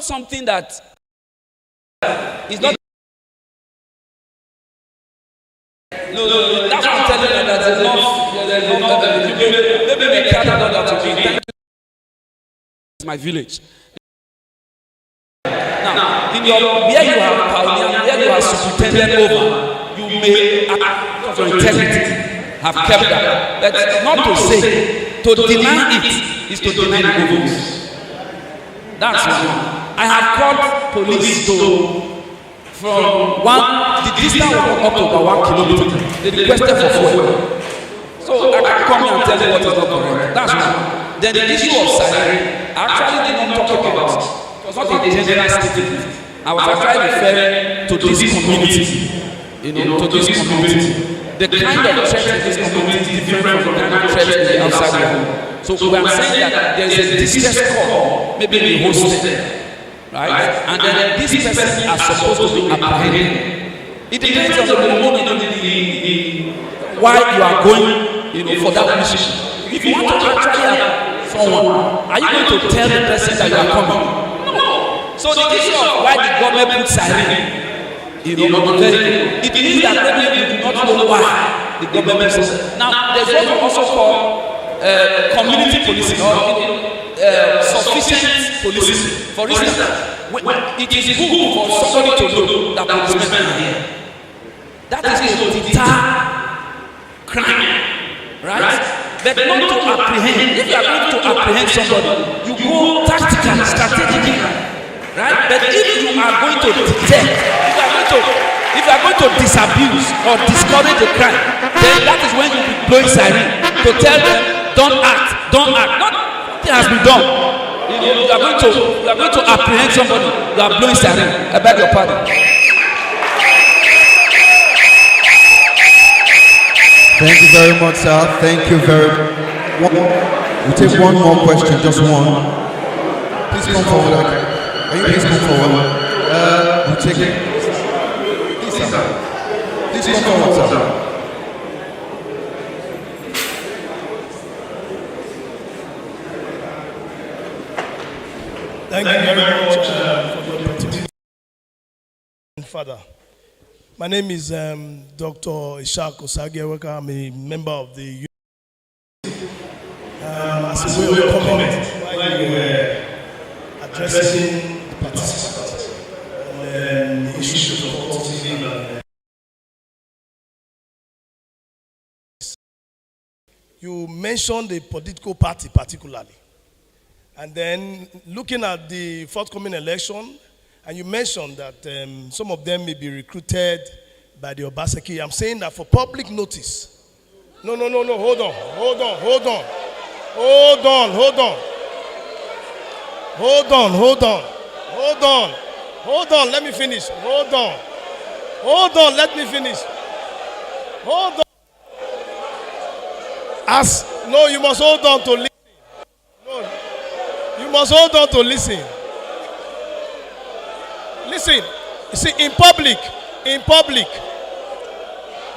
Something that is not. No, that's what I'm telling you. There's enough. Maybe we can't know that to be. My village. Now, in your where you have pioneer, where you have superintendent over, you may act of integrity have kept that. But not to say to deny it is to deny the good. That's one. I have called police from the distance was up to about 1 kilometer. They requested for fuel. So I can come here and tell you what is not correct. That's one. Then the issue of siren, I actually did not talk about it. It was not a general statement. I was actually referring to this community. To this community. The kind of church in this community is different from the kind of church in the outside world. So we are saying that there is a distress call, maybe we hosted. Right? And then this person are supposed to be apprehended. It depends on the why you are going, for that mission. If you want to actually have someone, are you going to tell the person that you are coming? No. So the issue of why the government puts siren, it means that maybe you do not know why the government says. Now, there's what we also call community policing, or sufficient policing. For instance, when it is good for somebody to know that policemen are here. That is to deter crime, right? But not to apprehend. If you are going to apprehend somebody, you go tactically, strategically, right? But if you are going to detect, if you are going to disabuse or discourage the crime, then that is when you be blowing siren to tell them, don't act. Nothing has been done. You are going to apprehend somebody. You are blowing siren. I beg your pardon. Thank you very much, sir. Thank you very much. We'll take one more question, just one. Please come forward. Are you please come forward? We'll take it. Please, sir. Please come forward, sir. Thank you very much for the opportunity. Father, my name is Dr. Ishak Osagieweka. I'm a member of the as a way of comment while you were addressing the participants on the issues of autism. You mentioned the political party particularly. And then looking at the forthcoming election, and you mentioned that some of them may be recruited by the Obaseki. I'm saying that for public notice. No, hold on, let me finish. Hold on, let me finish. Hold on. No, you must hold on to listen. No, you must hold on to listen. Listen, you see, in public,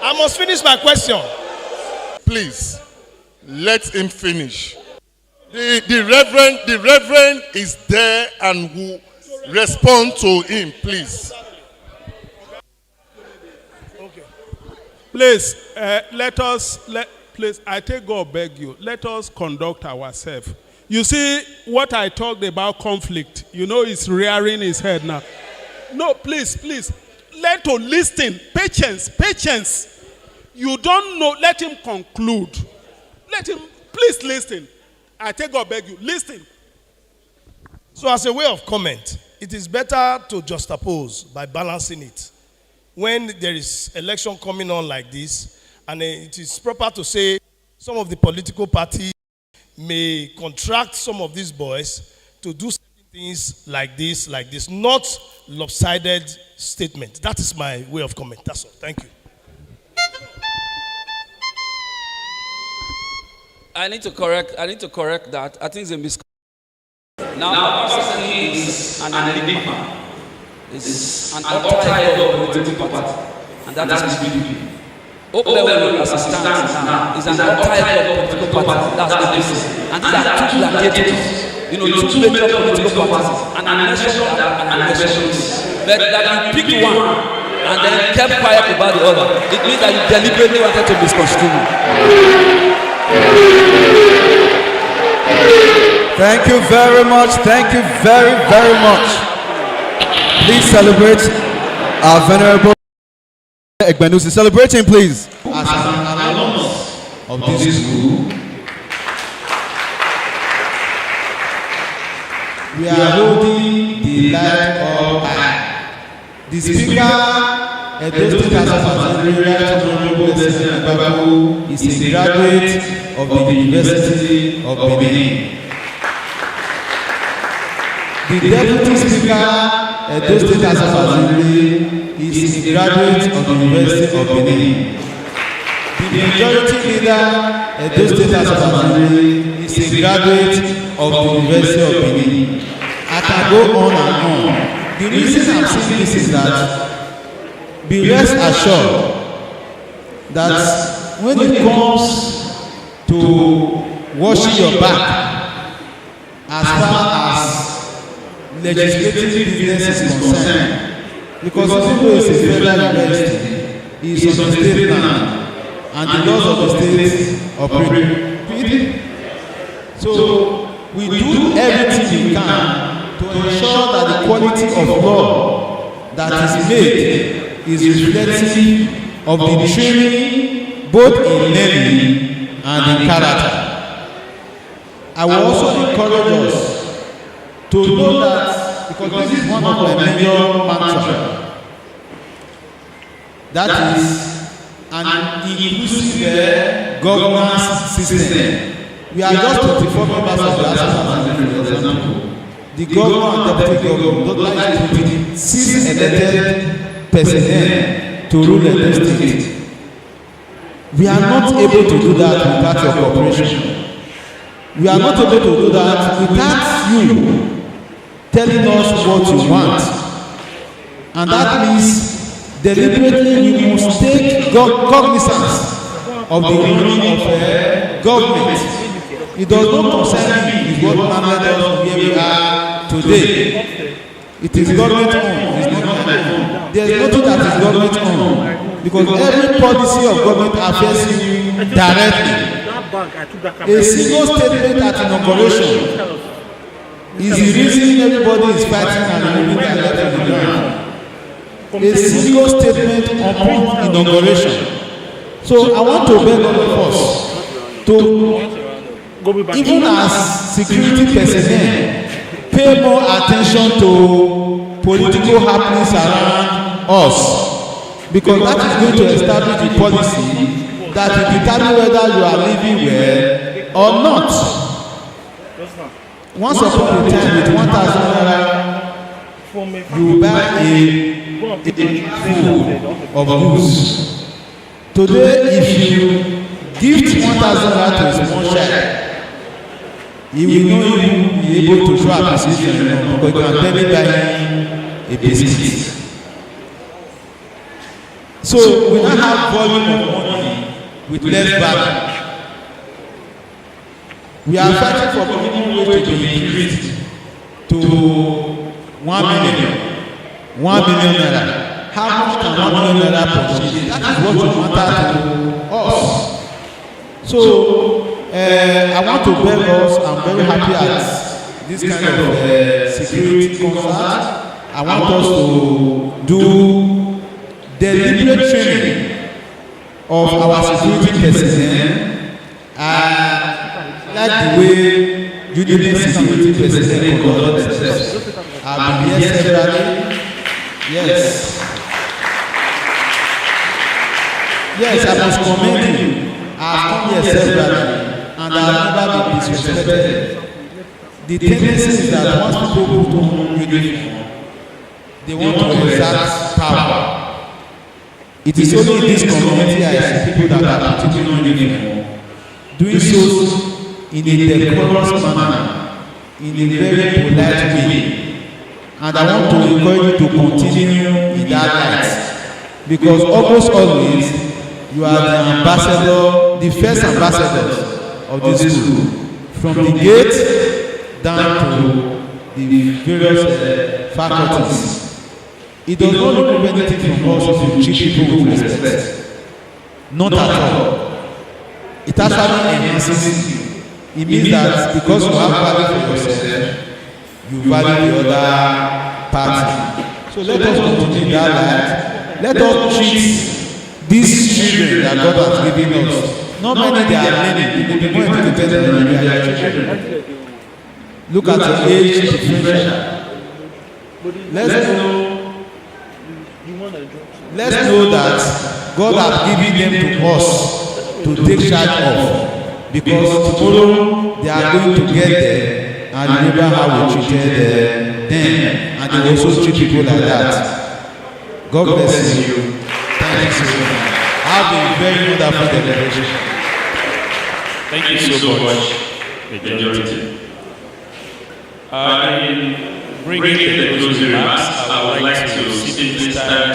I must finish my question. Please, let him finish. The reverend is there and will respond to him, please. Okay. Please, please, I take God beg you, let us conduct ourselves. You see, what I talked about conflict, it's rearing his head now. No, please, let to listen. Patience. You don't know, let him conclude. Please listen. I take God beg you, listen. So as a way of comment, it is better to juxtapose by balancing it. When there is election coming on like this, and it is proper to say some of the political parties may contract some of these boys to do certain things like this, not lopsided statement. That is my way of comment. That's all. Thank you. I need to correct that. I think it's a misconception. Now, Obaseki is an enigma. It's an outside of the political party, and that is PDP. Open as it stands now is an outside of the political party. That's the basis. And these are two gladiators. Two major political parties. And I mentioned that and I mentioned this. But that you picked one and then kept quiet about the other, it means that you deliberately wanted to misconstrue me. Thank you very much. Thank you very, very much. Please celebrate our venerable Egbenusi. Celebrating, please. As an alumnus of this school, we are holding the light up high. The speaker, Edo State Assembly, Honorable Desmond Babaku, is a graduate of the University of Benin. The Deputy Speaker, Edo State Assembly, is a graduate of the University of Benin. The Majority Leader, Edo State Assembly, is a graduate of the University of Benin. I can go on and on. The reason I'm saying this is that be rest assured that when it comes to washing your back, as far as legislative business is concerned, because even though it's a federal university, it's on the state land, and the laws of the state operate. So we do everything we can to ensure that the quality of law that is made is reflective of the training both in learning and in character. I will also encourage us to know that, because this is one of my major mantras, that is an inclusive governance system. We are just 24 members of the Assembly, for example. The governor and deputy governor don't like to put 6 elected personnel to rule the state. We are not able to do that without your cooperation. We are not able to do that without you telling us what you want. And that means deliberately you must take cognizance of the running of government. It does not concern me is what landed us where we are today. It is government owned. It is not my own. There is nothing that is government owned, because every policy of government affects you directly. A single statement at inauguration is the reason everybody is fighting and moving their left on the ground. A single statement upon inauguration. So I want to beg all of us to, even as security personnel, pay more attention to political happenings around us, because that is going to establish the policy that will determine whether you are living well or not. Once upon a time, with 1,000 naira, you buy a full of goods. Today, if you give 1,000 naira to a small child, he will know you be able to show appreciation, because you can barely buy him a biscuit. So we now have volume of money with less value. We are fighting for minimum wage to be increased to 1 million. 1 million naira. How much can 1 million naira purchase? That is what will matter to us. So I want to beg us. I'm very happy at this kind of security concert. I want us to do deliberate training of our security personnel. Like the way UniBen security personnel conduct themselves. I've been here severally. Yes. Yes, I must commend you. I've come here severally, and I've never been disrespected. The tendency is that once people put on uniform, they want to exert power. It is only in this community I see people that are putting on uniform, doing so in a decorous manner, in a very polite way. And I want to encourage you to continue in that light, because almost always you are the ambassador, the first ambassadors of this school, from the gate down to the various faculties. It does not remove anything from us if you treat people with respect. Not at all. It actually enhances you. It means that because you have value for yourself, you value the other party. So let us continue that light. Let us treat these children that God has given us. Not many they are learning. They will be more educated than their children. Look at your age differential. Let's know that God has given them to us to take charge of, because tomorrow they are going to get there and remember how we treated them, and they also treat people like that. God bless you. Thank you so much. Have a very wonderful celebration. Thank you so much, Majority. In bringing the closing remarks, I would like to simply start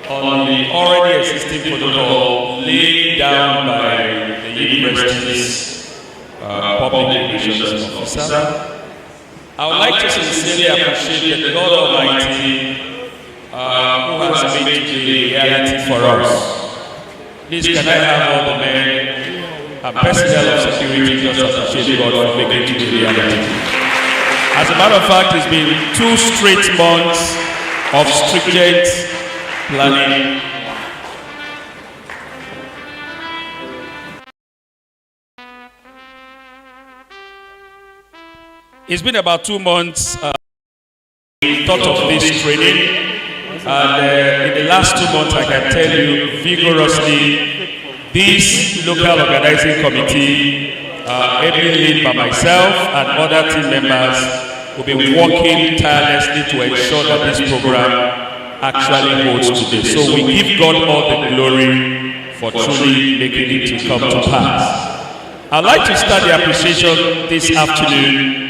on the already existing protocol laid down by the university's public relations officer. I would like to sincerely appreciate the God Almighty who has made today reality for us. Please, can I have all the men and personnel of security just appreciate God for making it a reality. As a matter of fact, it's been 2 straight months of stringent planning. It's been about 2 months we thought of this training, and in the last 2 months I can tell you vigorously this local organizing committee, heavily led by myself and other team members, will be working tirelessly to ensure that this program actually holds today. So we give God all the glory for truly making it to come to pass. I'd like to start the appreciation this afternoon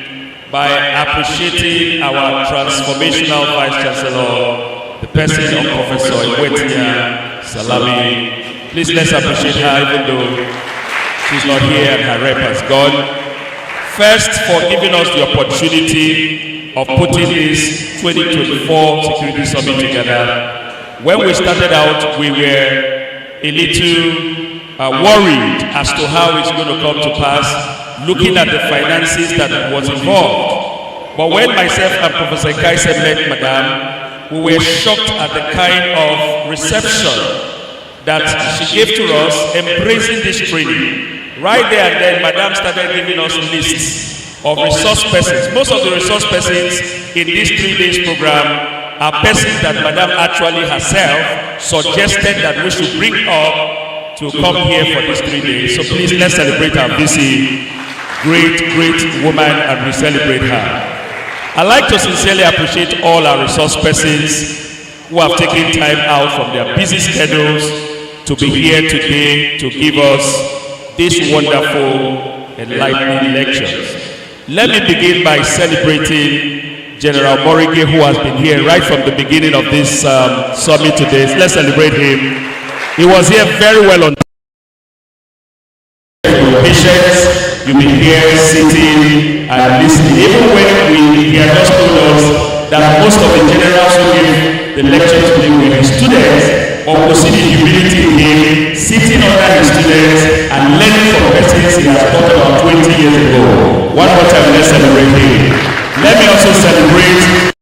by appreciating our transformational Vice Chancellor, the person of Professor Iwetia Salami. Please let's appreciate her, even though she's not here and her rep has gone. First, for giving us the opportunity of putting this 2024 Security Summit together. When we started out, we were a little worried as to how it's going to come to pass, looking at the finances that was involved. But when myself and Professor Kaise met Madam, we were shocked at the kind of reception that she gave to us, embracing this training. Right there and then, Madam started giving us lists of resource persons. Most of the resource persons in this 3 days program are persons that Madam actually herself suggested that we should bring up to come here for these 3 days. So please, let's celebrate our busy, great woman, and we celebrate her. I'd like to sincerely appreciate all our resource persons who have taken time out from their busy schedules to be here today to give us these wonderful, enlightening lectures. Let me begin by celebrating General Morige, who has been here right from the beginning of this summit today. Let's celebrate him. He was here very well on patience. You've been here sitting and listening. Even when he had just told us that most of the generals who give the lectures to him were his students, but we see the humility in him, sitting under his students and learning from persons he has taught about 20 years ago. One more time, let's celebrate him. Let me also celebrate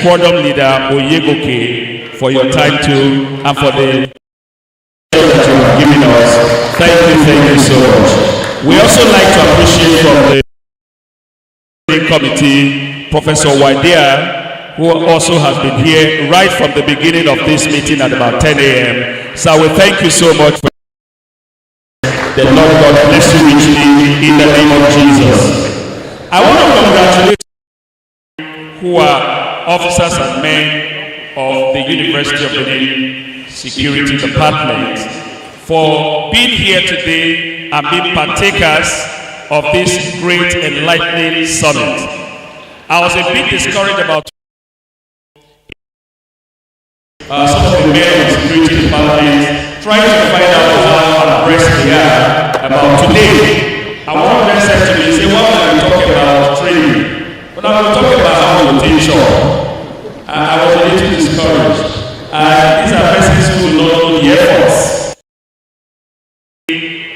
Quorum Leader Oyegoke for your time too, and for the that you have given us. Thank you so much. We also like to appreciate from the committee, Professor Wadia, who also has been here right from the beginning of this meeting at about 10 a.m. So we thank you so much for the Lord God bless you richly in the name of Jesus. I want to congratulate who are officers and men of the University of Benin Security Department for being here today and being partakers of this great enlightening summit. I was a bit discouraged about some of the men of the security department trying to find out how abreast they are about today. And one of them said to me, say, what are we talking about training? But I was talking about how to teach all. And I was a little discouraged. And these are persons who will not know the efforts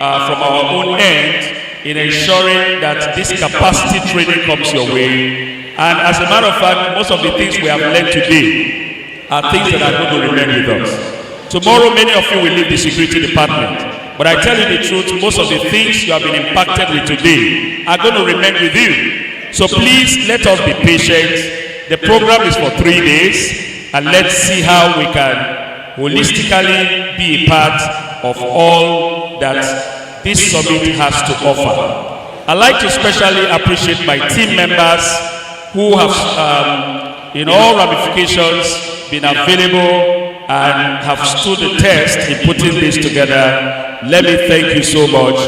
from our own end in ensuring that this capacity training comes your way. And as a matter of fact, most of the things we have learned today are things that are going to remain with us. Tomorrow, many of you will leave the security department. But I tell you the truth, most of the things you have been impacted with today are going to remain with you. So please, let us be patient. The program is for 3 days, and let's see how we can holistically be a part of all that this summit has to offer. I'd like to especially appreciate my team members who have, in all ramifications, been available and have stood the test in putting this together. Let me thank you so much.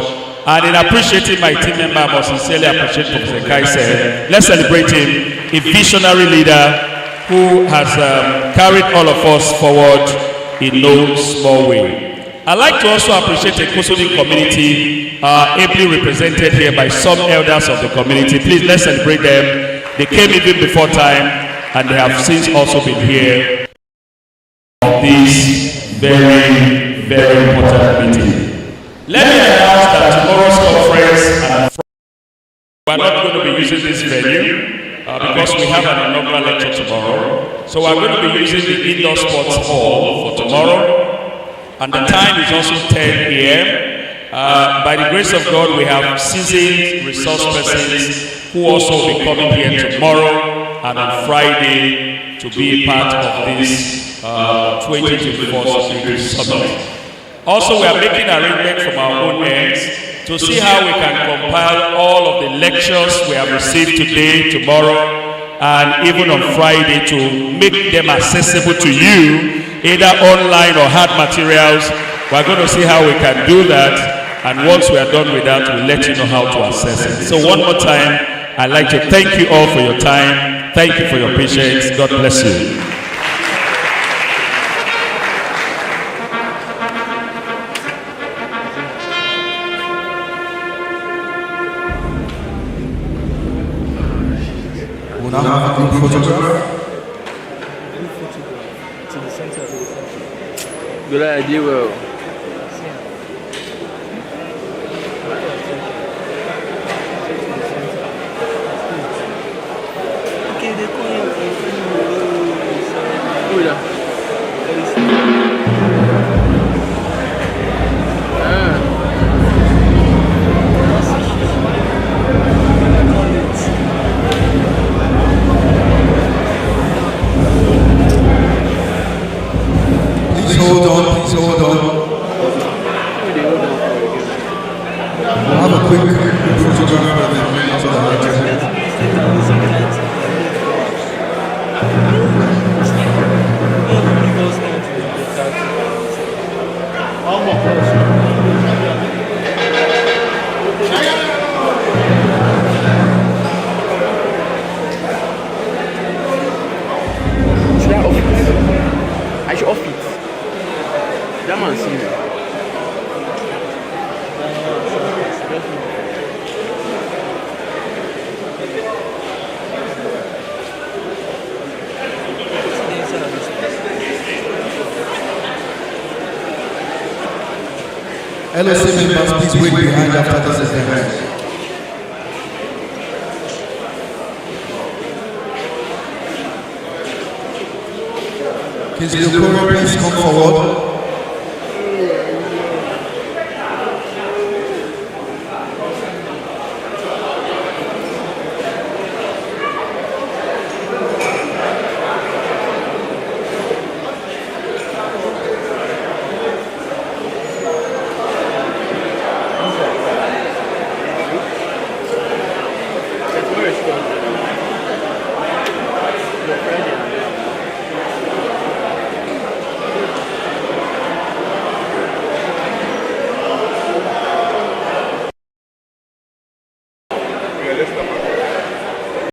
And in appreciating my team member, I must sincerely appreciate Professor Kaise. Let's celebrate him, a visionary leader who has carried all of us forward in no small way. I'd like to also appreciate the Kosodi community, ably represented here by some elders of the community. Please, let's celebrate them. They came even before time, and they have since also been here for this very important meeting. Let me announce that tomorrow's conference and we're not going to be using this venue because we have an inaugural lecture tomorrow. So we're going to be using the indoor sports hall for tomorrow. And the time is also 10 a.m. By the grace of God, we have seasoned resource persons who also will be coming here tomorrow and on Friday to be a part of this 2024 Security Summit. Also, we are making arrangements from our own ends to see how we can compile all of the lectures we have received today, tomorrow, and even on Friday to make them accessible to you, either online or hard materials. We're going to see how we can do that. And once we are done with that, we'll let you know how to access it. So one more time, I'd like to thank you all for your time. Thank you for your patience. God bless you. We'll now have a group photograph. Good idea, well. Please hold on, please hold on. We'll have a quick photograph of the members of the high table. I should off it. That man see me. LOC members, please wait behind after this event. Please come forward.